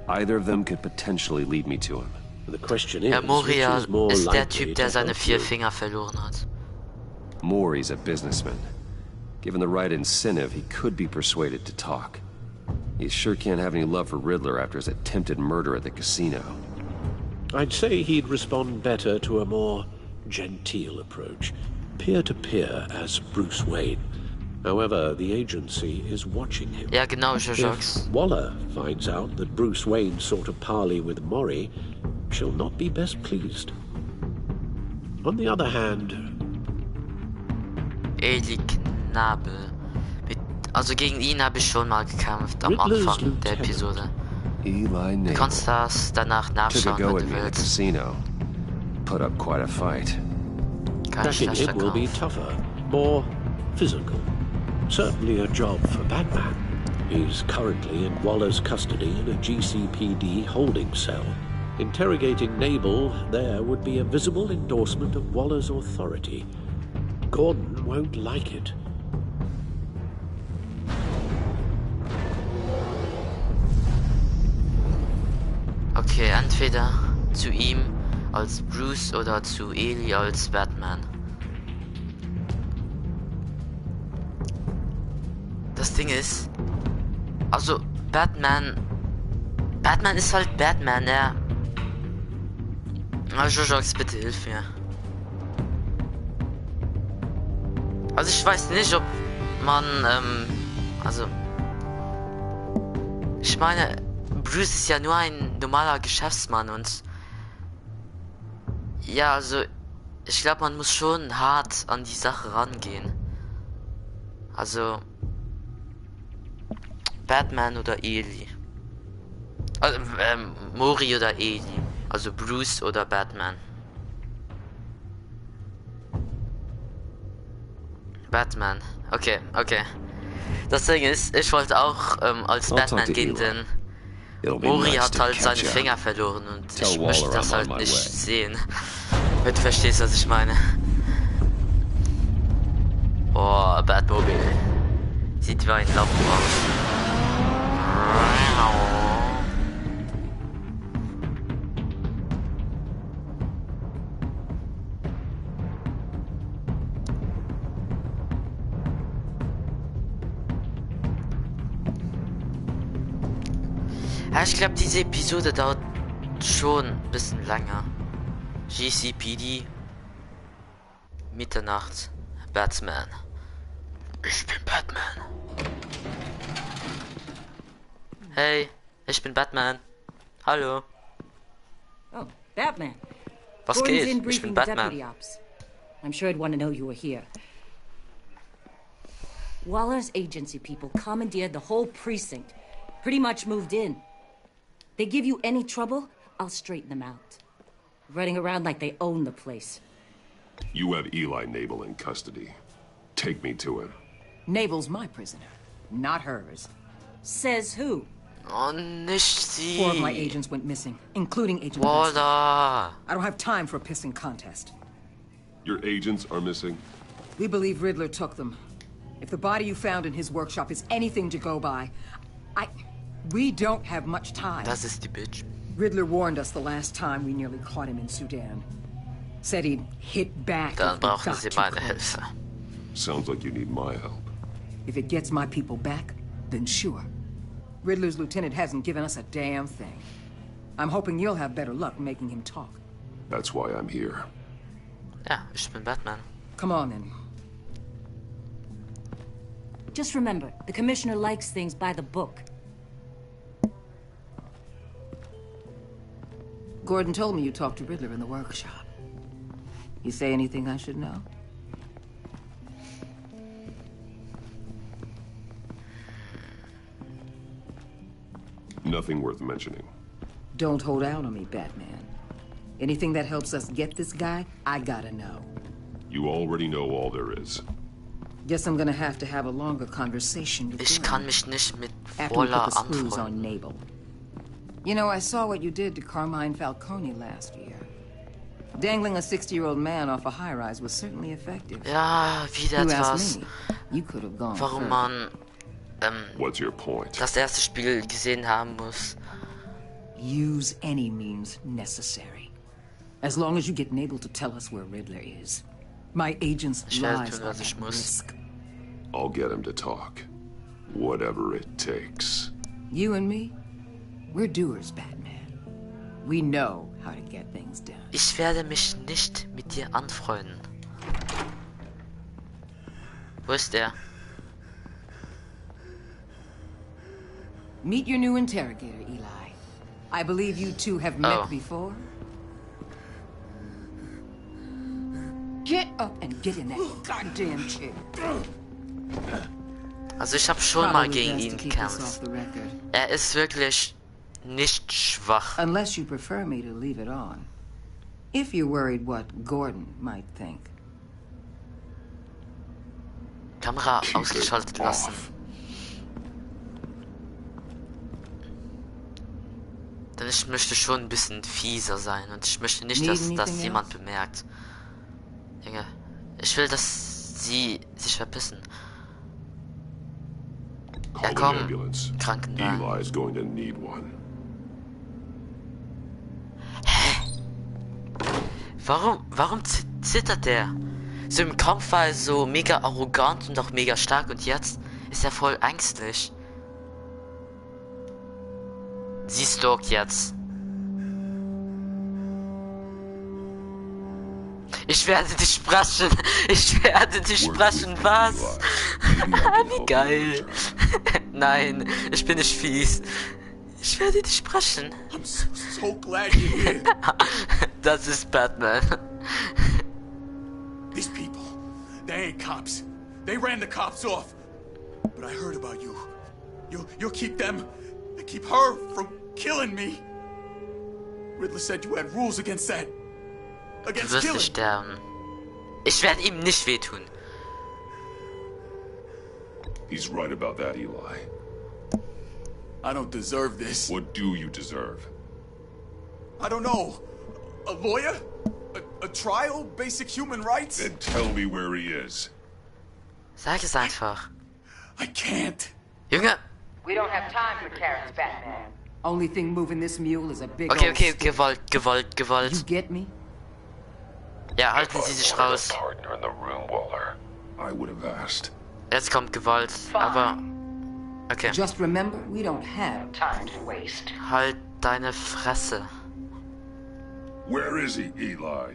Either of them could potentially lead me to him.
The question is,
Ja, Moria
which is more
ist der
likely
Typ, der
to
seine
help
4
you?
Finger verloren hat.
Mori's a businessman. Given the right incentive, he could be persuaded to talk. He sure can't have any love for Riddler after his attempted murder at the casino.
I'd say he'd respond better to a more genteel approach, peer-to-peer as Bruce Wayne. However, the agency is watching him.
Ja, genau, Jojox.
If Waller finds out that Bruce Wayne sought a parley with Mori, she'll not be best pleased. On the other hand...
Eli Knabel. Also gegen ihn habe ich schon mal gekämpft am Anfang der Episode. Du kannst das danach nachschauen, wenn du willst.
Casino. Put up quite a fight.
Backing him will be tougher, more physical. Certainly a job for Batman. He's currently in Waller's custody in a GCPD holding cell. Interrogating Nabel there would be a visible endorsement of Waller's authority. Gordon won't like it.
Okay, entweder zu ihm als Bruce oder zu Eli als Batman. Das Ding ist, also Batman ist halt Batman, er... Also Jojox, bitte hilf mir. Also ich weiß nicht, ob man, also... Ich meine, Bruce ist ja nur ein normaler Geschäftsmann und... Ja, also... Ich glaube, man muss schon hart an die Sache rangehen. Also... Batman oder Eli. Also, Mori oder Eli. Also Bruce oder Batman. Batman. Okay, okay. Das Ding ist, ich wollte auch als Batman gehen, denn Mori hat halt seine Finger verloren und ich möchte das halt nicht sehen. Wenn du verstehst, was ich meine. Oh, Batmobile. Sieht wie ein Lappen aus. Ja, ich glaube, diese Episode dauert schon ein bisschen länger. GCPD, Mitternacht, Batman. Ich bin Batman. Hey, ich bin Batman. Hallo.
Oh, Batman.
Was geht? Ich bin Batman.
I'm sure I'd want to know you were here. Waller's agency people commandeered the whole precinct. Pretty much moved in. They give you any trouble, I'll straighten them out. Running around like they own the place.
You have Eli Nabel in custody. Take me to him.
Nabel's my prisoner, not hers.
Says who?
Oh, nicht sie.
4 of my agents went missing, including Agent
Voila.
I don't have time for a pissing contest.
Your agents are missing?
We believe Riddler took them. If the body you found in his workshop is anything to go by, we don't have much time.
Das ist die Bitch.
Riddler warned us the last time we nearly caught him in Sudan. Said he'd hit back.
Dann brauchen Sie meine Hilfe.
Sounds like you need my help.
If it gets my people back, then sure. Riddler's lieutenant hasn't given us a damn thing. I'm hoping you'll have better luck making him talk.
That's why I'm here.
Ja, ich bin Batman.
Come on, then.
Just remember, the commissioner likes things by the book.
Gordon told me you talked to Riddler in the workshop. You say anything I should know?
Nothing worth mentioning.
Don't hold out on me, Batman. Anything that helps us get this guy, I gotta know.
You already know all there is.
Guess I'm gonna have to have a longer conversation with
Ich kann mich nicht mit
after we
Waller
put the screws
anfreunden.
on Nabel. You know, I saw what you did to Carmine Falcone last year. Dangling a 60-year-old man off a high-rise was certainly effective.
Ja, wieder
You
etwas,
asked me. You could have gone
warum
further.
man
What's your point?
das erste Spiel gesehen haben muss.
Use any means necessary. As long as you get Nabel to tell us where Riddler is. My agent's
Ich werde
lives
tun,
are
was ich
at
muss.
risk.
I'll get him to talk. Whatever it takes.
You and me, we're doers, Batman. We know how to get things done.
Ich werde mich nicht mit dir anfreunden. Wo ist der?
Meet your new interrogator, Eli. I believe you two have met before. Get up and get in that goddamn chair.
Also ich habe schon mal gegen ihn gekämpft. Er ist wirklich nicht schwach.
Unless you prefer me to leave it on. If you're worried what Gordon might think.
Kamera ausgeschaltet lassen. Denn ich möchte schon ein bisschen fieser sein und ich möchte nicht, dass das jemand bemerkt. Junge, ich will, dass sie sich verpissen. Ja komm, Krankenwagen.
Eli's going to need one.
Warum zittert der? So im Kampf war er so mega arrogant und auch mega stark und jetzt ist er voll ängstlich. Sie stalkt jetzt. Ich werde dich sprechen. Ich werde dich sprechen. Was? Wie geil. Nein, ich bin nicht fies. Ich werde dich sprechen.
I'm so glad you're here.
Das ist Batman.
These people, they ain't cops. They ran the cops off. But I heard about you. You'll keep them. Keep her from killing me. Riddler said you had rules against that.
Du wirst nicht sterben. Ich werde ihm nicht wehtun.
He's right about that, Eli.
I don't deserve this.
What do you deserve?
I don't know. A lawyer? A trial? Basic human rights?
Then tell me where he is.
Sag es einfach.
I can't.
Junge.
We don't have time for carrots, Batman. Only thing moving this mule is a big
Okay,
old
okay,
stick.
Gewalt.
You get me?
Ja, halten Sie sich raus.
Partner in the room, Waller. I would have asked.
Jetzt kommt Gewalt, aber... Okay.
Just remember, we don't have time to waste.
Halt deine Fresse.
Where is he, Eli?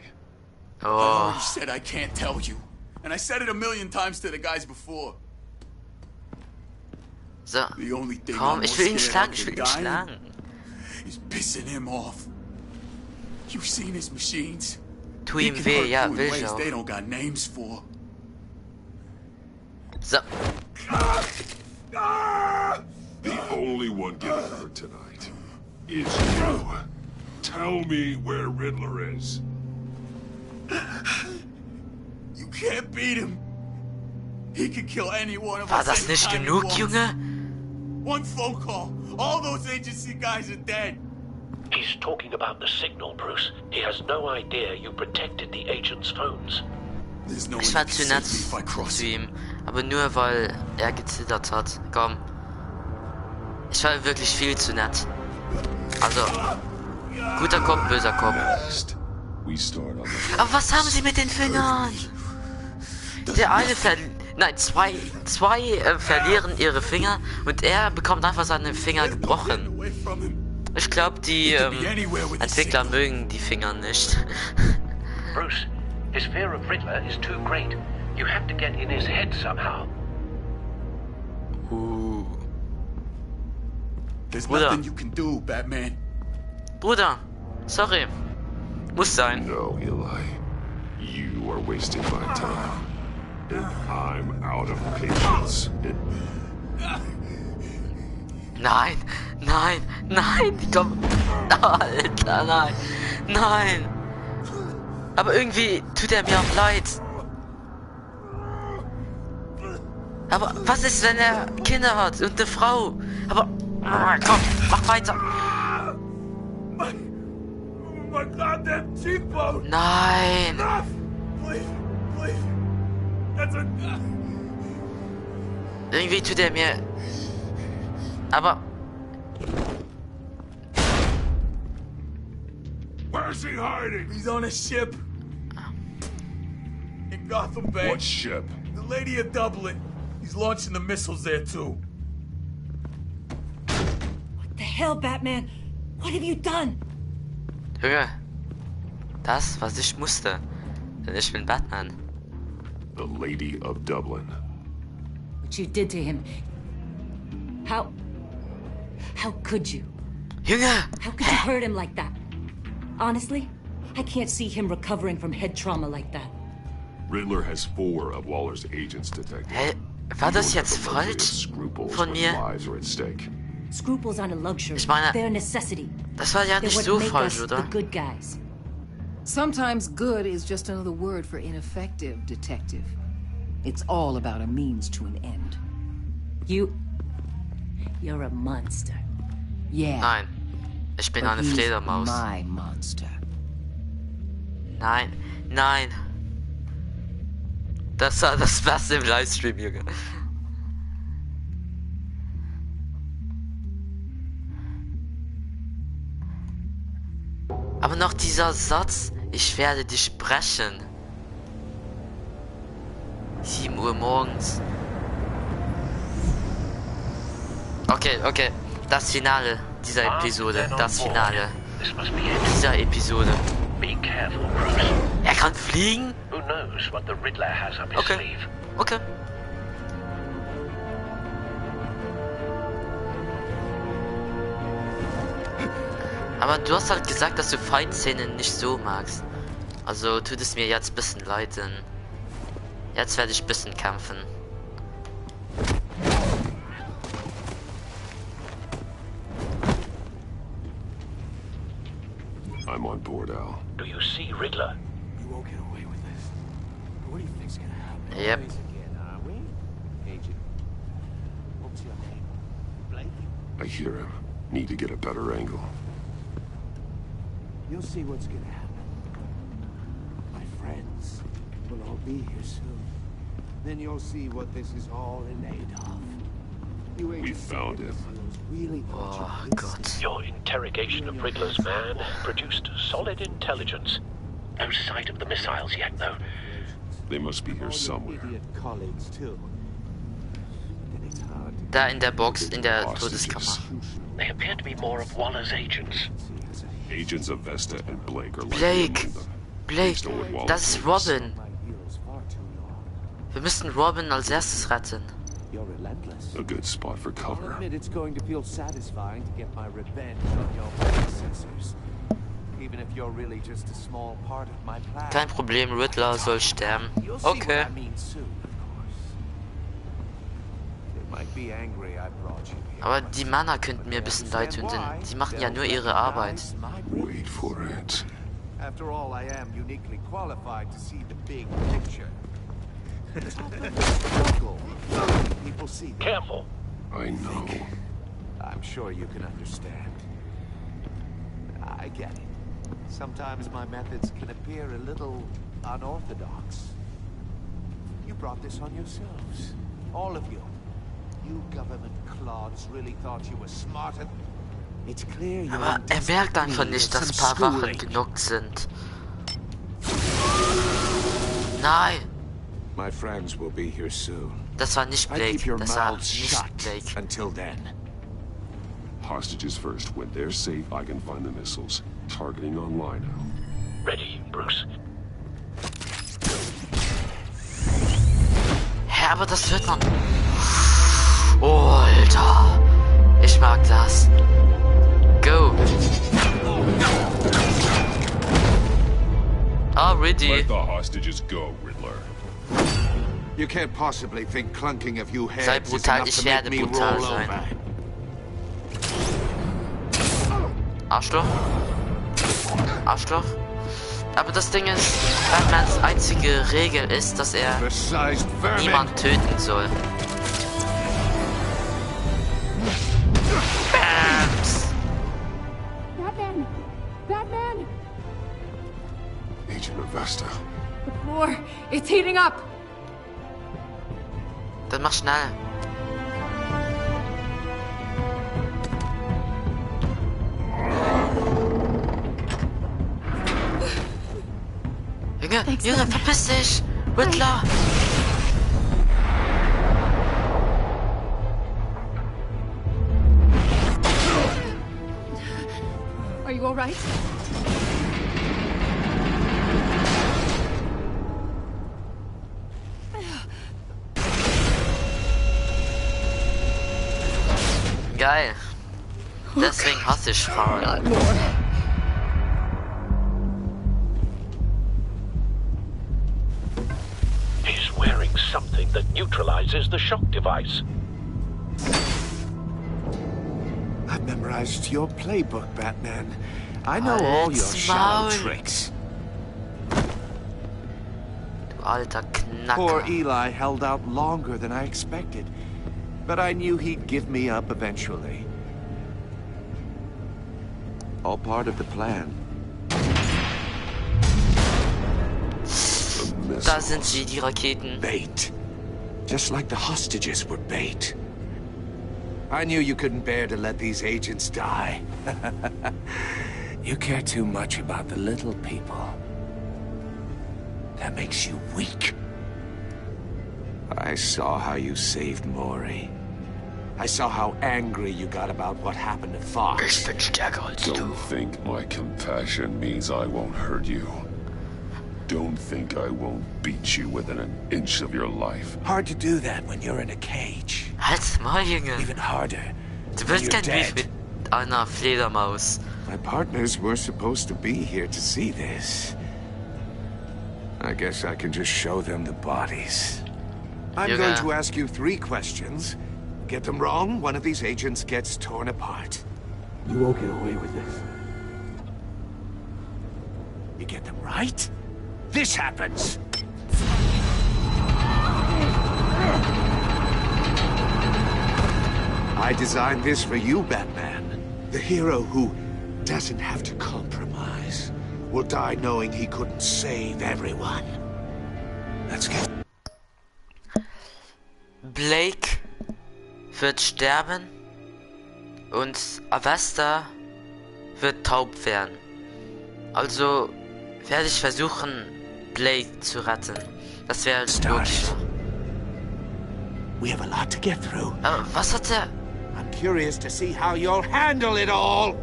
I already said I can't tell you. And I said it a million times to the guys before.
So.
The only thing
Komm,
I'm
ich will ihn
scared
schlagen,
of dying is pissing him off. You've seen his machines.
Tu ihm weh, ja, will ich auch.
They don't got names for.
So.
The only one getting hurt tonight is you. Tell me where Riddler is.
You can't beat him. He could kill any one of
War
us.
das nicht genug, Junge?
One phone call. All those agency guys are dead.
He's talking about the signal, Bruce. He has no idea you protected the agent's phones.
Ich war zu nett zu ihm, aber nur weil er gezittert hat. Komm. Ich war wirklich viel zu nett. Also, guter Kopf, böser Kopf. Aber was haben sie mit den Fingern? Der eine zwei verlieren ihre Finger und er bekommt einfach seine Finger gebrochen. Ich glaube, die Entwickler mögen die Finger nicht.
Bruce, his fear of Riddler is too great. You have to get in his head somehow.
There's
Bruder.
nothing you can do, Batman.
Bruder, sorry. Muss sein.
No, Eli. You are wasting my time. And I'm out of patience.
Nein, komm. Alter, nein. Aber irgendwie tut er mir auch leid. Aber was ist, wenn er Kinder hat und eine Frau? Aber komm, mach weiter.
My goddamn cheekbone!
Nein!
Enough! Please, please. That's a...
Irgendwie tut er mir... Aber...
Where's he hiding? He's on a ship. In Gotham Bay.
What ship?
The Lady of Dublin. He's launching the missiles there too.
What the hell, Batman? What have you done?
Junge, das, was ich musste, denn ich bin Batman.
The Lady of Dublin.
What you did to him. How could you?
Junge!
How could you hurt him like that? Honestly, I can't see him recovering from head trauma like that.
Riddler has 4 of Waller's agents detected.
Hä? War das jetzt falsch von mir?
Scruples aren't a luxury.
Ich meine,
they're a necessity.
das war ja nicht so falsch, oder?
The good guys.
Sometimes good is just another word for ineffective, Detective. It's all about a means to an end.
You're a monster.
Yeah.
Nein, ich bin eine
But he's
Fledermaus.
my monster.
Nein, nein. Das war das Beste im Livestream, Junge. Aber noch dieser Satz, ich werde dich brechen. 7 Uhr morgens. Okay. Das Finale dieser Episode. Das Finale dieser Episode.
Be careful, Bruce.
Er kann fliegen?
Who knows what the Riddler has up his sleeve?
Okay. Aber du hast halt gesagt, dass du Feind-Szenen nicht so magst. Also tut es mir jetzt ein bisschen leid, denn jetzt werde ich ein bisschen kämpfen.
I'm on board, Al.
Do you see Riddler?
You won't get away with this. What do you think's gonna happen?
Yep.
Again, are we? Agent. What's your name? Blake?
I hear him. Need to get a better angle.
You'll see what's gonna happen. My friends will all be here soon. Then you'll see what this is all in aid of.
We found him.
Oh, God.
Your interrogation of Riddler's man produced solid intelligence. No sight of the missiles yet, though.
They must be here somewhere.
Colleagues too.
Da in der Box, in der Todeskammer.
They appear to be more of Waller's agents.
Agents of Vesta and Blake are
Blake! Blake! Das ist Robin! Wir müssen Robin als erstes retten.
You're relentless.
A good spot for
I'll
cover.
admit it's going to feel satisfying to get my revenge on your predecessors. Even if you're really just a small part of my plan.
Kein Problem, Riddler soll sterben.
You'll see
Okay.
what I mean soon, of course. They might be angry I brought you here.
Aber die Männer könnten mir ein bisschen leid tun, denn die machen ja nur ihre Arbeit.
Wait for it.
After all, I am uniquely qualified to see the big picture. People see that.
Careful.
I know.
I'm sure you can understand. I get it. Sometimes my methods can appear a little unorthodox. You brought this on yourselves. All of you. You government clods really thought you were smarter. It's clear you're
Aber er merkt einfach nicht, dass ein paar Wachen genug sind. Nein!
My friends will be here soon.
Das war nicht Blake. Das war nicht Blake.
Until then.
Hostages first. When they're safe, I can find the missiles. Targeting online now.
Ready, Bruce.
Hä, aber das hört man. Oh, Alter. Ich mag das. Go. Already.
Let the hostages go, Riddler.
You can't possibly think clunking of you
Sei
heads is
brutal,
enough
ich
to
werde
make me
brutal
roll
sein.
over.
Arschloch. Arschloch. Aber das Ding ist, Batmans einzige Regel ist, dass er niemand töten soll.
Vesta.
The floor, it's heating up.
Dann mach schnell. Junge, Junge, verpiss dich! Riddler!
Are you all right?
Geil. Deswegen hasse ich Frauen.
He's wearing something that neutralizes the shock device.
I've memorized your playbook, Batman. I know all your shallow tricks.
Du alter Knacker.
Poor Eli held out longer than I expected. But I knew he'd give me up eventually. All part of the plan.
Da sind sie, die Raketen.
Bait. Just like the hostages were bait. I knew you couldn't bear to let these agents die. You care too much about the little people. That makes you weak. I saw how you saved Maury. I saw how angry you got about what happened to Fox.
Don't think my compassion means I won't hurt you. Don't think I won't beat you within an inch of your life.
Hard to do that when you're in a cage.
Halt's Maul, Junge.
Even harder.
Du willst kein Beef mit einer Fledermaus.
My partners were supposed to be here to see this. I guess I can just show them the bodies. I'm going to ask you 3 questions. Get them wrong, one of these agents gets torn apart.
You won't get away with this.
You get them right, this happens. I designed this for you, Batman. The hero who doesn't have to compromise will die knowing he couldn't save everyone. Let's get...
Blake wird sterben und Avesta wird taub werden. Also werde ich versuchen, Blake zu retten. Das wäre logisch.
We have a lot to get through.
Was hat er?
I'm curious to see how you'll handle it all.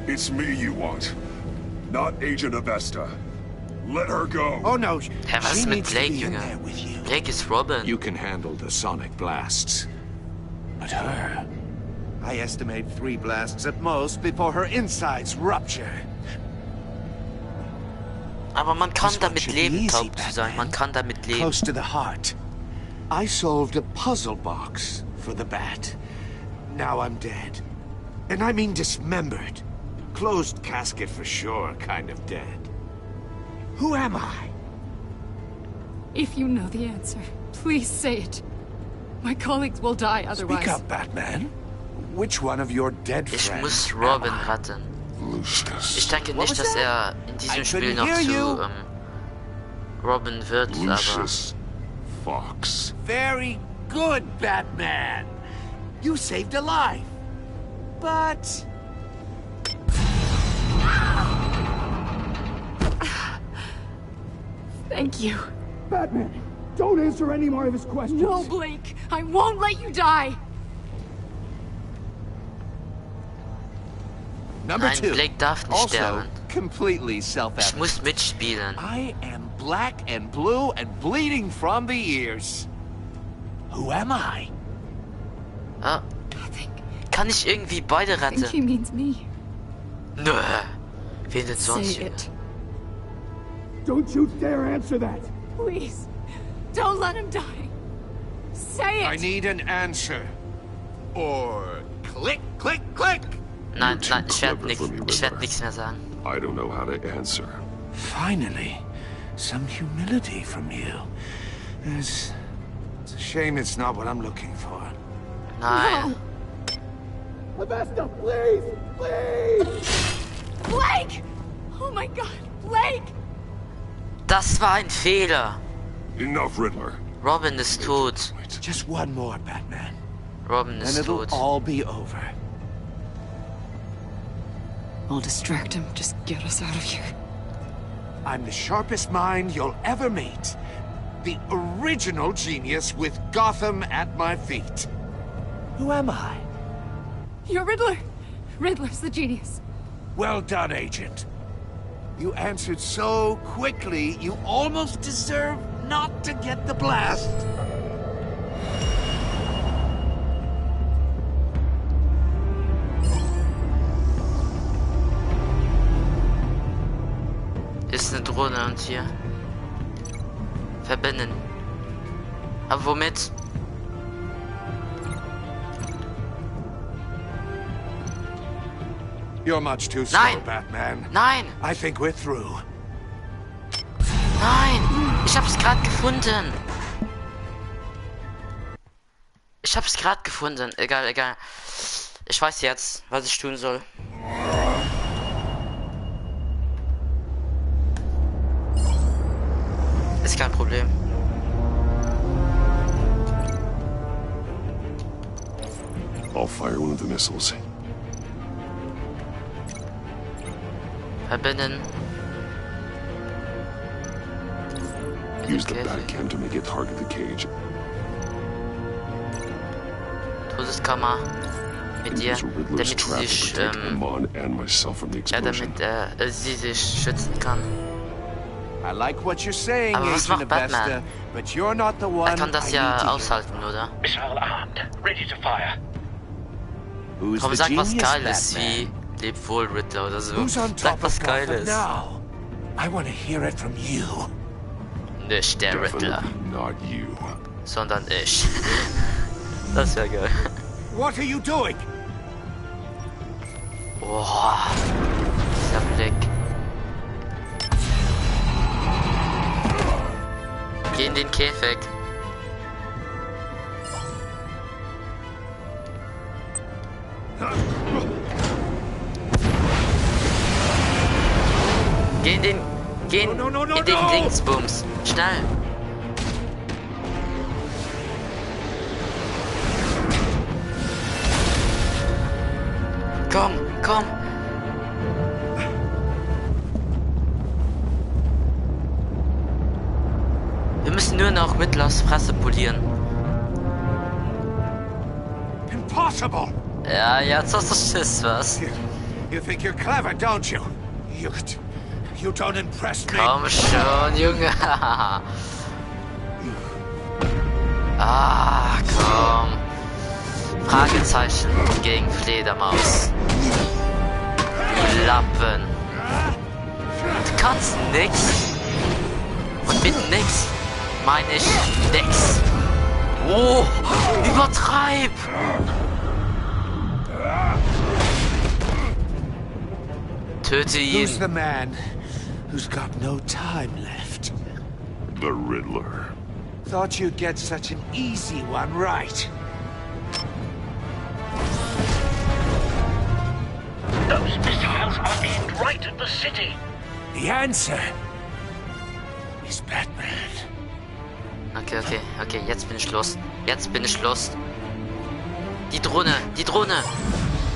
It's me you want, not Agent Avesta. Let her go.
Oh no,
Hä, was ist mit Blake, Junge? Blake ist Robin.
You can handle the sonic blasts. But her... I estimate 3 blasts at most before her insides rupture.
Aber man kann damit leben, taub zu sein. Man kann damit leben.
Close to the heart. I solved a puzzle box for the bat. Now I'm dead. And I mean dismembered. Closed casket for sure, kind of dead. Who am I?
If you know the answer, please say it. My colleagues will die otherwise.
Speak up, Batman. Which one of your dead friends?
Ich muss Robin retten. Ich denke nicht, dass er in diesem Spiel noch zu Robin wird,
Lucius Fox.
Very good, Batman. You saved a life. But...
Thank you.
Batman, don't answer any more of his questions.
No, Blake. I won't let you die.
Number 2.
Blake darf nicht sterben.
Completely
Ich
self-evident.
muss mitspielen.
I am black and blue and bleeding from the ears. Who am I?
Ah. Kann ich irgendwie beide
I think he
retten?
means me.
Nö. Wen denn sonst?
Say it.
Don't you dare answer that.
Please. Don't let him die. Say it.
I need an answer. Or click, click, click.
Nein, nein, ich werd nichts mehr sagen.
I don't know how to answer.
Finally, some humility from you. It's a shame it's not what I'm looking for.
Nein.
Avesta, please! Please!
Blake! Oh my god, Blake!
Das war ein Fehler.
Enough, Riddler.
Robin ist tot.
Just one more, Batman.
Robin
And
ist
it'll
tot.
all be over.
I'll distract him. Just get us out of here.
I'm the sharpest mind you'll ever meet. The original genius with Gotham at my feet. Who am I?
You're Riddler. Riddler's the genius.
Well done, Agent. You answered so quickly, you almost deserve not to get the blast.
Ist eine Drohne und hier. Verbinden. Aber womit?
You're much too slow, Batman.
Nein!
I think we're through.
Nein! Ich hab's gerade gefunden. Ich hab's gerade gefunden. Egal, egal. Ich weiß jetzt, was ich tun soll. Ist kein Problem.
I'll fire one of the missiles.
Verbinden.
Use the Batcam to make it target the cage.
Todeskammer mit dir, damit sie sich, damit sie sich schützen kann.
I like what you're saying,
Aber was macht Batman?
But you're not the one.
Kann das ja aushalten, oder?
Missile armed, ready to fire.
Komm, sag was Geiles wie Leb wohl, Riddler oder so. Sag was Geiles.
I want to hear it from you.
Nicht der Riddler,
not you.
sondern ich. Das wäre geil.
What are you doing?
Boah, dieser Blick. Geh in den Käfig. Geh in den... in den Dingsbums. Schnell. Komm, komm. Wir müssen nur noch Riddlers Fresse polieren.
Impossible.
Ja, jetzt hast du Schiss, was?
You think you're clever, don't you? You don't impress me.
Komm schon, Junge. Ah, komm. Fragezeichen gegen Fledermaus. Die Lappen. Du kannst nix. Und mit nix meine ich nix. Oh, übertreib. Töte ihn.
Who's the man who's got no time left?
The Riddler.
Thought you'd get such an easy one right.
Those missiles are aimed right at the city.
The answer is Batman.
Okay, jetzt bin ich los. Jetzt bin ich los. Die Drohne, die Drohne.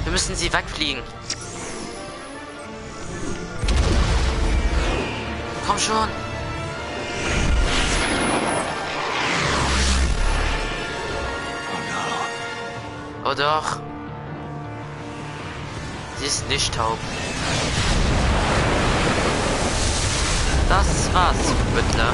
Wir müssen sie wegfliegen. Komm schon. Oh doch. Sie ist nicht taub. Das war's, Riddler.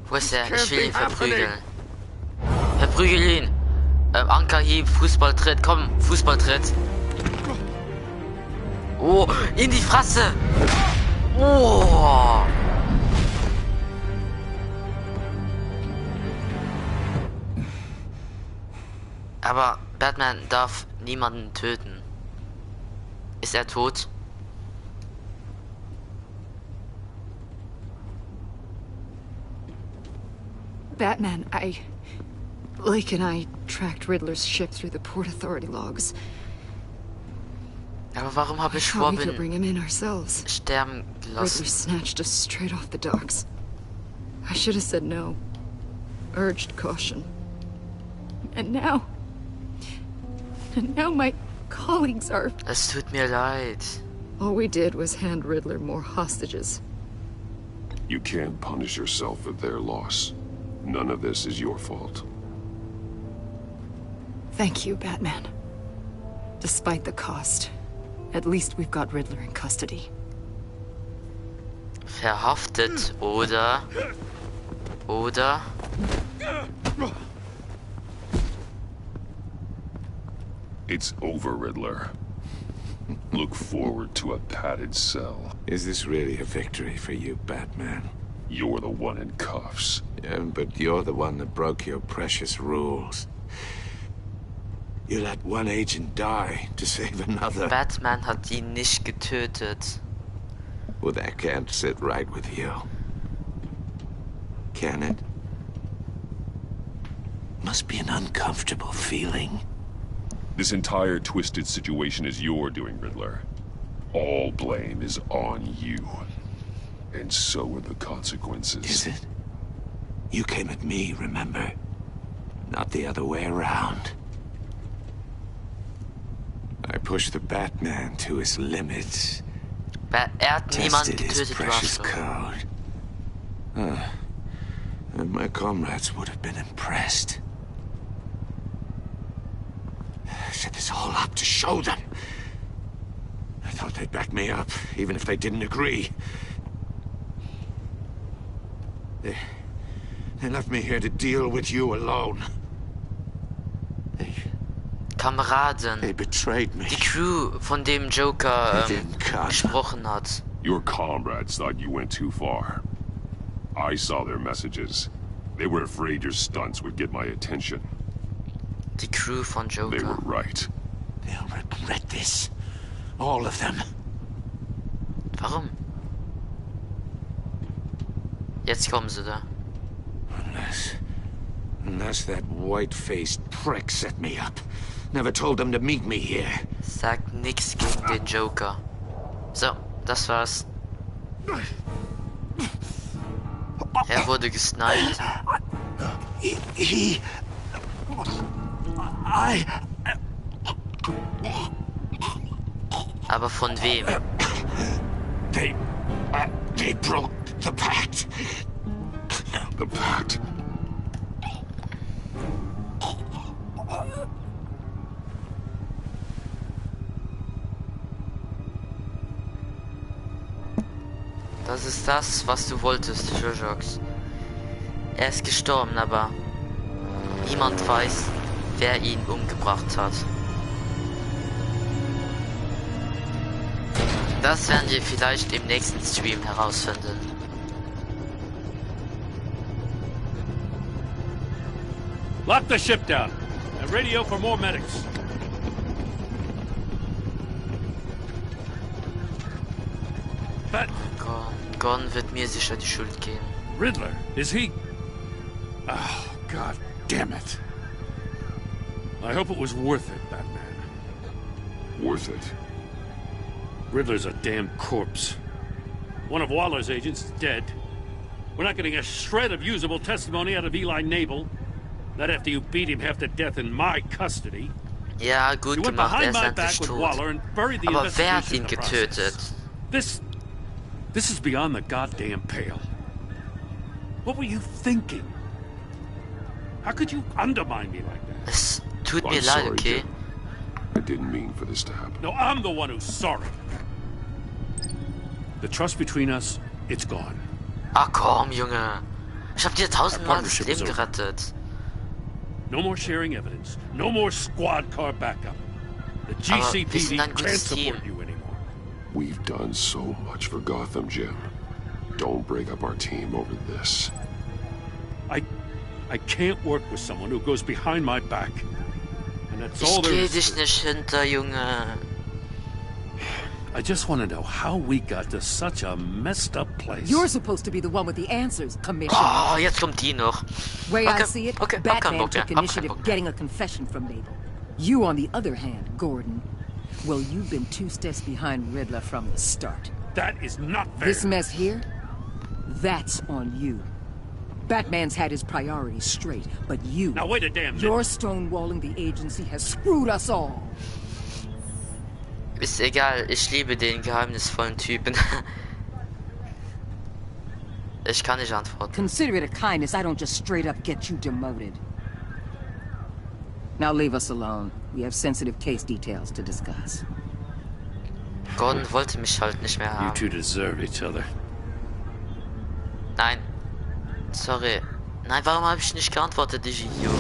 Wo ist er? Ich will ihn verprügeln. Verprügel ihn. Ankerhieb, Fußballtritt. Komm, Fußballtritt. Oh, in die Fresse. Oh. Aber Batman darf niemanden töten. Ist er tot?
Batman, Lake and I tracked Riddler's ship through the Port Authority logs.
Aber warum habe ich
We could
Robin
bring him in ourselves.
sterben
Riddler
gelassen?
snatched us straight off the docks. I should have said no. Urged caution. And now my colleagues are...
Es tut mir leid.
All we did was hand Riddler more hostages.
You can't punish yourself for their loss. None of this is your fault.
Thank you, Batman. Despite the cost, at least we've got Riddler in custody.
Verhaftet, oder?
It's over, Riddler. Look forward to a padded cell.
Is this really a victory for you, Batman?
You're the one in cuffs.
Yeah, but you're the one that broke your precious rules. You let one agent die to save another.
Batman hat ihn nicht getötet.
Well, that can't sit right with you. Can it? Must be an uncomfortable feeling.
This entire twisted situation is your doing, Riddler. All blame is on you. And so are the consequences.
Is it? You came at me, remember? Not the other way around. I pushed the Batman to his limits.
Hat niemand
Tested his
getötet,
precious
Arschloch.
code. And my comrades would have been impressed. I set this all up to show them. I thought they'd back me up, even if they didn't agree. They left me here to deal with you alone.
Kameraden.
They betrayed me.
Die Crew, von dem Joker gesprochen hat.
Your comrades thought you went too far. I saw their messages. They were afraid your stunts would get my attention.
Die Crew von Joker.
They were right.
They'll regret this. All of them.
Warum? Jetzt kommen sie da.
Unless that white-faced prick set me up. Never told them to meet me here.
Sagt nix gegen den Joker. So, das war's. Er wurde gesniped. Aber von wem?
They broke the pact.
The pact?
Das ist das, was du wolltest, Jojox. Er ist gestorben, aber niemand weiß, wer ihn umgebracht hat. Das werden wir vielleicht im nächsten Stream herausfinden.
Lock the ship down and radio for more medics. But
Gordon wird mir sicher die Schuld geben.
Riddler, is he? Oh, God damn it. I hope it was worth it, Batman.
Worth it?
Riddler's a damn corpse. One of Waller's agents is dead. We're not getting a shred of usable testimony out of Eli Nabel. Not after you beat him half to death in my custody.
Ja, gut gemacht, er ist endlich tot. Aber wer hat ihn getötet?
This is beyond the goddamn pale. What were you thinking? How could you undermine me like that?
Es tut mir leid, okay?
I didn't mean for this to happen.
No, I'm the one who's sorry. The trust between us, it's gone.
Ah komm, Junge. Ich hab dir 1000-mal das Leben gerettet.
No more sharing evidence. No more squad car backup. The GCPD can't support you anymore.
We've done so much for Gotham, Jim. Don't break up our team over this.
I can't work with someone who goes behind my back. And that's all there is.
Ich geh dich nicht hinter, Junge.
I just want to know how we got to such a messed up place.
You're supposed to be the one with the answers, Commissioner.
Oh, jetzt kommt die noch.
Way I see it, Batman took initiative getting a confession from Mabel. You, on the other hand, Gordon, well, you've been 2 steps behind Riddler from the start.
That is not fair.
This mess here, that's on you. Batman's had his priorities straight, but you...
Now wait a damn minute.
Your stonewalling the agency has screwed us all.
Ist egal, ich liebe den geheimnisvollen Typen. Ich kann nicht antworten.
Consider it a kindness I don't just straight up get you demoted. Now leave us alone. We have sensitive case details to discuss.
Gordon wollte mich halt nicht mehr haben.
You two deserve each other.
Nein. Sorry. Nein, warum habe ich nicht geantwortet, ich Idiot?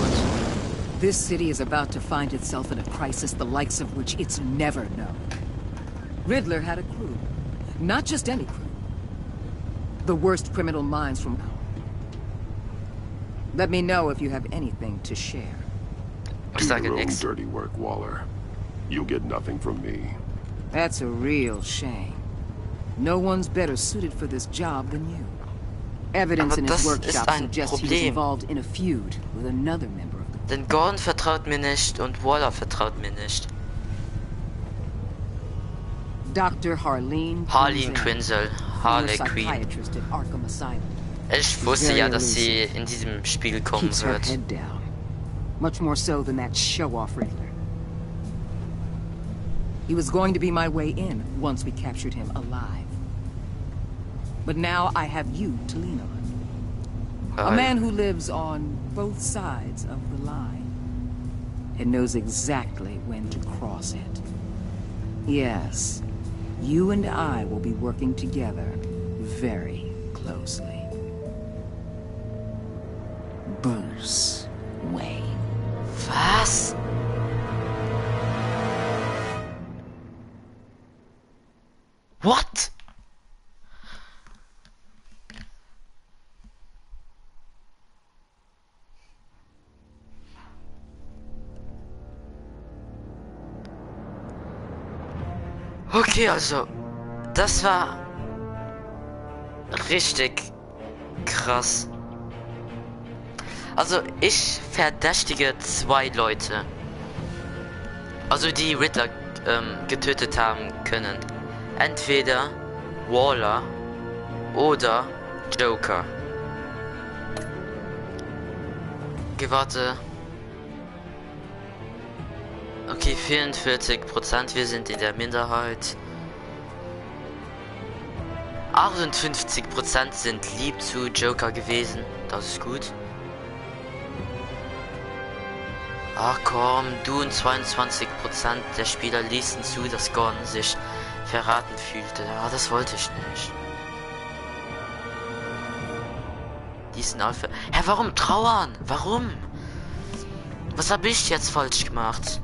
This city is about to find itself in a crisis the likes of which it's never known. Riddler had a crew. Not just any crew. The worst criminal minds from... Let me know if you have anything to share.
Do your own dirty work, Waller. You'll get nothing from me.
That's a real shame. No one's better suited for this job than you. Evidence in his workshop suggests he was involved in a feud with another member of the...
Denn Gordon vertraut mir nicht und Waller vertraut mir nicht.
Dr. Harleen
Quinzel. Harley Quinn. Ich wusste ja, dass sie in diesem Spiel kommen wird.
Much more so than that show-off Riddler. He was going to be my way in once we captured him alive. But now I have you to lean on. A man who lives on both sides of the line and knows exactly when to cross it. Yes, you and I will be working together very closely. Bruce Wayne.
Was? What? Okay, also, das war richtig krass. Also, ich verdächtige 2 Leute. Also, die Riddler getötet haben können. Entweder Waller oder Joker. Okay, warte. Okay, 44%, wir sind in der Minderheit. 58% sind lieb zu Joker gewesen. Das ist gut. Ach komm, du und 22% der Spieler ließen zu, dass Gordon sich verraten fühlte. Ja, das wollte ich nicht. Die sind alle... Hä, warum trauern? Warum? Was habe ich jetzt falsch gemacht?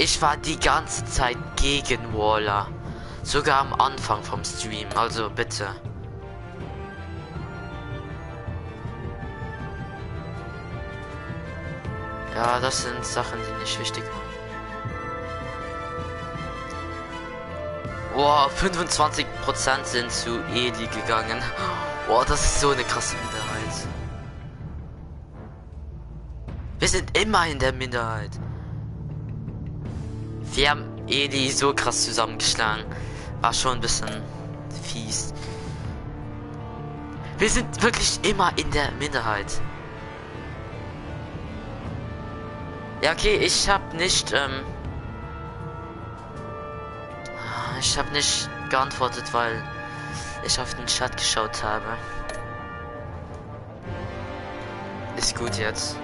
Ich war die ganze Zeit gegen Waller. Sogar am Anfang vom Stream, also bitte. Ja, das sind Sachen, die nicht wichtig waren. Wow, 25% sind zu Eli gegangen. Wow, das ist so eine krasse Minderheit. Wir sind immer in der Minderheit. Wir haben Eli so krass zusammengeschlagen. War schon ein bisschen fies. Wir sind wirklich immer in der Minderheit. Ja, okay, ich habe nicht geantwortet, weil ich auf den Chat geschaut habe. Ist gut jetzt.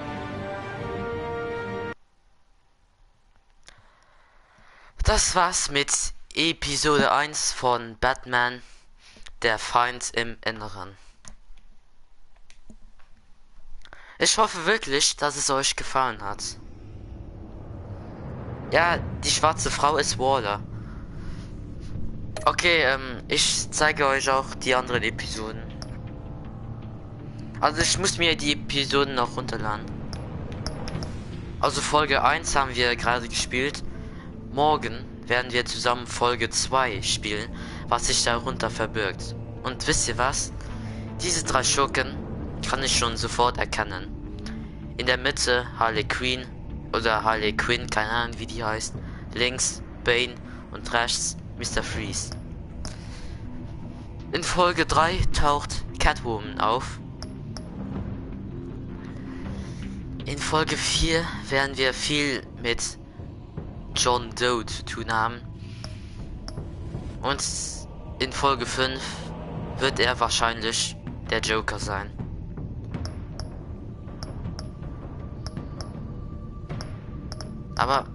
Das war's mit Episode 1 von Batman, der Feind im Inneren. Ich hoffe wirklich, dass es euch gefallen hat. Ja, die schwarze Frau ist Waller. Okay, ich zeige euch auch die anderen Episoden. Also ich muss mir die Episoden noch runterladen. Also Folge 1 haben wir gerade gespielt. Morgen werden wir zusammen Folge 2 spielen, was sich darunter verbirgt. Und wisst ihr was? Diese 3 Schurken kann ich schon sofort erkennen. In der Mitte Harley Quinn oder Harley Quinn, keine Ahnung wie die heißt. Links Bane und rechts Mr. Freeze. In Folge 3 taucht Catwoman auf. In Folge 4 werden wir viel mit John Doe zu tun haben. Und in Folge 5 wird er wahrscheinlich der Joker sein. Aber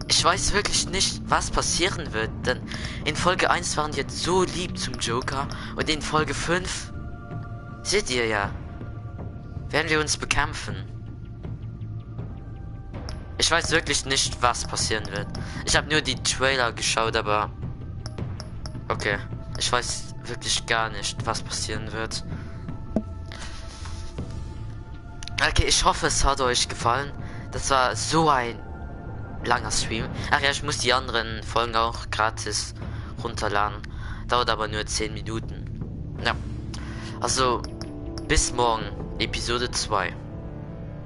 ich weiß wirklich nicht, was passieren wird, denn in Folge 1 waren wir so lieb zum Joker und in Folge 5, seht ihr ja, werden wir uns bekämpfen. Ich weiß wirklich nicht, was passieren wird. Ich habe nur die Trailer geschaut, aber okay, ich weiß wirklich gar nicht, was passieren wird. Okay, ich hoffe, es hat euch gefallen. Das war so ein langer Stream. Ach ja, ich muss die anderen Folgen auch gratis runterladen. Dauert aber nur 10 Minuten. Ja. Also, bis morgen, Episode 2.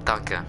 Danke.